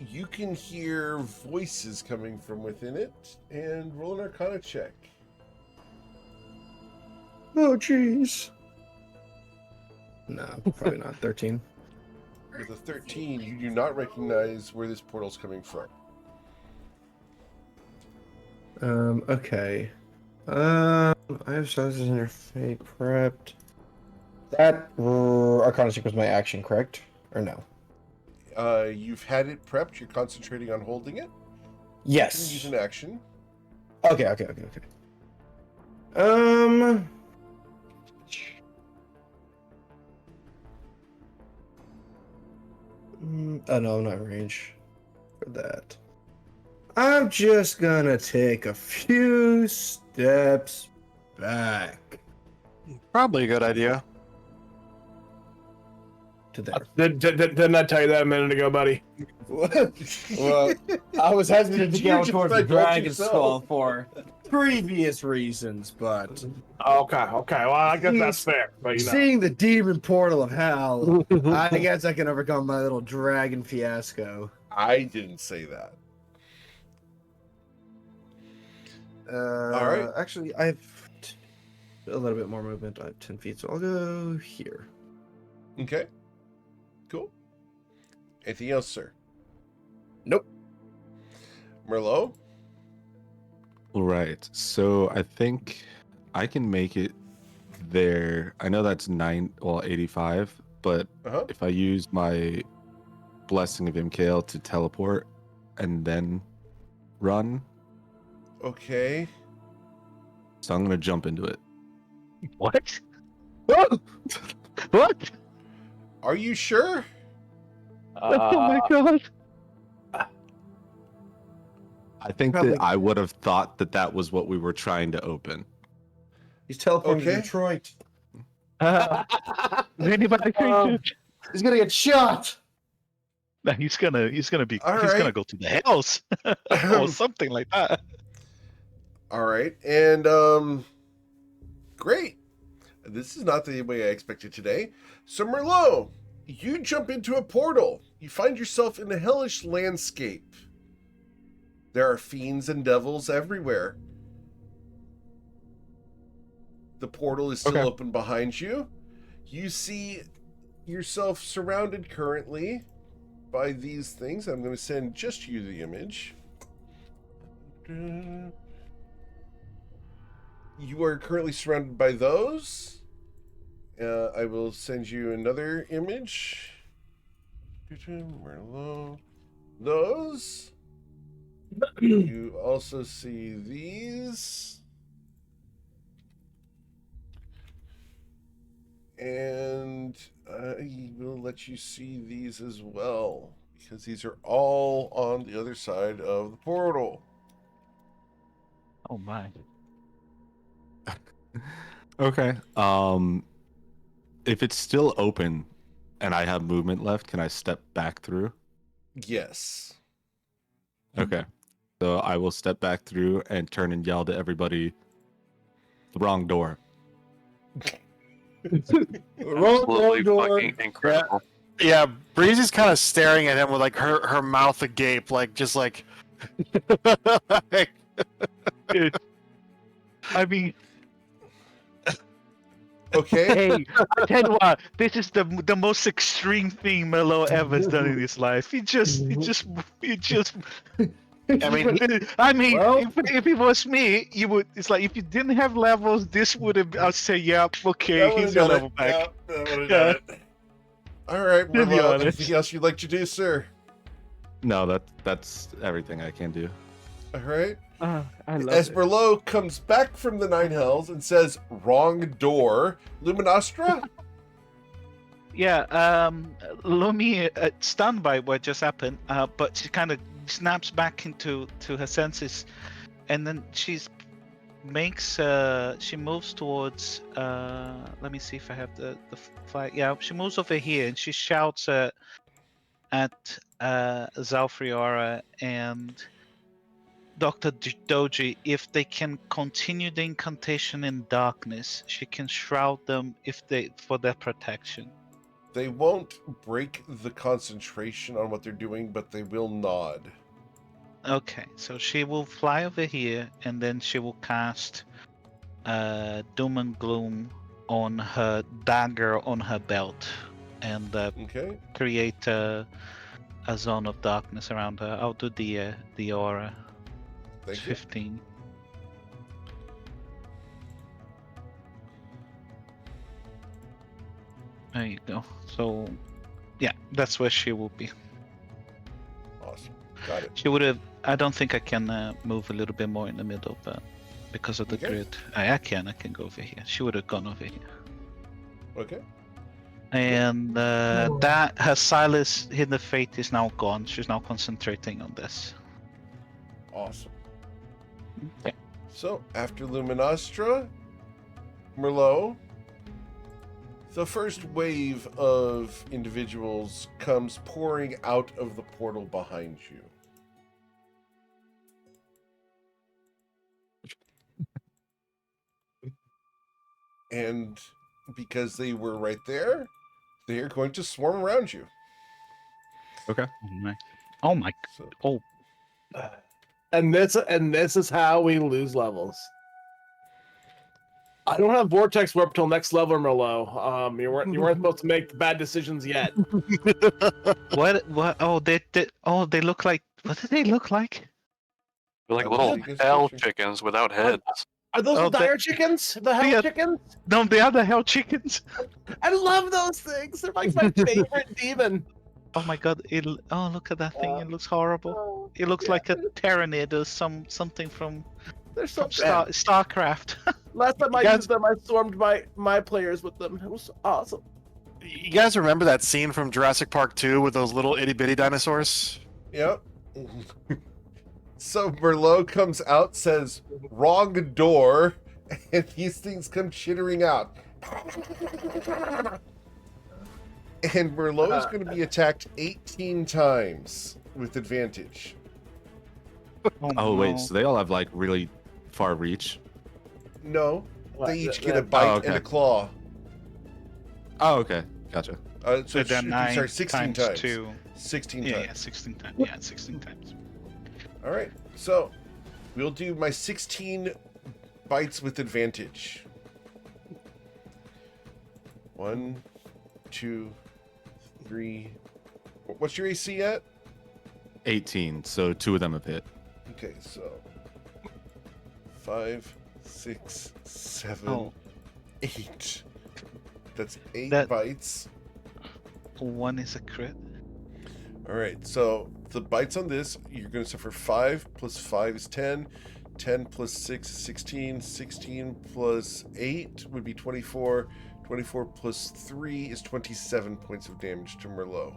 You can hear voices coming from within it, and roll an Arcana check. Oh, jeez. No, probably not. 13. With a 13, you do not recognize where this portal's coming from. Okay. I have sizes in your fate prepped. That Arcana check was my action, correct? Or no? You've had it prepped. You're concentrating on holding it. You can Yes. use an action. Okay. Oh no, I'm not in range for that. I'm just gonna take a few steps back Probably a good idea. to there. Didn't I tell you that a minute ago, buddy? Well, I was hesitant to You go just towards the told dragon yourself. skull for previous reasons, but Okay. Well, I guess that's fair. But seeing the demon portal of hell, I guess I can overcome my little dragon fiasco. I didn't say that. All right. Actually, I have a little bit more movement. I have 10 feet, so I'll go here. Okay. Cool. Anything else, sir? Nope. Merlot? All right. So I think I can make it there. I know that's 85, but Uh-huh. if I use my Blessing of Imkale to teleport and then run, Okay. so I'm gonna jump into it. What? What? Are you sure? Oh my god. I think Probably. that I would have thought that that was what we were trying to open. He's teleporting Okay. to Detroit. Is anybody think He's gonna get shot. that he's gonna All he's gonna right. go to the hells or something like that? All right. And great. This is not the way I expected today. So Merlot, you jump into a portal. You find yourself in a hellish landscape. There are fiends and devils everywhere. The portal is still Okay. open behind you. You see yourself surrounded currently by these things. I'm going to send just you the image. You are currently surrounded by those. I will send you another image. Merlot. Those. You also see these. And I will let you see these as well, because these are all on the other side of the portal. Oh my. Okay. If it's still open and I have movement left, can I step back through? Yes. Okay. So I will step back through and turn and yell to everybody, the wrong door. Absolutely fucking incredible. Yeah, Breezy's kind of staring at him with like her mouth agape, like just like. like, Dude. I mean, Okay. hey, I tell you what, this is the most extreme thing Melo ever has done in his life. He just. I mean, Well- if it was me, you would. It's like if you didn't have levels, this would have. I'd say, yeah, okay, That he's would've your done level it. back. Yeah, that would have Yeah. done it. All right, To be Merlot. honest. Anything else you'd like to do, sir? No, that's everything I can do. All right. I love As it. Merlot comes back from the Nine Hells and says, "Wrong door," Luminostra. Yeah, Lumi stunned by what just happened, but she kind of snaps back into her senses, and then she moves towards. Let me see if I have the fight. Yeah, she moves over here and she shouts at Zalfriora and Dr. Doji if they can continue the incantation in darkness. She can shroud them for their protection. They won't break the concentration on what they're doing, but they will nod. Okay, so she will fly over here and then she will cast Doom and Gloom on her dagger on her belt and Okay. create a zone of darkness around her. I'll do the aura. It's Thank you. 15. There you go. So, yeah, that's where she will be. Awesome. Got it. She would have. I don't think I can move a little bit more in the middle, but because of the Okay. grid, I can go over here. She would have gone over here. Okay. And that her Silas Hidden Fate is now gone. She's now concentrating on this. Awesome. Okay. So after Luminostra, Merlot, the first wave of individuals comes pouring out of the portal behind you. And because they were right there, they are going to swarm around you. Okay. Oh my. So Oh. And this is how we lose levels. I don't have Vortex Warp till next level, Merlot. You weren't supposed to make bad decisions yet. What? Oh, they look like. What do they look like? They're like Oh, little that's a good hell picture. chickens without heads. Are those Oh, the dire chickens? The hell Yeah. chickens? No, they are the hell chickens. I love those things. They're like my favorite demon. Oh my god! Oh, look at that thing! It looks horrible. Oh, It looks yeah. like a Tyrannid or something from They're so from bad. StarCraft. Last time I used them, I stormed my players with them. It was awesome. You guys remember that scene from Jurassic Park 2 with those little itty bitty dinosaurs? Yep. So Merlot comes out, says, "Wrong door," and these things come chittering out. And Merlot is going to be attacked 18 times with advantage. Oh wait, so they all have like really far reach. No, What, they each the- get a the- bite Oh, okay. and a claw. Oh, okay, gotcha. So So they're 9 16 times times. 2. 16 Yeah, times. yeah, 16 times. Yeah, 16 times. All right, so we'll do my 16 bites with advantage. 1, 2, 3. What's your AC at? 18. So 2 of them have hit. Okay, so 5, 6, 7, Oh. 8. That's 8 That- bites. 1 is a crit. All right, so the bites on this, you're going to suffer 5 plus 5 is 10. 10 plus 6 is 16. 16 plus 8 would be 24. 24 plus 3 is 27 points of damage to Merlot.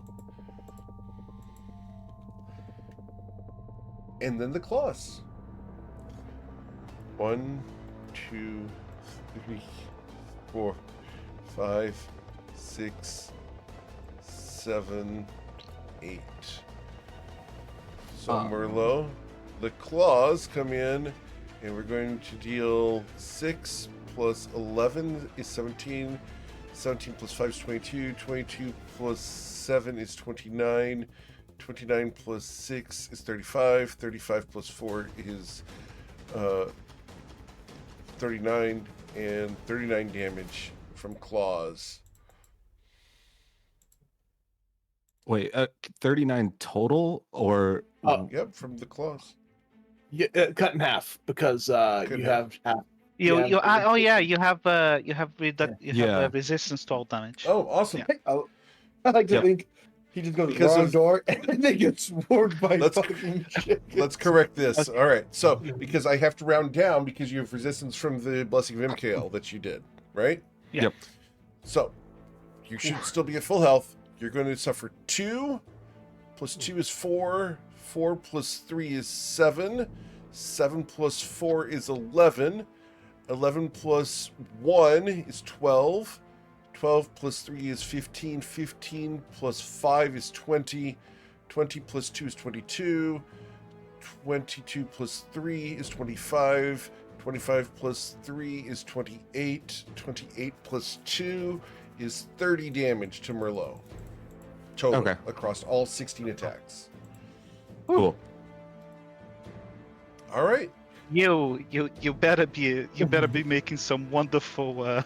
And then the claws. 1, 2, 3, 4, 5, 6, 7, 8. So Merlot, the claws come in, and we're going to deal 6 plus 11 is 17. 17 plus 5 is 22. 22 plus 7 is 29. 29 plus 6 is 35. 35 plus 4 is 39. And 39 damage from claws. Wait, 39 total or Oh. Yep, from the claws. Yeah, cut in half because Cut in you have half. You Yeah, you but- oh yeah, you have Yeah. resistance to all damage. Oh, awesome. Yeah. I like to Yep. think he just goes Because wrong of- door and they get swarmed by Let's- fucking chickens. Let's correct this. All right. So, because I have to round down because you have resistance from the Blessing of Imkael that you did, right? Yeah. Yep. So, you should still be at full health. You're going to suffer 2 plus 2 is 4. 4 plus 3 is 7. 7 plus 4 is 11. 11 plus 1 is 12. 12 plus 3 is 15. 15 plus 5 is 20. 20 plus 2 is 22. 22 plus 3 is 25. 25 plus 3 is 28. 28 plus 2 is 30 damage to Merlot. Total Okay. across all 16 attacks. cool? All right. You better be making some wonderful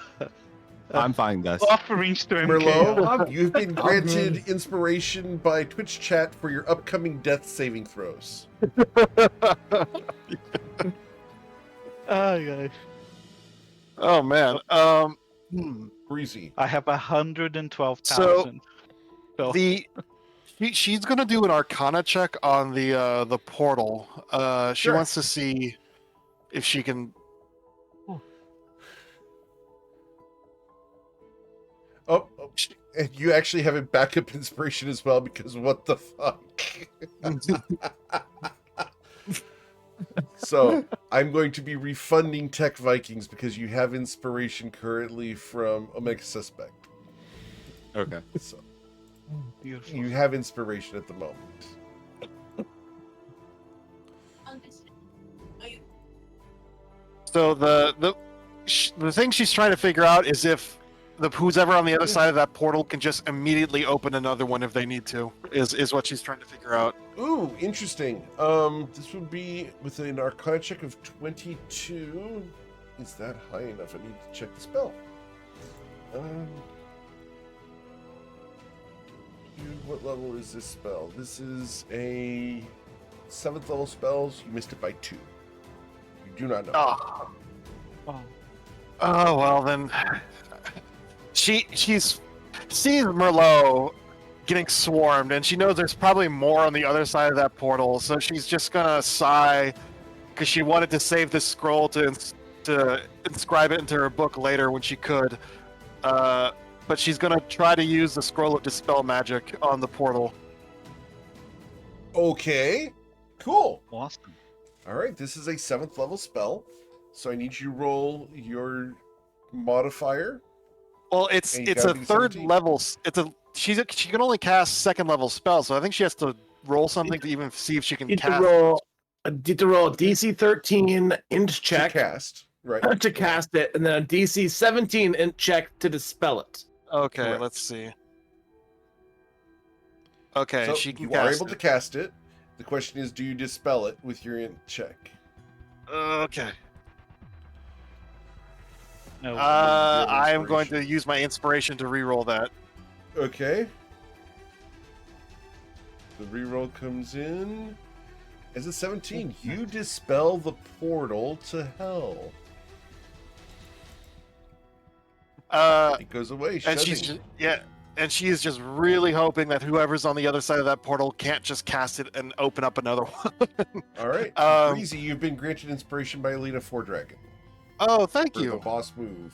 I'm fine, guys. offerings to MKL. Merlot, you've been granted inspiration by Twitch chat for your upcoming death saving throws. Oh gosh. Oh man. Breezy. I have 112,000. So She's gonna do an Arcana check on the portal. She Sure. wants to see if she can. Oh, and you actually have a backup inspiration as well because what the fuck? So I'm going to be refunding Tech Vikings because you have inspiration currently from Omega Suspect. Okay. So beautiful. you have inspiration at the moment. So the thing she's trying to figure out is if who's ever on the other side of that portal can just immediately open another one if they need to. Is what she's trying to figure out. Ooh, interesting. This would be with an Arcana check of 22. Is that high enough? I need to check the spell. What level is this spell? This is a 7th level spell. So you missed it by 2. You do not know. Oh, Oh. oh well then. She's sees Merlot getting swarmed, and she knows there's probably more on the other side of that portal. So she's just gonna sigh because she wanted to save this scroll to inscribe it into her book later when she could. But she's gonna try to use the scroll of dispel magic on the portal. Okay, cool. Awesome. All right, this is a 7th level spell, so I need you to roll your modifier. Well, it's And you a gotta be 3rd 17? level. She can only cast 2nd level spells, so I think she has to roll something to even see if she can You cast. need to roll a DC 13 int check To cast, right? to cast it, and then a DC 17 int check to dispel it. Okay, Correct. let's see. Okay, So she can you cast are able it. to cast it. The question is, do you dispel it with your int check? Okay. No. I am going inspiration. to use my inspiration to re-roll that. Okay. The reroll comes in as a 17. You dispel the portal to hell. It goes away. And shutting. she's just, and she is just really hoping that whoever's on the other side of that portal can't just cast it and open up another one. All right. Um, Breezy, you've been granted inspiration by Elena Fordragon Oh, thank for the you. boss move.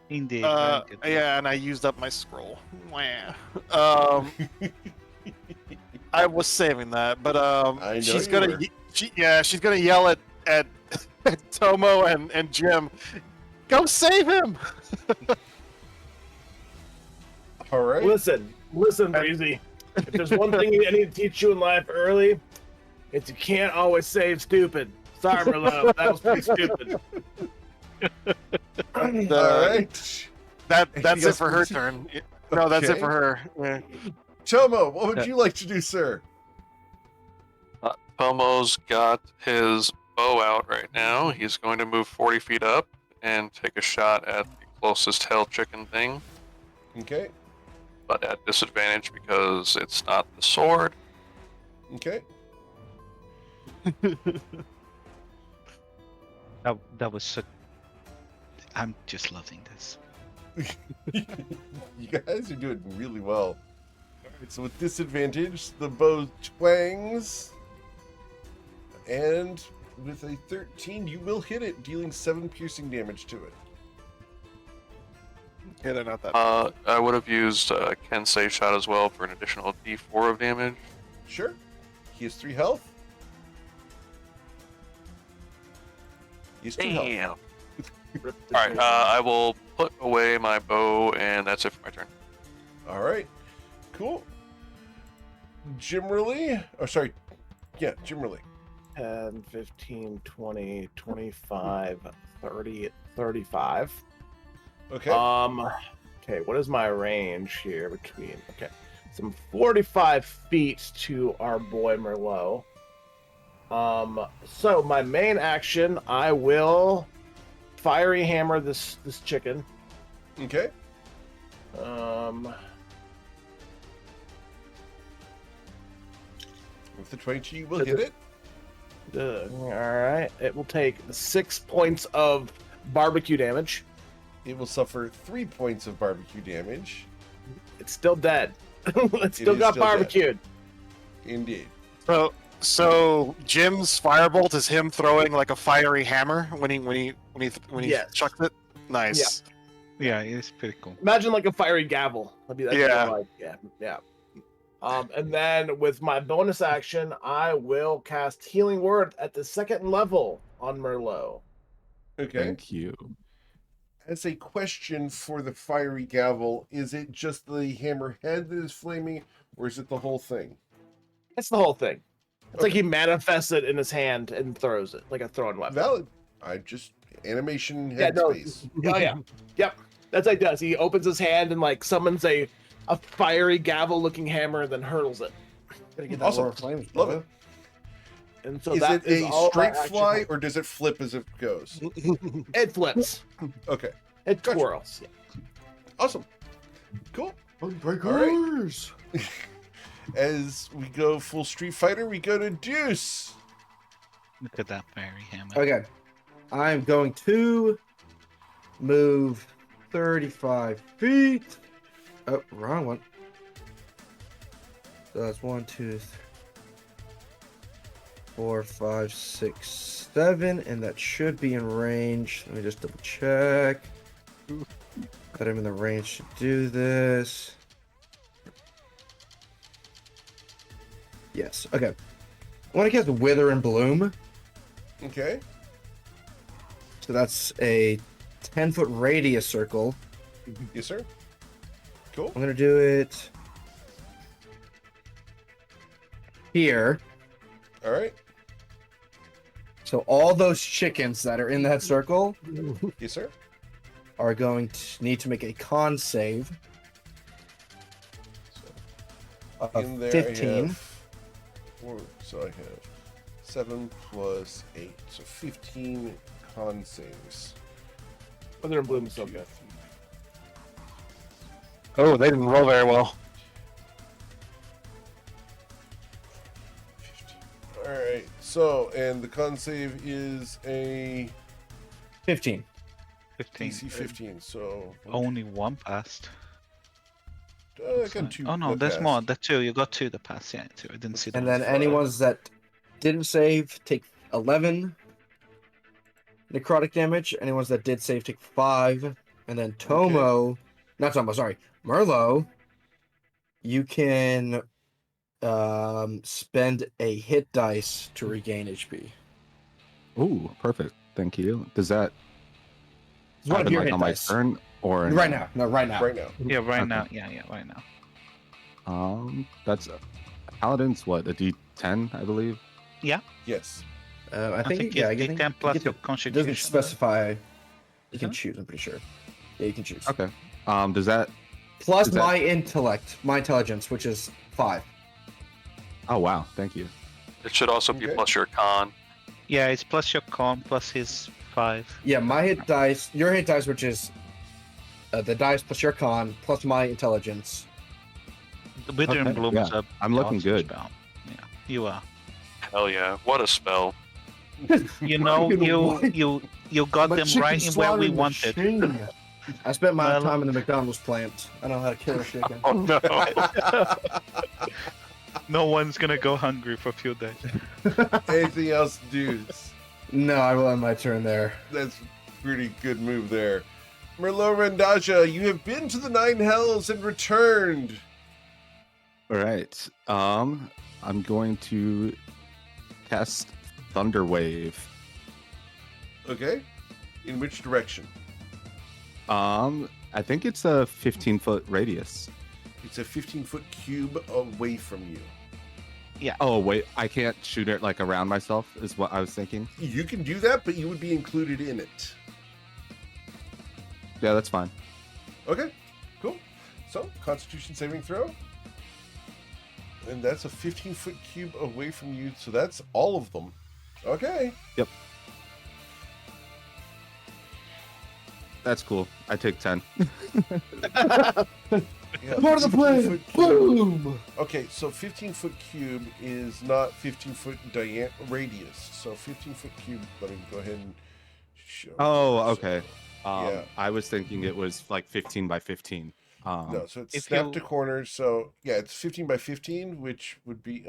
Indeed. very good. Yeah, and I used up my scroll. Wah. I was saving that, but I know she's you gonna were. she's gonna yell at Tomo and Jim, go save him. All right. Listen, Breezy. If there's one thing I need to teach you in life early, it's you can't always save stupid. Sorry, Merlot, that was pretty stupid. All right. That's Anything it else, for her Breezy? turn. No, that's it Okay. for her. Yeah. Tomo, what would you like to do, sir? Tomo's got his bow out right now. He's going to move 40 feet up and take a shot at the closest hell chicken thing, Okay. but at disadvantage because it's not the sword. Okay. That was so. I'm just loving this. You guys are doing really well. Alright, so with disadvantage, the bow twangs. And with a 13, you will hit it, dealing 7 piercing damage to it. Yeah, they're not that. I would have used Kensei shot as well for an additional D4 of damage. Sure. He has 3 health. He has 2 health. Damn. Alright, I will put away my bow, and that's it for my turn. Alright. Cool. Jimmerly. Oh, sorry. Yeah, Jimmerly. 10, 15, 20, 25, 30, 35. Okay. Okay, what is my range here between? Okay, some 45 feet to our boy Merlot. So my main action, I will fiery hammer this chicken. Okay. With the 22, you will hit it. All right, it will take 6 points of barbecue damage. It will suffer 3 points of barbecue damage. It's still dead. It's still is got still dead. barbecued. Indeed. So Jim's firebolt is him throwing like a fiery hammer when he Yes. chucks it. Nice. Yeah, it's pretty cool. Imagine like a fiery gavel. That's Yeah. more like, yeah. And then with my bonus action, I will cast Healing Word at the 2nd level on Merlot. Okay. Thank you. As a question for the fiery gavel, is it just the hammer head that is flaming, or is it the whole thing? It's the whole thing. It's like Okay. he manifests it in his hand and throws it like a throwing weapon. Valid. I just animation Yeah, no. headspace. Oh yeah. Yep. That's what he does. He opens his hand and like summons a fiery gavel looking hammer and then hurls it. Gotta get that Awesome. roar of flames, Love brother. And so is that it a all of our straight action fly points. or does it flip as it goes? It flips. Okay. It Gotcha. twirls. Yeah. Awesome. Cool. Breakers. As we go full Street Fighter, we go to Deuce. Look at that fairy hammer. Okay. I'm going to move 35 feet. Oh, wrong one. So that's 1, 2, 3, 4, 5, 6, 7, and that should be in range. Let me just double check that I'm in the range to do this. Yes. Okay. I want to cast Wither and Bloom. Okay. So that's a 10-foot radius circle. Yes, sir. Cool. I'm gonna do it here. All right. So all those chickens that are in that circle Yes, sir. are going to need to make a con save So of in there 15. I have 4, so I have 7 plus 8, so 15 con saves. Wither and Bloom is so good. Oh, they didn't roll very well. 15. All right. So, and the con save is a 15. 15. DC 15. So Only one passed. I got 2. Oh no, that there's passed. more. There 2. You got 2 that passed. Yeah, 2. I didn't see that. And then any ones that didn't save take 11 necrotic damage. Any ones that did save take 5. And then Tomo, not Tomo, sorry, Merlo, you can spend a hit dice to regain HP. Ooh, perfect. Thank you. Does that It's one of happen your like hit on dice. my turn or Right now. No, right now. Right now. Yeah, right Okay. now. Yeah, right now. That's Paladin's what, a D10, I believe. Yes. I I think, think yeah, it's I think D10 plus you your get constitution. it doesn't specify. You Is can it? choose, I'm pretty sure. Yeah, you can choose. Okay. Does that? Plus Is that- my intellect, my intelligence, which is 5. Oh wow, thank you. It should also be Okay. plus your con. Yeah, it's plus your con plus his 5. Yeah, my hit dice, your hit dice, which is the dice plus your con plus my intelligence. The Wither Okay, and Bloom is yeah. a I'm looking awesome good. spell. Yeah, you are. Hell yeah. What a spell. You know, you got My them chicken right in where we slaughtering wanted. machine. I spent my Well- time in the McDonald's plant. I know how to kill a chicken. Oh no. No one's gonna go hungry for a few days. Anything else, dudes? No, I will end my turn there. That's a pretty good move there. Merlot Rendaja, you have been to the 9 hells and returned. All right. I'm going to cast Thunder Wave. Okay. In which direction? I think it's a 15-foot radius. It's a 15-foot cube away from you. Oh wait, I can't shoot it like around myself. Is what I was thinking. You can do that, but you would be included in it. Yeah, that's fine. Okay, cool. So, Constitution saving throw. And that's a 15-foot cube away from you, so that's all of them. Okay. Yep. That's cool. I take 10. Yeah, Part of the 15 plan. foot cube. Boom. Okay, so 15-foot cube is not 15-foot radius. So 15-foot cube, let me go ahead and show. Oh, So, okay. Yeah. I was thinking it was like 15 by 15. No, so it's if snap you- to corner. So yeah, it's 15 by 15, which would be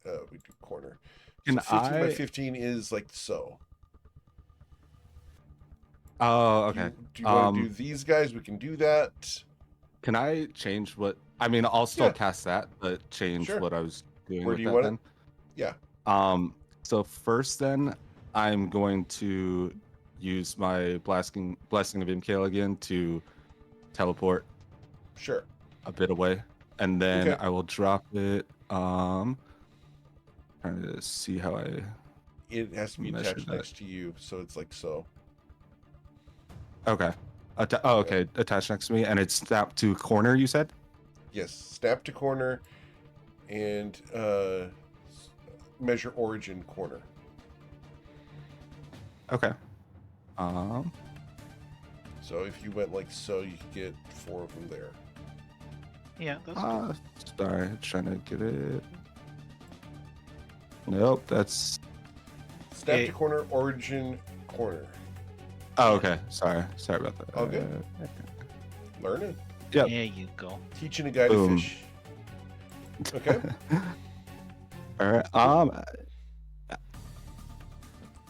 we do corner. So Can 15 by I- 15 is like so. Oh, Do okay. you want to do these guys? We can do that. Can I change what? I mean, I'll still Yeah. cast that, but change Sure. what I was doing Where with do you that want then. it? Yeah. So first, then I'm going to use my blessing of Imkale again to teleport Sure. a bit away, and then Okay. I will drop it. Trying to see how I. It has to be Measure attached that. next to you, so it's like so. Okay. Okay. Attached next to me, and it's snapped to corner. You said. Yes, snap to corner, and measure origin corner. Okay. So if you went like so, you could get 4 of them there. Yeah, that's good. Sorry, trying to get it. Nope, that's. Snap to corner, origin corner. Oh, okay. Sorry about that. All good. Learning. Yep. There you go. Teaching a guy Boom. to fish. Okay. All right.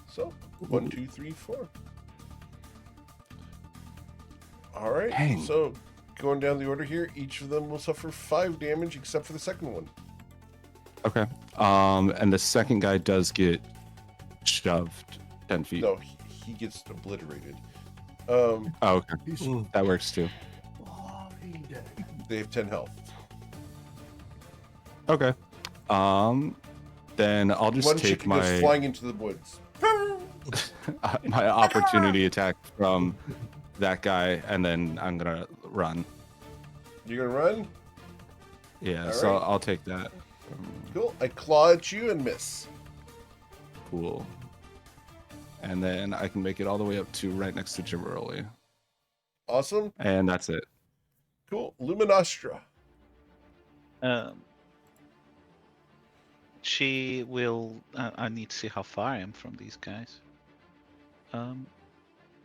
So 1, 2, 3, 4. All right. Dang. So going down the order here, each of them will suffer 5 damage except for the second one. Okay. And the second guy does get shoved 10 feet. No, he gets obliterated. Oh, okay. That works too. They have 10 health. Okay. Then I'll just One take chicken goes my flying into the woods. my opportunity attack from that guy, and then I'm gonna run. You're gonna run? Yeah, All so right. I'll take that. Cool. I claw at you and miss. Cool. And then I can make it all the way up to right next to Jim Early. Awesome. And that's it. Cool. Luminostra. She will. I need to see how far I am from these guys.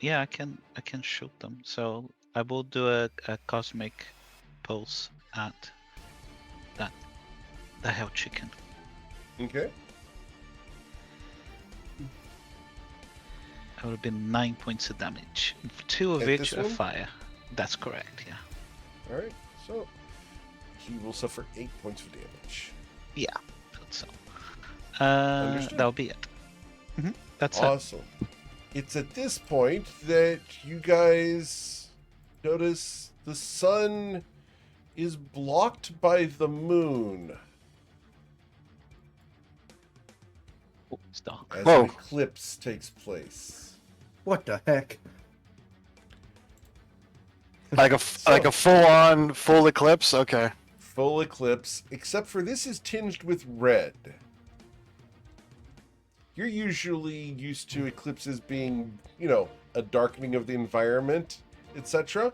Yeah, I can shoot them. So I will do a cosmic pulse at the hell chicken. Okay. That would have been 9 points of damage. 2 of At which this are one? fire. That's correct. Yeah. All right. So he will suffer 8 points of damage. Yeah. Thought so. Understood. That'll be it. That's it. Awesome. It's at this point that you guys notice the sun is blocked by the moon Oh, it's dark. as Whoa. an eclipse takes place. What the heck? Like a full eclipse. Okay. Full eclipse, except for this is tinged with red. You're usually used to eclipses being, a darkening of the environment, etc.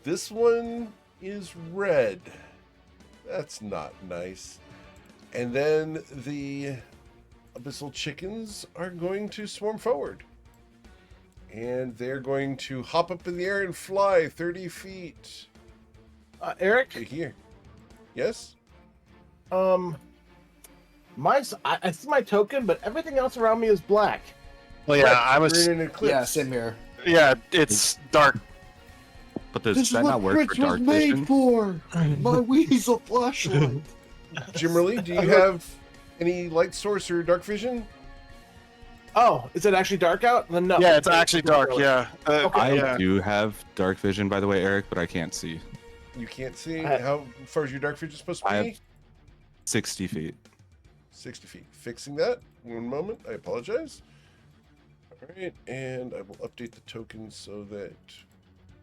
This one is red. That's not nice. And then the abyssal chickens are going to swarm forward. And they're going to hop up in the air and fly 30 feet Eric, to here. Yes? I see my token, but everything else around me is black. Well, yeah, Right, I was. You're in an eclipse. Yeah, same here. Yeah, it's dark. But does that not work for dark vision? for. My weasel flashlight. Jimmerly, do you have any light source or dark vision? Oh, is it actually dark out? Then no. Yeah, it's actually dark. Yeah. I yeah. do have dark vision, by the way, Eric, but I can't see. You can't see. I- How far is your dark vision supposed to be? I have 60 feet. 60 feet. Fixing that. One moment. I apologize. All right, and I will update the tokens so that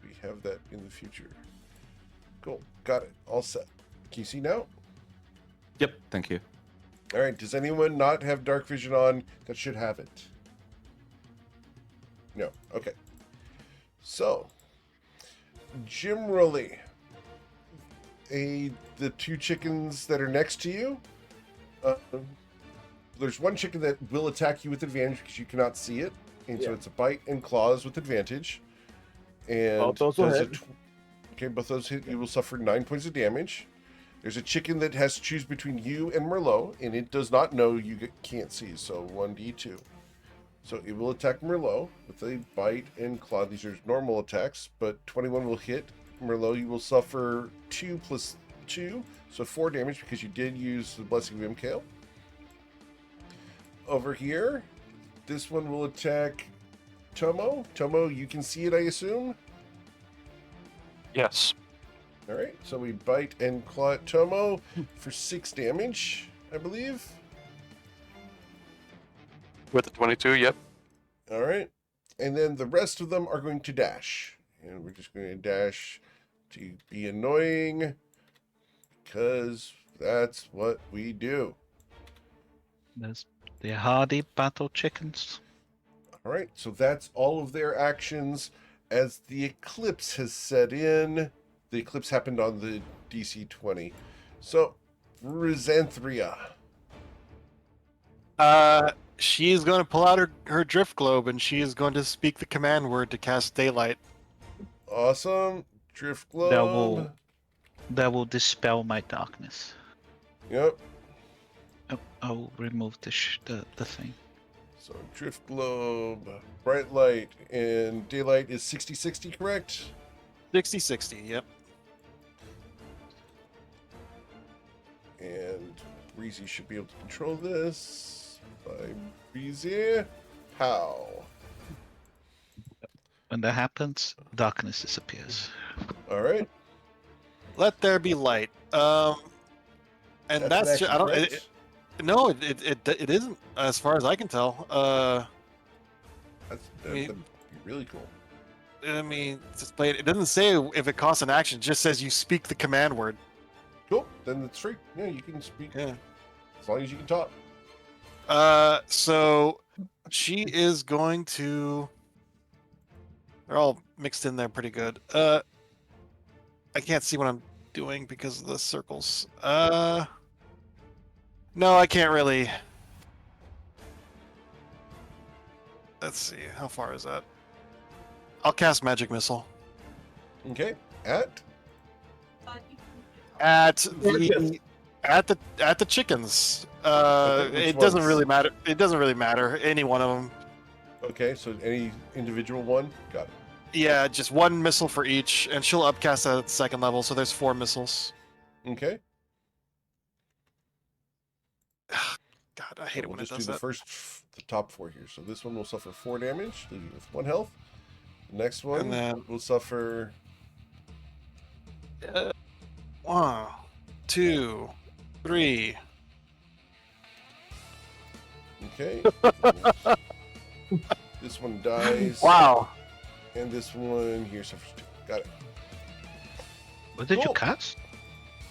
we have that in the future. Cool. Got it. All set. Can you see now? Yep, thank you. All right. Does anyone not have dark vision on that should have it? No. Okay. So, generally, the 2 chickens that are next to you. There's one chicken that will attack you with advantage because you cannot see it, and so Yeah. it's a bite and claws with advantage. And Both those will does hit. okay, both those hit. You will suffer 9 points of damage. There's a chicken that has to choose between you and Merlot, and it does not know you can't see, so 1d2. So it will attack Merlot with a bite and claw. These are normal attacks, but 21 will hit. Merlot, you will suffer 2 plus 2, so 4 damage because you did use the Blessing of Imkale. Over here, this one will attack Tomo. Tomo, you can see it, I assume? Yes. All right, so we bite and claw at Tomo for 6 damage, I believe. With the 22, yep. All right, and then the rest of them are going to dash. And we're just going to dash to be annoying. because that's what we do. There's the hardy battle chickens. All right, so that's all of their actions as the eclipse has set in. The eclipse happened on the DC 20. So, Rhizanthria. She is going to pull out her drift globe and she is going to speak the command word to cast daylight. Awesome. Drift globe. That will dispel my darkness. Yep. Oh, I'll remove the thing. So, drift globe, bright light, and daylight is 60-60, correct? 60-60, yep. And Breezy should be able to control this. By Breezy. How? When that happens, darkness disappears. All right. Let there be light. And that's an I don't. action, No, it isn't, as far as I can tell. that'd be really cool. I mean, it doesn't say if it costs an action. It just says you speak the command word. Cool. Then it's free. Yeah, you can speak Yeah. as long as you can talk. So she is going to. They're all mixed in there pretty good. I can't see what I'm doing because of the circles. No, I can't really. Let's see, how far is that? I'll cast Magic Missile Okay. At at the chickens. Okay, which It doesn't ones? really matter. It doesn't really matter. Any one of them. okay, so any individual one. Got it. Yeah, just one missile for each, and she'll upcast at second level. So there's 4 missiles. Okay. God, I So hate it we'll when it just do does the that. the top 4 here. So this one will suffer 4 damage, leaving you with 1 health. The next one And then- will suffer. 1, 2, 3. Okay. This one dies. Wow. And this one here suffers 2. Got it. What did you Cool. cast?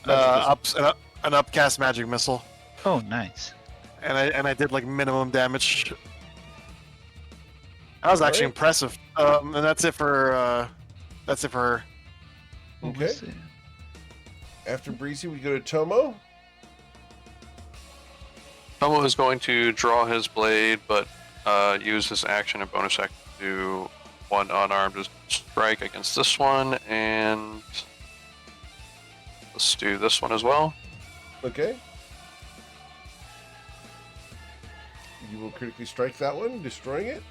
An upcast magic missile, Oh, nice. and I did like minimum damage. That was actually Alright. impressive. And that's it for her. What Okay. was it? After Breezy, we go to Tomo. Tomo is going to draw his blade, but use his action and bonus action to do 1 unarmed strike against this one, and let's do this one as well. Okay. You will critically strike that one, destroying it.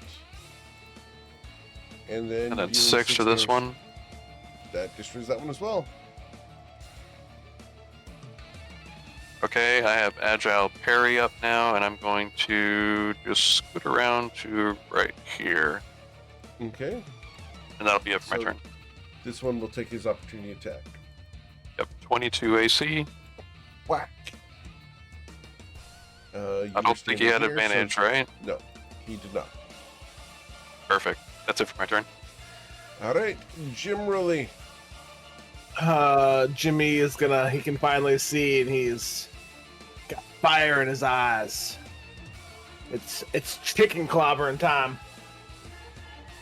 And then, And then deal 6 to this damage. one. That destroys that one as well. Okay, I have Agile Parry up now, and I'm going to just scoot around to right here. Okay. And that'll be it for my So- turn. This one will take his opportunity attack. Yep, 22 AC. Whack. I don't think he had advantage, right? No, he did not. Perfect. That's it for my turn. All right, Jim Rowley. Jimmy is gonna. He can finally see, and he's got fire in his eyes. It's chicken clobbering time.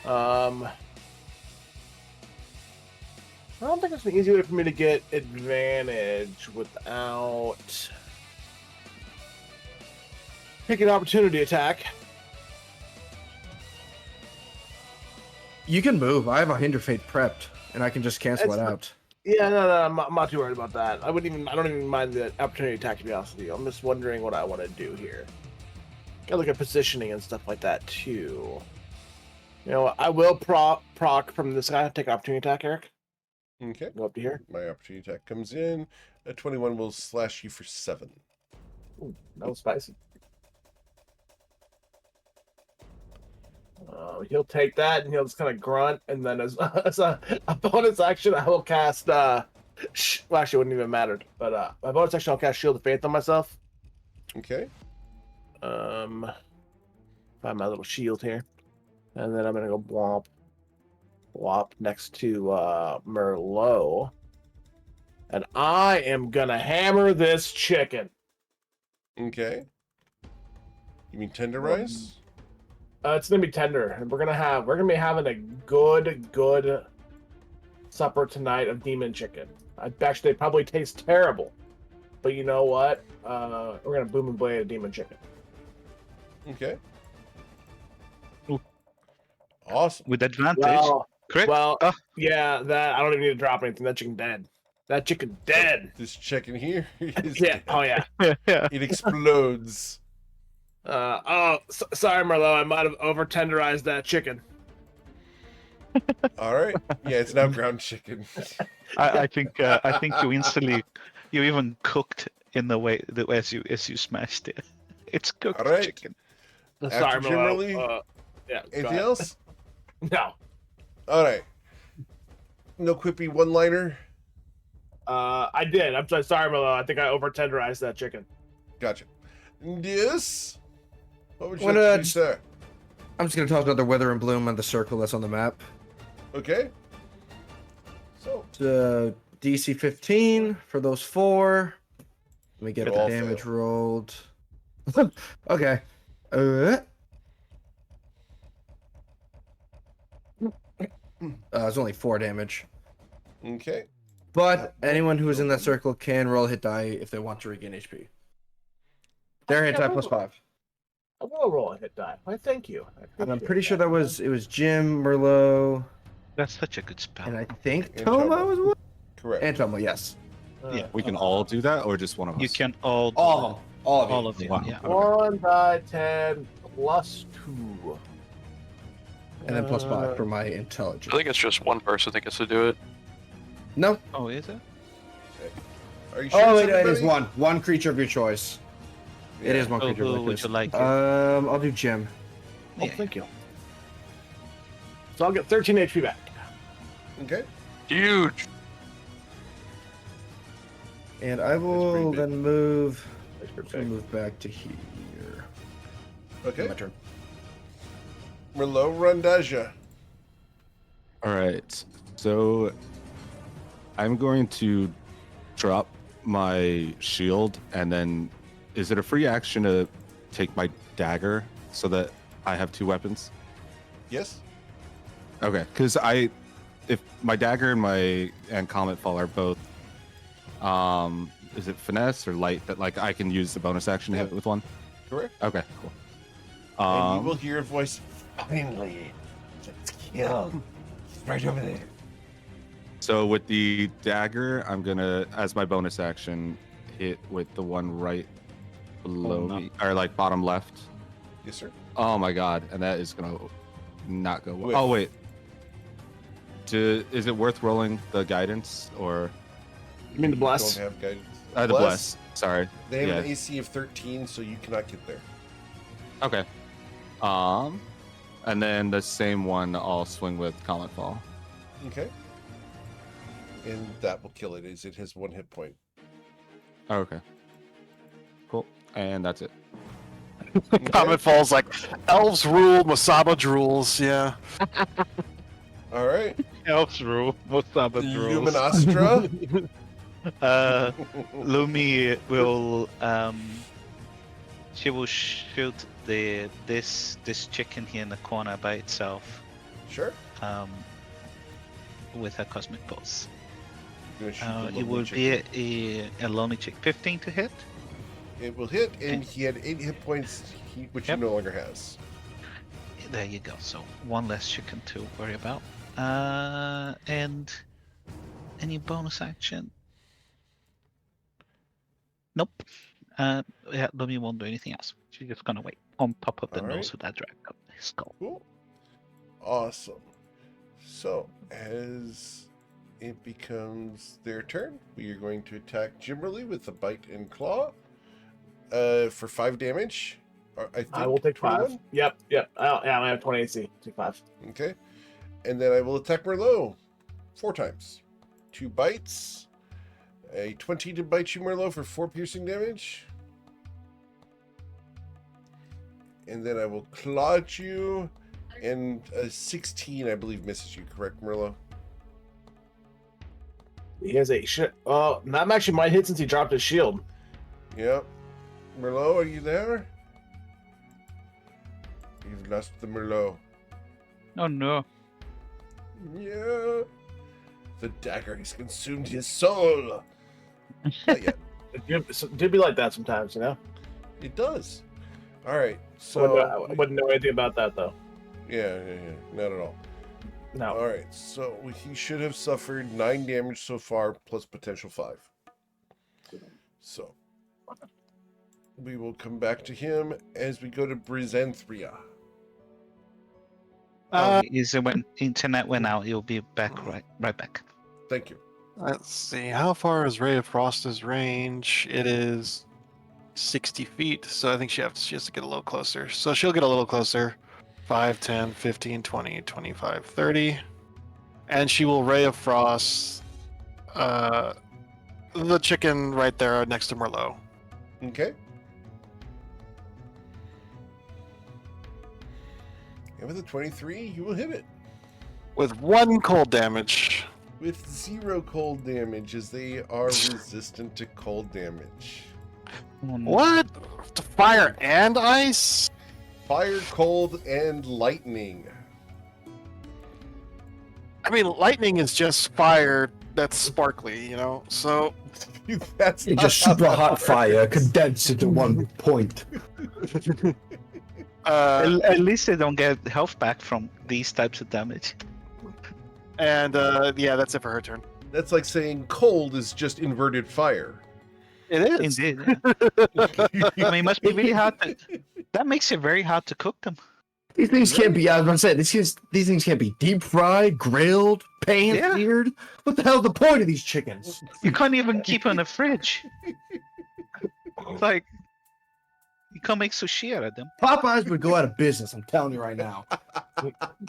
I don't think it's an easy way for me to get advantage without taking an opportunity attack. You can move. I have a Hinder Fate prepped, and I can just cancel It's- it out. Yeah, no, I'm not too worried about that. I don't even mind the opportunity attack, to be honest with you. I'm just wondering what I want to do here. Gotta look at positioning and stuff like that too. You know, I will proc from this guy. Take opportunity attack, Eric. Okay. Go up to here. My opportunity attack comes in. A 21 will slash you for 7. Ooh, that was spicy. He'll take that and he'll just kind of grunt, and then as a bonus action, I will cast. Well, actually, it wouldn't even matter. But my bonus action, I'll cast Shield of Faith on myself. Okay. Find my little shield here, and then I'm gonna go blomp next to Merlot, and I am gonna hammer this chicken. Okay. You mean tenderize? It's gonna be tender, and we're gonna be having a good supper tonight of demon chicken. Actually, they probably taste terrible, but you know what? We're gonna boom and blade a demon chicken. Okay. Ooh. Awesome. With advantage. Well, Crit. well, Oh, yeah. That I don't even need to drop anything. That chicken dead. That chicken dead. This chicken here is Yeah. dead. Oh yeah. yeah. It explodes. Sorry, Merlot. I might have over tenderized that chicken. All right. Yeah, it's now ground chicken. I think you even cooked in the way that as you smashed it. It's cooked All right. chicken. Sorry, Kimberly, Merlot. Yeah. go Anything ahead. else? No. All right. No quippy one-liner. I did. I'm sorry, Merlot. I think I over tenderized that chicken. Gotcha. Yes. What would you What, like to do, just- sir? I'm just gonna toss another wither and bloom on the circle that's on the map. Okay. So It's, DC 15 for those 4. Let me get They the all damage fail. rolled. Okay. It's only 4 damage. okay. But anyone who is in that circle can roll a hit die if they want to regain HP. Their hit die plus 5. I will roll a hit die. Why, thank you. And I'm pretty sure it was Jim, Merlot, That's such a good spell. and I think And Toma Toma. was one. Correct. And Toma, yes. Yeah. We can all do that, or just one of us? You can all do All of all of you. Wow. Yeah. 1 die 10 plus 2. And then plus 5 for my intelligence. I think it's just one person that gets to do it. No. Oh, is it? Are you sure? Oh, it's wait, it is everybody? one creature of your choice. It is one Oh, creature of who my would choice. you like? I'll do Jim. Oh, Yeah. thank you. So I'll get 13 HP back. Okay. Huge. And I pretty will big. then move. Thanks for I'll saying. move back to here. Okay. My turn. Merlot Rondaja. All right. So I'm going to drop my shield, and then is it a free action to take my dagger so that I have 2 weapons? Yes. Okay, because if my dagger and comet fall are both, is it finesse or light that like I can use the bonus action to hit with one? Correct. Okay, cool. And you will hear a voice. Finally, let's kill. He's right over there. So with the dagger, I'm gonna, as my bonus action, hit with the one right below no. me, or like bottom left. Yes, sir. Oh my god, and that is gonna not go well. Whiff. Oh wait, is it worth rolling the guidance or You mean the bless? Don't have guidance. the bless? Sorry. They have Yeah. an AC of 13, so you cannot get there. Okay. And then the same one I'll swing with Comet Fall. Okay. And that will kill it, as it has 1 hit point. Oh, okay. Cool. And that's it. Okay. Comet Falls like elves rule, Masaba rules. Yeah. All right. Elves rule. Most Sabbath rules. Luminostra. Lumi will she will shoot this chicken here in the corner by itself Sure. with her cosmic pulse. Gonna shoot the It lovely will chicken. be a lonely chick. 15 to hit. It will hit, and he had 8 hit points, which Yep. he no longer has. There you go. So one less chicken to worry about. And any bonus action? Nope. Yeah, Lumi won't do anything else. She's just gonna wait on top of the Alright. nose of that dragon skull. Cool. Awesome. So, as it becomes their turn, we are going to attack Jimberly with the bite and claw for 5 damage. I will take 5. 21? Yep. I have 20 AC. Take 5. Okay. And then I will attack Merlot 4 times. 2 bites. A 20 to bite you, Merlot, for 4 piercing damage. And then I will claw at you. And a 16, I believe, misses you. Correct, Merlot? He has a shit. Oh, that actually might hit since he dropped his shield. Yep. Merlot, are you there? You've lost the Merlot. Oh no. Yeah. The dagger has consumed his soul. Not yet. It do be like that sometimes, you know? It does. All right. I So wouldn't know anything about that, though. yeah, not at all. No. All right. So he should have suffered 9 damage so far, plus potential 5. So we will come back to him as we go to Brizanthria. Is it when internet went out? You'll be back right back. Thank you. Let's see. How far is Ray of Frost's range? It is 60 feet, so I think she has to get a little closer. So she'll get a little closer. 5, 10, 15, 20, 25, 30. And she will Ray of Frost the chicken right there next to Merlot. Okay. And with a 23, you will hit it. With 1 cold damage. With 0 cold damage, as they are resistant to cold damage. Oh, no. What? To fire and ice? Fire, cold, and lightning. I mean, lightning is just fire that's sparkly, you know? So, That's It's not just how super that hot works. fire condensed into one point. At least they don't get health back from these types of damage. and yeah, that's it for her turn. That's like saying cold is just inverted fire. It is. Indeed. I mean, it must be really hard to. That makes it very hard to cook them. These things can't be, I was gonna say, these things can't be deep fried, grilled, pan Yeah. seared. What the hell's the point of these chickens? You can't even keep them in the fridge. It's like you can't make sushi out of them. Popeyes would go out of business, I'm telling you right now.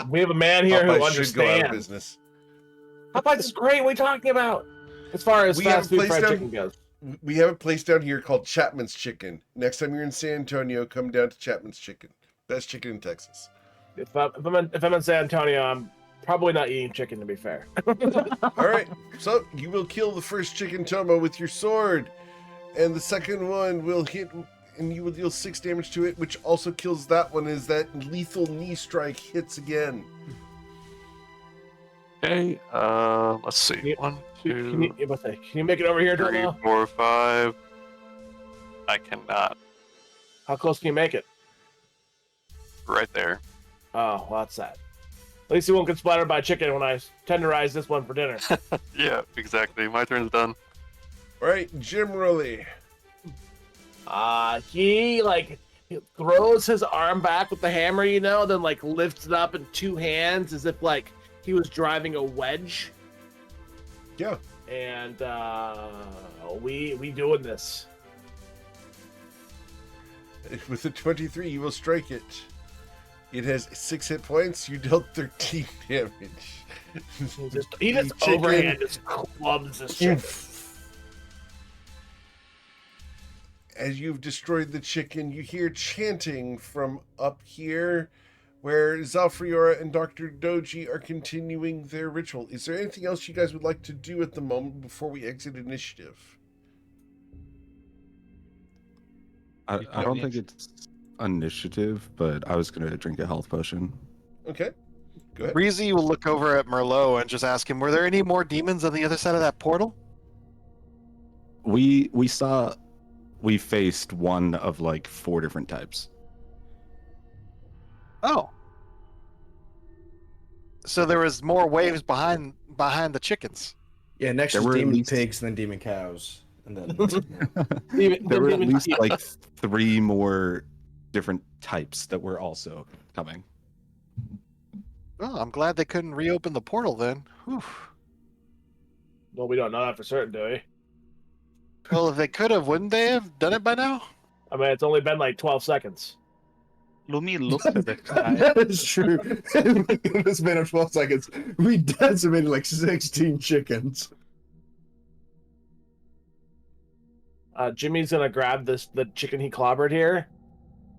We have a man here who Popeyes should go out of understands. business. Popeyes is great. What are you talking about? As far as We have fast food placed fried them- chicken goes. We have a place down here called Chapman's Chicken. Next time you're in San Antonio, come down to Chapman's Chicken. Best chicken in Texas. If I'm in San Antonio, I'm probably not eating chicken, to be fair. All right, so you will kill the first chicken Tomo with your sword, and the second one will hit, and you will deal 6 damage to it, which also kills that one as that lethal knee strike hits again. Okay, let's see. Yeah. 1, Can 2, you make it over here, 3, Tomo? 4, 5. I cannot. How close can you make it? Right there. Oh, well, that's sad. At least he won't get splattered by chicken when I tenderize this one for dinner. Yeah, exactly. My turn's done. All right, generally. He throws his arm back with the hammer, you know, then like lifts it up in 2 hands as if like he was driving a wedge. Yeah. And we doing this. With a 23, you will strike it. It has 6 hit points. You dealt 13 damage. He just Chicken. overhand just clubs this chicken. As you've destroyed the chicken, you hear chanting from up here where Zalfriora and Dr. Doji are continuing their ritual. Is there anything else you guys would like to do at the moment before we exit initiative? I don't think it's initiative, but I was going to drink a health potion. Okay, go ahead. Breezy will look over at Merlot and just ask him, were there any more demons on the other side of that portal? We faced one of like 4 different types. Oh. So there was more waves behind the chickens. Yeah, next There is were at demon least- pigs, then demon cows. And then There were at Demon least teeth. like 3 more different types that were also coming. Oh, I'm glad they couldn't reopen the portal then. Whew. Well, we don't know that for certain, do we? Well, if they could have, wouldn't they have done it by now? I mean, it's only been like 12 seconds. Lumi looked at the guy. that is true. In this span of 12 seconds, we decimated like 16 chickens. Jimmy's gonna grab the chicken he clobbered here,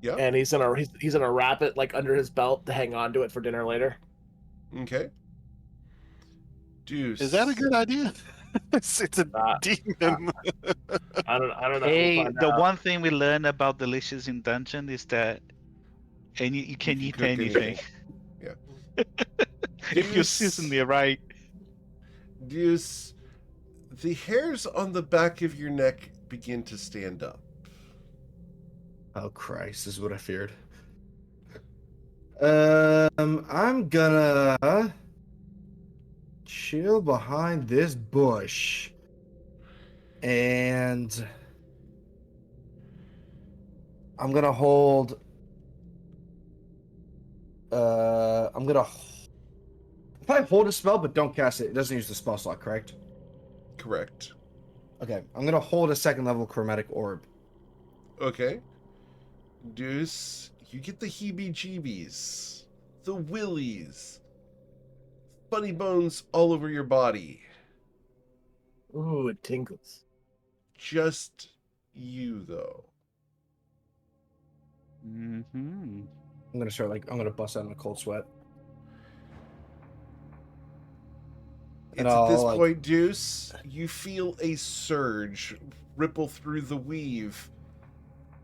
Yeah. and he's gonna wrap it like under his belt to hang on to it for dinner later. Okay. Deuce. Is that a good idea? It's a Uh, demon. I don't know. We'll Hey, find the out. one thing we learned about delicious in dungeon is that you can eat cook anything Yeah. if you season it right. Deuce, the hairs on the back of your neck begin to stand up. Oh Christ, this is what I feared. I'm gonna chill behind this bush, and I'm gonna hold. I'm gonna. If I hold a spell but don't cast it, it doesn't use the spell slot, correct? Correct. Okay, I'm gonna hold a second level chromatic orb. Okay. Deuce, you get the heebie-jeebies, the willies, funny bones all over your body. Ooh, it tingles. Just you, though. Mm-hmm. I'm gonna bust out in a cold sweat. And It's at this I'll, point, Deuce, you feel a surge ripple through the weave.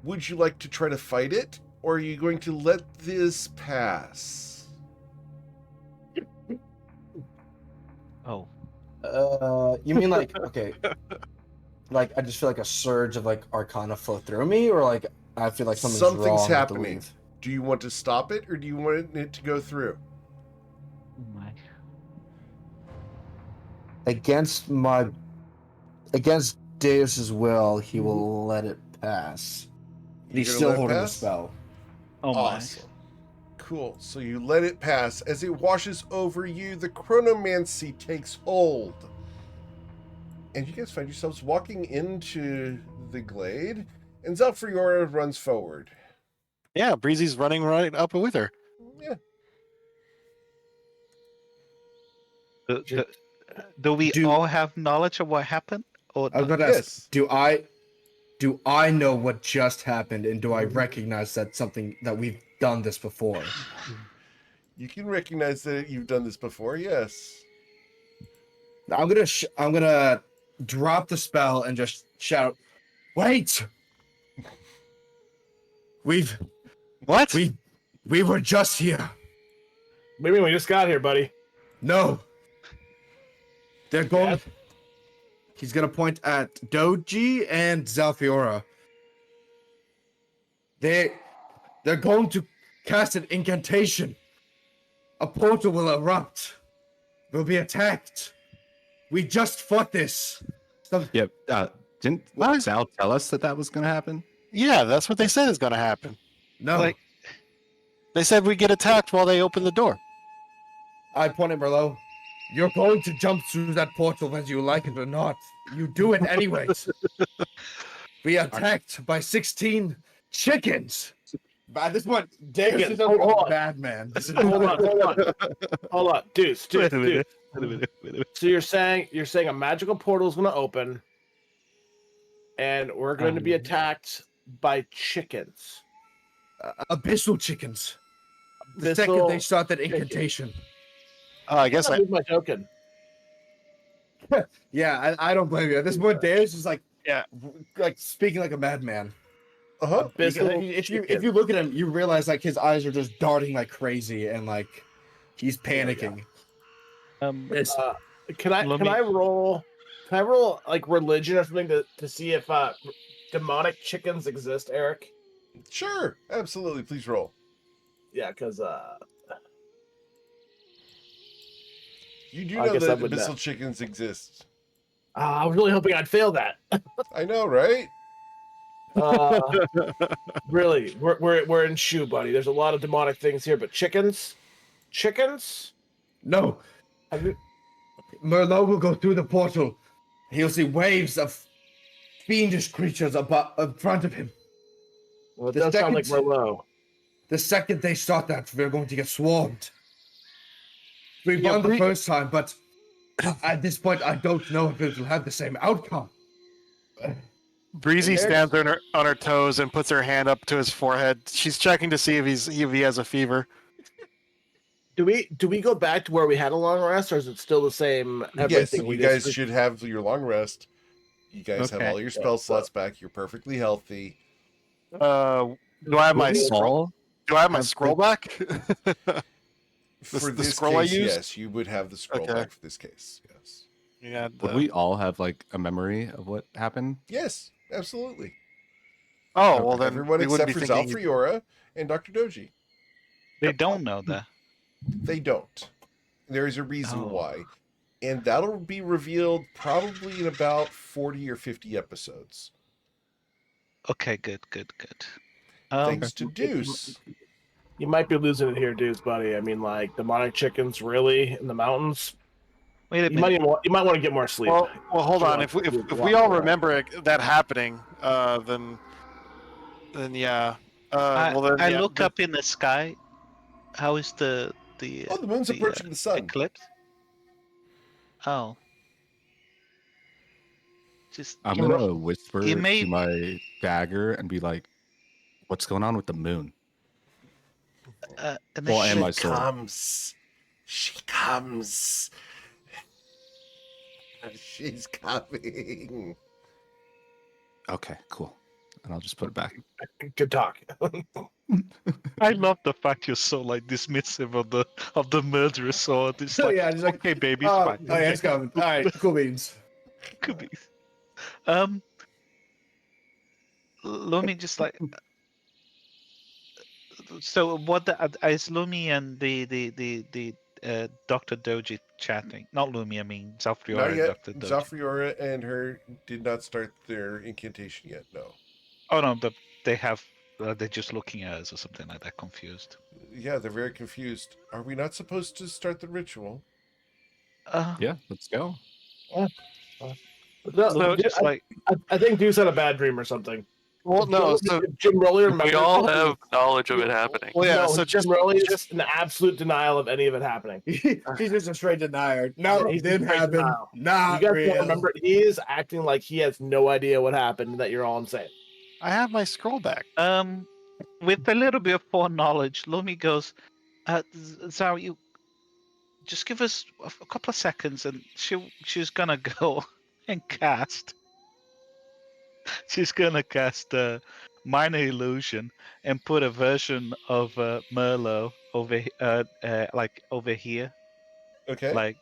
Would you like to try to fight it, or are you going to let this pass? Oh, you mean like okay, like I just feel like a surge of like Arcana flow through me, or like I feel like something's wrong with the happening. weave? Do you want to stop it, or do you want it to go through? my. Against Deus's will, he will let it pass. You're He's gonna still let it holding the pass? spell. Oh my. Awesome. Cool. So you let it pass. As it washes over you, the chronomancy takes hold. And you guys find yourselves walking into the glade, and Zelfriora runs forward. Yeah, Breezy's running right up with her. Yeah. Do we Do- all have knowledge of what happened? Or I was not? about to ask, Yes. do I know what just happened, and do I recognize that something that we've done this before? You can recognize that you've done this before, yes. I'm gonna drop the spell and just shout, "Wait! What? We were just here. What do you mean we just got here, buddy? No, they're going." Yes? He's gonna point at Doji and Zalfiora. They're going to cast an incantation. A portal will erupt. We'll be attacked. We just fought this. Yep. Didn't What? Sal tell us that was going to happen? Yeah, that's what they said is going to happen. No, Like- They said we get attacked while they open the door. I point at Merlot. You're going to jump through that portal whether you like it or not. You do it anyways. We are attacked by 16 chickens. By this point, Deus is Hold a on. madman. This is Hold on. Deuce. Wait a minute. Wait a minute. Wait a minute. So you're saying a magical portal is going to open, and we're going to be attacked by chickens. Abyssal chickens. The Abyssal second they start that chickens. incantation. I guess That was my token. Yeah, I don't blame you. At this point, Deus is like, Yeah. like speaking like a madman. Uh-huh. Abyssal If you chicken. look at him, you realize like his eyes are just darting like crazy and like he's panicking. It's- Can I roll like religion or something to see if demonic chickens exist, Eric? Sure. Absolutely. Please roll. Yeah, because You do I know guess I that would abyssal know. chickens exist. I was really hoping I'd fail that. I know, right? Really, we're in shoe, buddy. There's a lot of demonic things here, but chickens. No, Have you- Merlot will go through the portal. He'll see waves of fiendish creatures in front of him. Well, it The does sound like second- Merlot. The second they start that, we're going to get swarmed. We Yeah, won the we- first time, but at this point, I don't know if it will have the same outcome. Breezy There's- stands on her toes and puts her hand up to his forehead. She's checking to see if he has a fever. Do we go back to where we had a long rest, or is it still the same? Yes, Everything you guys should have your long rest. You guys have Okay. all your spell slots back. You're perfectly healthy. Do I have my We scroll? all Do I have my have scroll back? For the this scroll I case, used? yes, you would have the scroll Okay. back for this case. Yes. Yeah. would we all have like a memory of what happened? Yes, absolutely. Oh well, then Everyone we wouldn't except be for thinking. Zalfriora and Dr. Doji. They don't know that. They don't. There is a reason Oh. why. And that'll be revealed probably in about 40 or 50 episodes. Okay, good. Thanks to Deuce. You might be losing it here, Deuce, buddy. I mean, like demonic chickens, really in the mountains. Wait a You might minute. want to get more sleep. Well, hold on. If we all remember that happening, then yeah. Well then, I yeah. look up in the sky. How is the Oh, the moon's approaching the sun. eclipse? Oh, just I'm you know, gonna whisper you may- to my dagger and be like, "What's going on with the moon?" and Well, then and my She sword. comes. She comes. She's coming. Okay, cool. And I'll just put it back. Good talk. I love the fact you're so like dismissive of the murderous sword. It's like, Yeah, just like, okay, baby, it's oh, fine. oh yeah, it's coming. All right, cool beans. Could be. Lumi just like. So what is Lumi and the Dr. Doji chatting? Not Lumi, I mean Not Zalfriora and yet. Dr. Doji. Zalfriora and her did not start their incantation yet, no. Oh no, but they have. They're just looking at us or something like that, confused. Yeah, they're very confused. Are we not supposed to start the ritual? Yeah, let's go. So, just like I think Deuce had a bad dream or something. well, no. So Jim Rowley We remembers all it. have knowledge of it happening. well, yeah. No, So Jim just Rowley is just in absolute denial of any of it happening. He's just a straight denier. No, He's it didn't straight happen. denial. Not You guys real. don't remember? He is acting like he has no idea what happened. And that you're all insane. I have my scroll back. with a little bit of foreknowledge, Lumi goes, Zao, you just give us a couple of seconds and she's gonna go and cast. She's gonna cast minor illusion and put a version of Merlot over like over here, Okay. like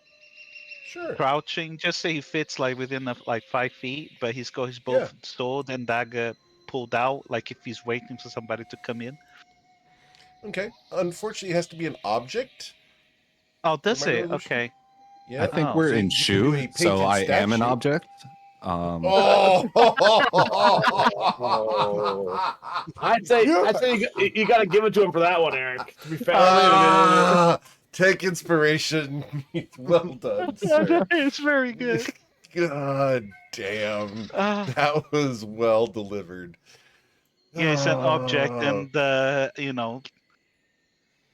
Sure. crouching, just so he fits like within like 5 feet, but he's got his both sword and dagger pulled out, like if he's waiting for somebody to come in. Okay. Unfortunately, it has to be an object. Oh, does minor it? illusion? Okay. Yeah. I think Oh, we're so in you can do a Shu, so painted I am an statue. object. Oh! I'd say you got to give it to him for that one, Eric. To be fair, Take inspiration. Well done, sir. It's very good. God damn. That was well delivered. Yeah, it's an object, Oh. and you know,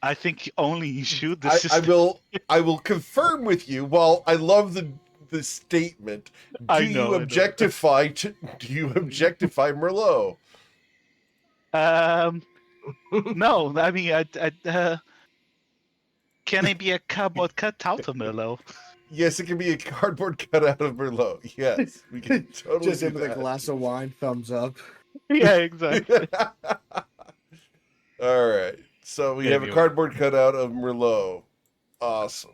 I think only you shoot the I system. will confirm with you. While I love the statement, do you objectify Merlot? No, I mean, can it be a cardboard cutout of Merlot? Yes, it can be a cardboard cutout of Merlot. Yes, we can totally Just do him with a that. glass of wine, thumbs up. Yeah, exactly. All right, so we have a Anyway. cardboard cutout of Merlot. Awesome.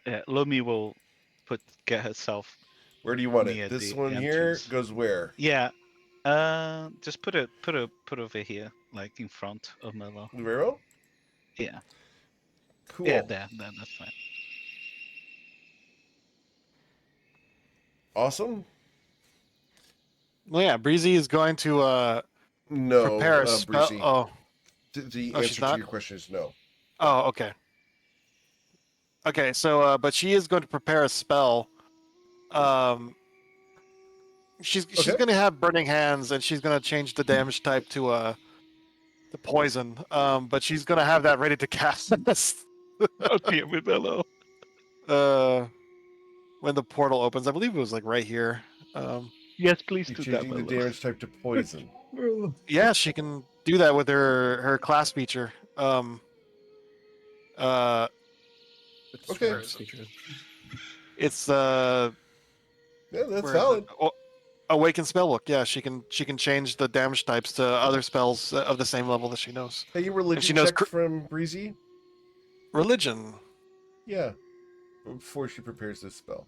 Yeah, Lumi will get herself. Where do you want Near it? This the one here entrance. goes where? Yeah, just put over here, like in front of Merlot. Very well. Yeah. Cool. Yeah, there, that's fine. Awesome. Well, yeah. Breezy is going to No, prepare a spell. Brucey. Oh, The Oh, she's answer not? to your question is no. oh, okay. Okay, so but she is going to prepare a spell. She's Okay. going to have burning hands, and she's going to change the damage type to poison. But she's going to have that ready to cast. Okay, with Merlot. When the portal opens, I believe it was like right here. Yes, please You're do that, changing the Merlot. damage type to poison. Yeah, she can do that with her class feature. Okay. It's Yeah, that's where is valid. it? Oh, Awaken Spellbook. Yeah, she can change the damage types to other spells of the same level that she knows. Hey, your religion she knows check from Breezy? Religion. Yeah. Before she prepares this spell.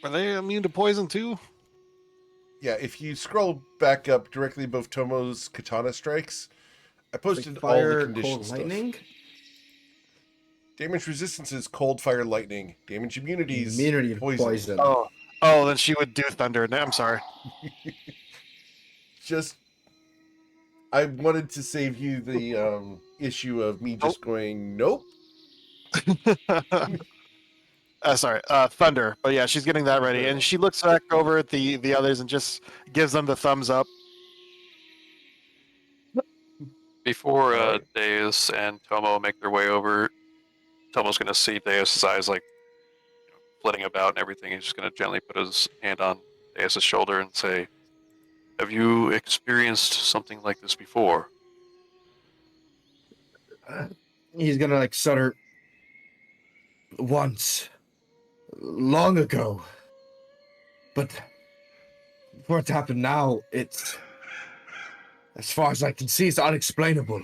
Are they immune to poison too? Yeah, if you scroll back up directly above Tomo's katana strikes, I posted all the Fire, condition cold, stuff. lightning. Damage resistance is cold, fire, lightning. Damage immunities, Immunity to poison. poison. Oh, then she would do thunder. I'm sorry. Just, I wanted to save you the issue of me just going, nope. Sorry, thunder. But yeah, she's getting that ready, and she looks back over at the others and just gives them the thumbs up. Before Alright. Deus and Tomo make their way over, Tomo's gonna see Deus's eyes like flitting about and everything. He's just gonna gently put his hand on Deus's shoulder and say, "Have you experienced something like this before?" He's gonna like stutter. Once, long ago, but for it to happen now, it's, as far as I can see, it's unexplainable.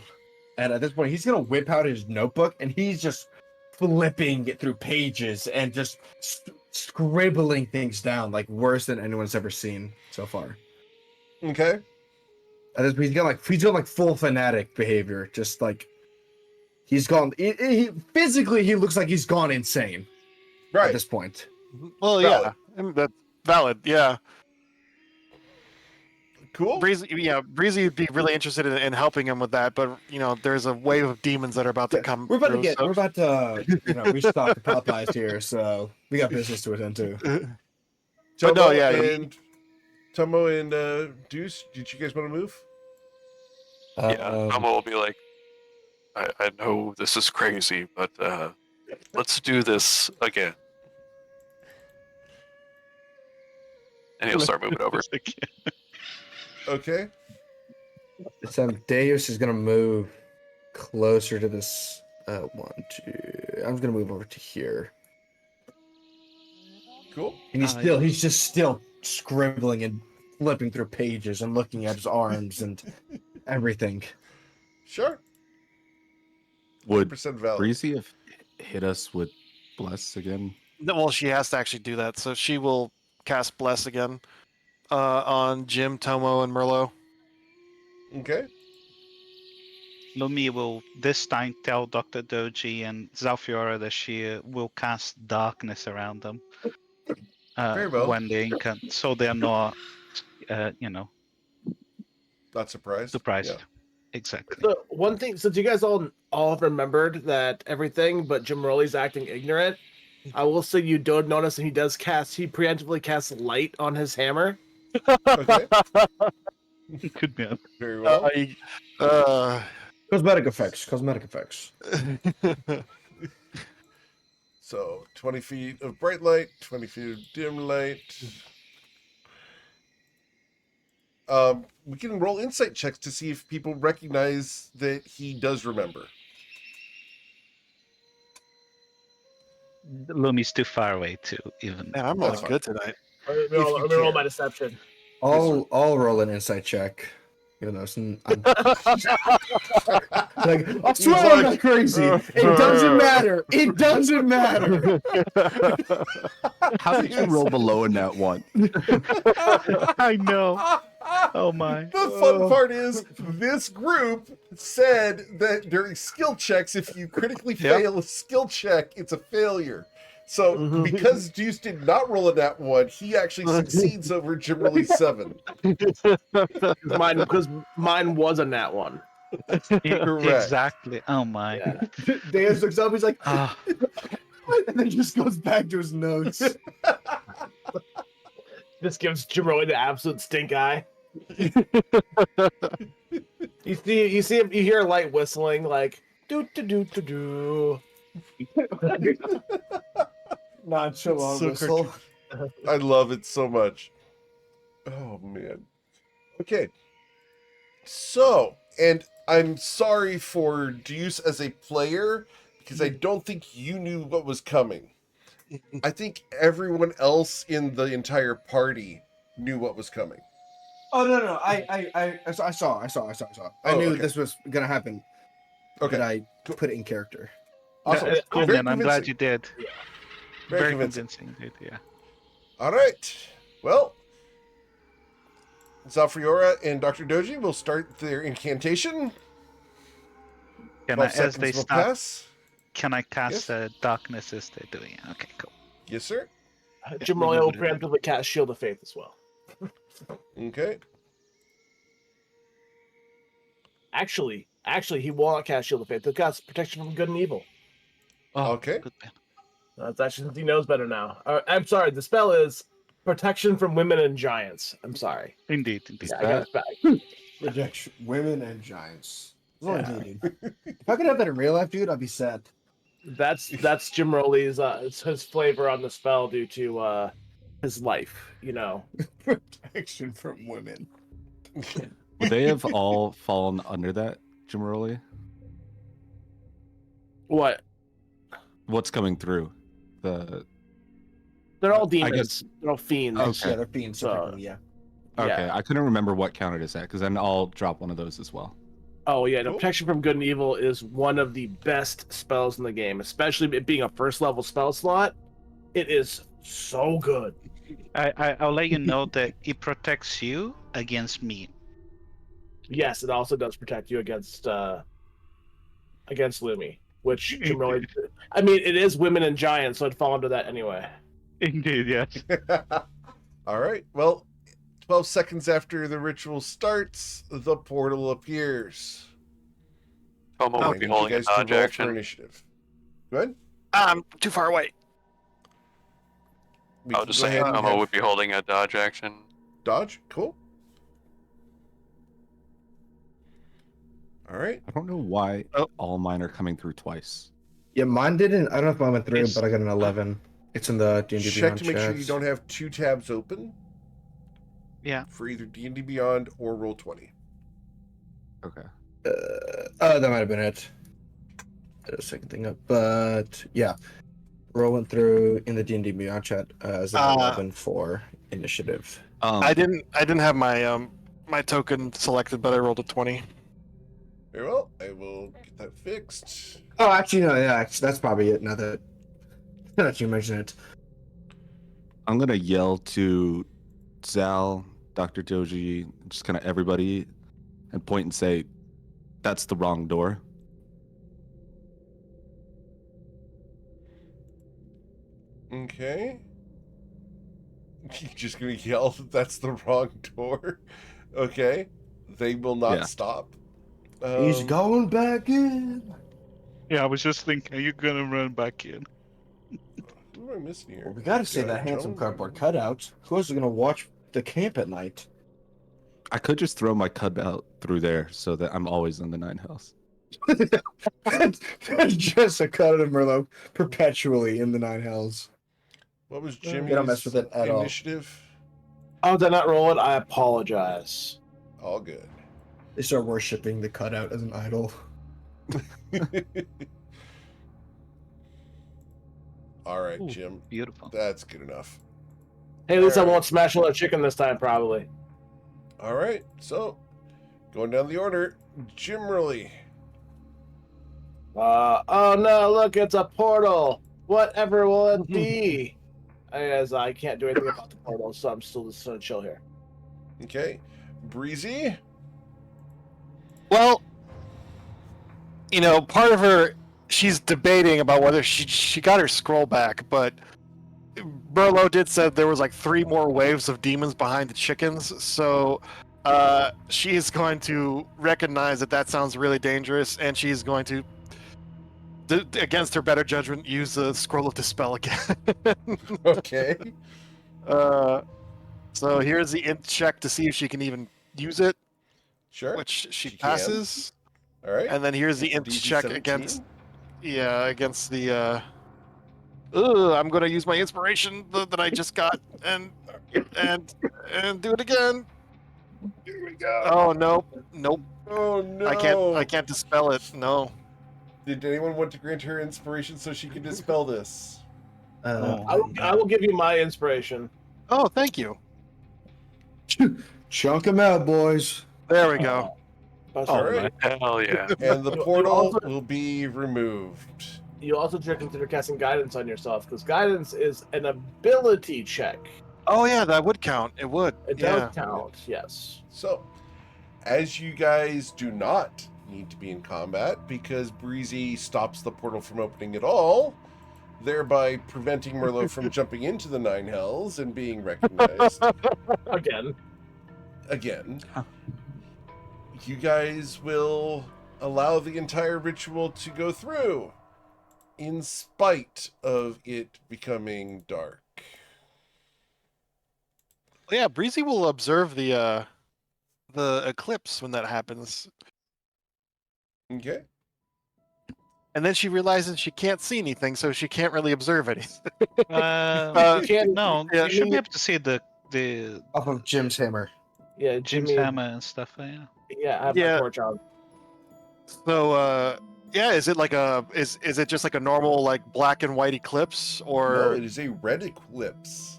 And at this point, he's gonna whip out his notebook and he's just flipping it through pages and just scribbling things down like worse than anyone's ever seen so far. Okay. At this point, he's got like full fanatic behavior, just like he's gone. Physically, he looks like he's gone insane at Right. this point. Well, Valid. yeah, and that's valid. Yeah, Cool. Breezy would be really interested in helping him with that, but there's a wave of demons that are about to come. We're about through, we should stop the Popeyes here, so we got business to attend to. But no, yeah, Tomo and Deuce, did you guys want to move? Yeah, Tomo will be like, I know this is crazy, but let's do this again. And he'll start moving over. Okay. So Deus is gonna move closer to this. 1, 2. I'm gonna move over to here. Cool. And he's just still scribbling and flipping through pages and looking at his arms and everything. Sure. Would 100% valid. Breezy have hit us with Bless again? No, well, she has to actually do that, so she will cast Bless again on Jim, Tomo, and Merlot. Okay. Lumi will this time tell Dr. Doji and Zalfiora that she will cast darkness around them Very well. when they can, so they're not, Not surprised. surprised. Yeah. Exactly. So one thing, since you guys all have remembered that everything but Jim Rowley's acting ignorant, I will say you don't notice that he preemptively casts light on his hammer. Okay. Could be. Very well. Cosmetic effects. So 20 feet of bright light, 20 feet of dim light. We can roll insight checks to see if people recognize that he does remember. Lumi's too far away to even. Man, I'm That's really fine. good tonight. Let me roll my deception. I'll roll an insight check. Even though I'm like, I swear I'm not crazy. It doesn't matter. It doesn't matter. How did you roll below in that one? I know. Oh my. The fun part is this group said that during skill checks, if you critically fail a skill check, it's a failure. So because Deuce did not roll a nat 1, he actually succeeds over Jimmerly 7. Because mine was a nat 1. Correct. Exactly. Oh my. Yeah. Dan looks up. He's like, Ah. and then just goes back to his notes. This gives Jim Rowley the absolute stink eye. You hear a light whistling like do do do do do. Nonchalant So whistle. I love it so much. Oh man. Okay. So, and I'm sorry for Deuce as a player because I don't think you knew what was coming. I think everyone else in the entire party knew what was coming. Oh no! I saw. I Oh, knew okay. this was gonna happen. Okay. But I Cool. put it in character. Awesome. It's cool, Very man. I'm glad convincing. you did. Very Very convincing. convincing, dude. Yeah. All right. Well, Zafriora and Dr. Doji will start their incantation. Can 12 as seconds they will start, pass. can I cast Yes. darkness as they're doing it? Okay, cool. Yes, sir. Jim Roy will preemptively cast Shield of Faith as well. Okay. Actually, he will not cast Shield of Faith. He'll cast Protection from Good and Evil. Oh, Okay. good man. That's actually since he knows better now. I'm sorry. The spell is Protection from Women and Giants. I'm sorry. Indeed. Yeah, I got his back. Rejection, women and giants. That's all Yeah. I needed. If I could have that in real life, dude, I'd be set. That's Jim Rowley's it's his flavor on the spell due to his life. You know. Protection from women. Would they have all fallen under that, Jim Rowley? What? What's coming through? They're all I demons. guess- They're all fiends. Okay. Yeah, they're being So- typically, yeah. Okay, Yeah. I couldn't remember what counted as that because then I'll drop one of those as well. Oh yeah, no, Cool. Protection from Good and Evil is one of the best spells in the game, especially it being a first level spell slot. It is so good. I'll let you know that it protects you against me. Yes, it also does protect you against Lumi, which Jim Rowley, I mean, it is women and giants, so it'd fall under that anyway. Indeed, yes. All right. Well, 12 seconds after the ritual starts, the portal appears. Como I would be need you holding a guys to dodge roll for action. initiative. Go ahead. I'm too far away. We I can was just go saying ahead and Como have would be holding a dodge action. dodge. Cool. All right. I don't know why Oh. all mine are coming through twice. Yeah, mine didn't. I don't know if mine went through, It's- but I got an 11. It's in the D&D Check Beyond to make sure you chats. don't have two tabs open Yeah. for either D&D Beyond or Roll20. Okay. Oh, that might have been it. Second thing up, but yeah, Roll went through in the D&D Beyond chat as an 11 for initiative. I didn't have my my token selected, but I rolled a 20. Very well. I will get that fixed. Oh, actually, no, yeah, that's probably it. Now that you mention it. I'm gonna yell to Zal, Dr. Doji, just kind of everybody, and point and say, "That's the wrong door." Okay. You're just gonna yell that that's the wrong door. Okay. They will not Yeah. stop. He's going back in. Yeah, I was just thinking, are you gonna run back in? What am I missing here? Well, we gotta say that handsome cardboard cutout. Who else is gonna watch the camp at night? I could just throw my cutout through there so that I'm always in the 9 house. Just a cutout of Merlot perpetually in the 9 hells. What was They Jimmy's don't mess with it at all. initiative? Oh, did I not roll it? I apologize. All good. They start worshipping the cutout as an idol. All right, Ooh. Jim. Beautiful. That's good enough. Hey, at least I Alright. won't smash another chicken this time, probably. All right. So, going down the order, Jim Rowley. Oh no, look, it's a portal. Whatever will it be? I can't do anything about the portal, so I'm still just gonna chill here. Okay. Breezy. Well, you know, part of her, she's debating about whether she got her scroll back, but Burlow did said there was like 3 more waves of demons behind the chickens, so she's going to recognize that sounds really dangerous, and she's going to, against her better judgment, use the scroll of dispel again. Okay. So here's the int check to see if she can even use it, Sure. which she She can. passes. All right. And then here's the int DC check 17. against the I'm gonna use my inspiration that I just got and do it again. Here we go. Oh nope. Oh no. I can't dispel it. No. Did anyone want to grant her inspiration so she can dispel this? I will give you my inspiration. Oh, thank you. Chunk them out, boys. There we go. All right. Hell yeah. And the You portal also- will be removed. You also should consider casting guidance on yourself, because guidance is an ability check. Oh yeah, that would count. It would. It does count, yes. So, as you guys do not need to be in combat because Breezy stops the portal from opening at all, thereby preventing Merlot from jumping into the Nine Hells and being recognized Again. again, you guys will allow the entire ritual to go through in spite of it becoming dark. Yeah, Breezy will observe the eclipse when that happens, Okay? and then she realizes she can't see anything, so she can't really observe anything. You can't- No, yeah, you should be able to see the Off of Jim's hammer. Yeah, Jim's Jimmy, hammer and stuff. Yeah. Yeah, I have Yeah. my torch on. So, yeah, is it like is it just like a normal like black and white eclipse, No, or it is a red eclipse.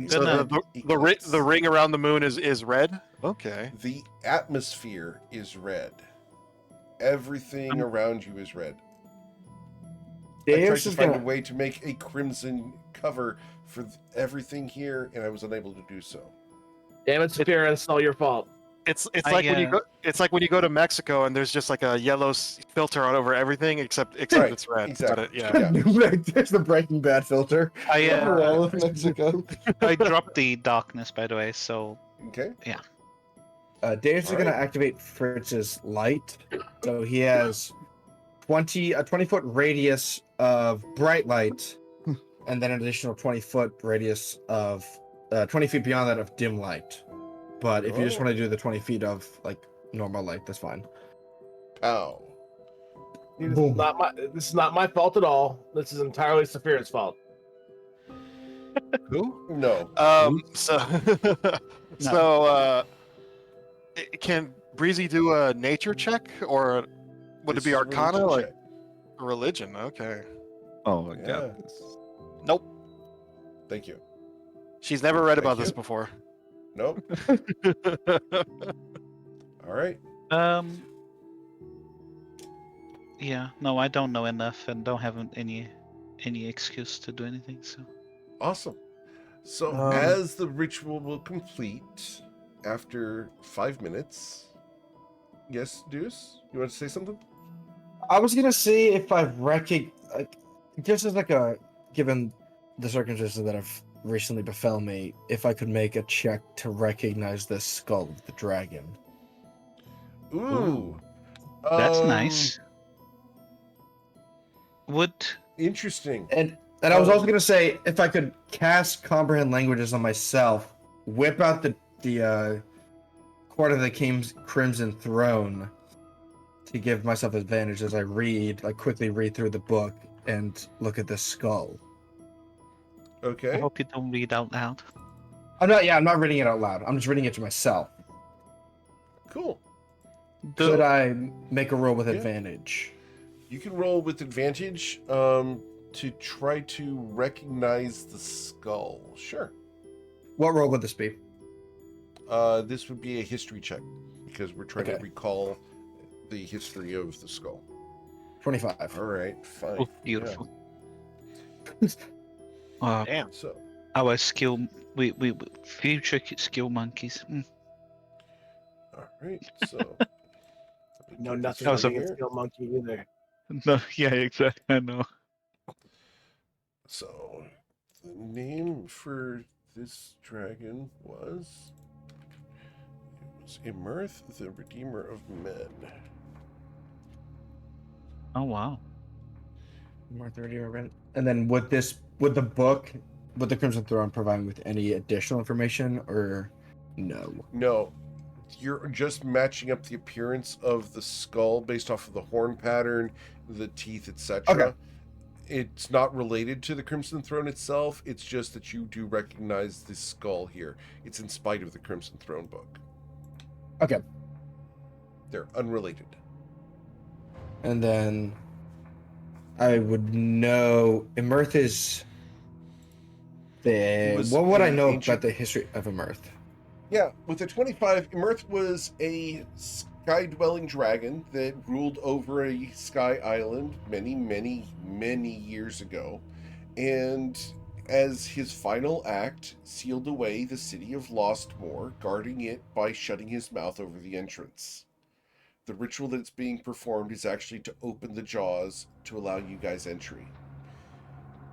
so Gonna- the ring around the moon is red? Okay. The atmosphere is red. Everything around you is red. I tried Deus to is find a gonna. way to make a crimson cover for everything here, and I was unable to do so. Damn it, Sapphira, it's all your fault. It's I, like when you go to Mexico and there's just like a yellow filter on over everything except Right, it's red. exactly. But yeah. Yeah. There's the Breaking Bad filter. I For all of Mexico. I dropped the darkness, by the way. So Okay. Deus is All gonna right. activate Fritz's light, so he has a 20-foot radius of bright light, and then an additional 20-foot radius of 20 feet beyond that of dim light. But if you just Oh. want to do the 20 feet of like normal light, that's fine. Pow. Boom. This is not my fault at all. This is entirely Sapphira's fault. Who? No. Can Breezy do a nature check, or would This it be is a Arcana, religion like check. religion? Okay. Oh my Yeah. god. Nope. Thank you. She's never read Thank about you. this before. Nope. All right. yeah, no, I don't know enough and don't have any excuse to do anything. So Awesome. So Um, as the ritual will complete after 5 minutes. Yes, Deuce? You want to say something? I was gonna see if I just as like a given the circumstances that have recently befell me, if I could make a check to recognize the skull of the dragon. Ooh. that's Um, nice. Would Interesting. And I was also gonna say if I could cast comprehend languages on myself, whip out the Court of the Crimson Throne to give myself advantage as I quickly read through the book and look at the skull. I Okay. hope you don't read out loud. I'm not reading it out loud. I'm just reading it to myself. Cool. Should I make a roll with Yeah. advantage? You can roll with advantage to try to recognize the skull. Sure. What roll would this be? This would be a history check because we're trying to Okay. recall the history of the skull. 25. All right, fine. Oh, beautiful. Damn. So, Our skill, we future skill monkeys. all right. So, No, nothing That was being a- a skill monkey either. No, yeah, exactly. I know. So, the name for this dragon was Imirth, the Redeemer of Men. Oh wow. And then would the book, would the Crimson Throne provide me with any additional information or no? No, you're just matching up the appearance of the skull based off of the horn pattern, the teeth, etc. Okay. It's not related to the Crimson Throne itself. It's just that you do recognize the skull here. It's in spite of the Crimson Throne book. Okay. They're unrelated. And then I would know Emirth is He the. was What would I a know ancient- about the history of Emirth? Yeah, with the 25, Emirth was a sky-dwelling dragon that ruled over a sky island many, many, many years ago, and as his final act, sealed away the city of Lostmoor, guarding it by shutting his mouth over the entrance. The ritual that's being performed is actually to open the jaws to allow you guys entry.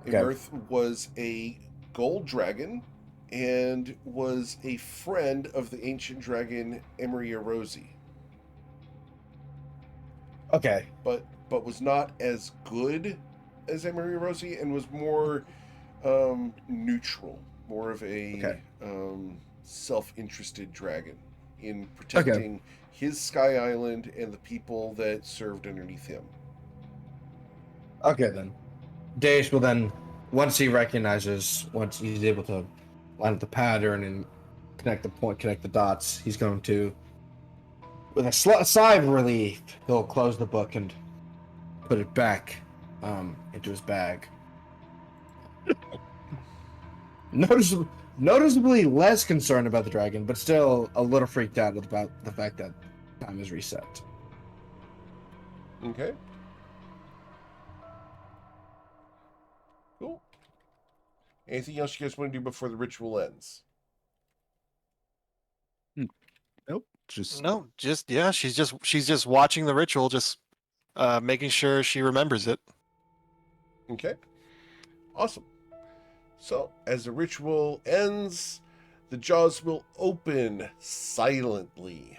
Okay. Emirth was a gold dragon and was a friend of the ancient dragon Emeria Rosie, Okay. but was not as good as Emeria Rosie and was more neutral, more of a Okay. self-interested dragon in protecting his sky island and the people that served underneath him. Okay then. Daesh will then, once he's able to line up the pattern and connect the dots, he's going to, with a sigh of relief, he'll close the book and put it back into his bag. Noticeably less concerned about the dragon, but still a little freaked out about the fact that time is reset. Okay. Cool. Anything else you guys want to do before the ritual ends? Nope. Just No, just yeah, she's just watching the ritual, just making sure she remembers it. Okay. Awesome. So, as the ritual ends, the jaws will open silently.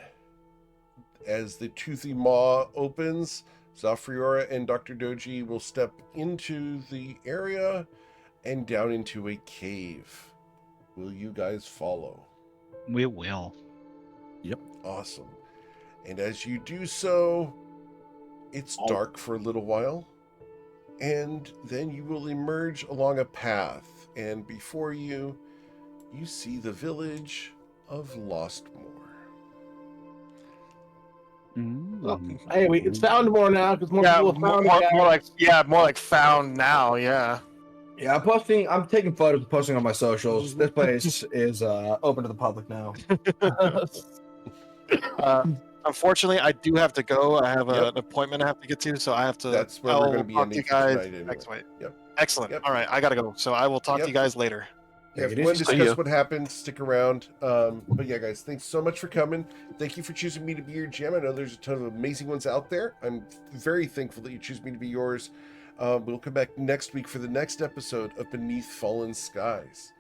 As the toothy maw opens, Zafriora and Dr. Doji will step into the area and down into a cave. Will you guys follow? We will. Awesome. And as you do so, it's dark for a little while, and then you will emerge along a path, and before you, you see the village of Lostmoor. Hey, it's found more now because more Yeah, people have found it. more like found now. Yeah. Yeah, I'm taking photos and posting on my socials. This place is open to the public now. Unfortunately, I do have to go. I have Yep. an appointment I have to get to, so I have to. That's where I we're will going to be talk ending to for you guys tonight anyway. next week. Yep. Excellent. Yep. All right, I gotta go, so I will talk to you guys later. Yeah, if Take you it want to easy. discuss what happened, stick around. But yeah, guys, thanks so much for coming. Thank you for choosing me to be your GM. I know there's a ton of amazing ones out there. I'm very thankful that you choose me to be yours. We'll come back next week for the next episode of Beneath Fallen Skies.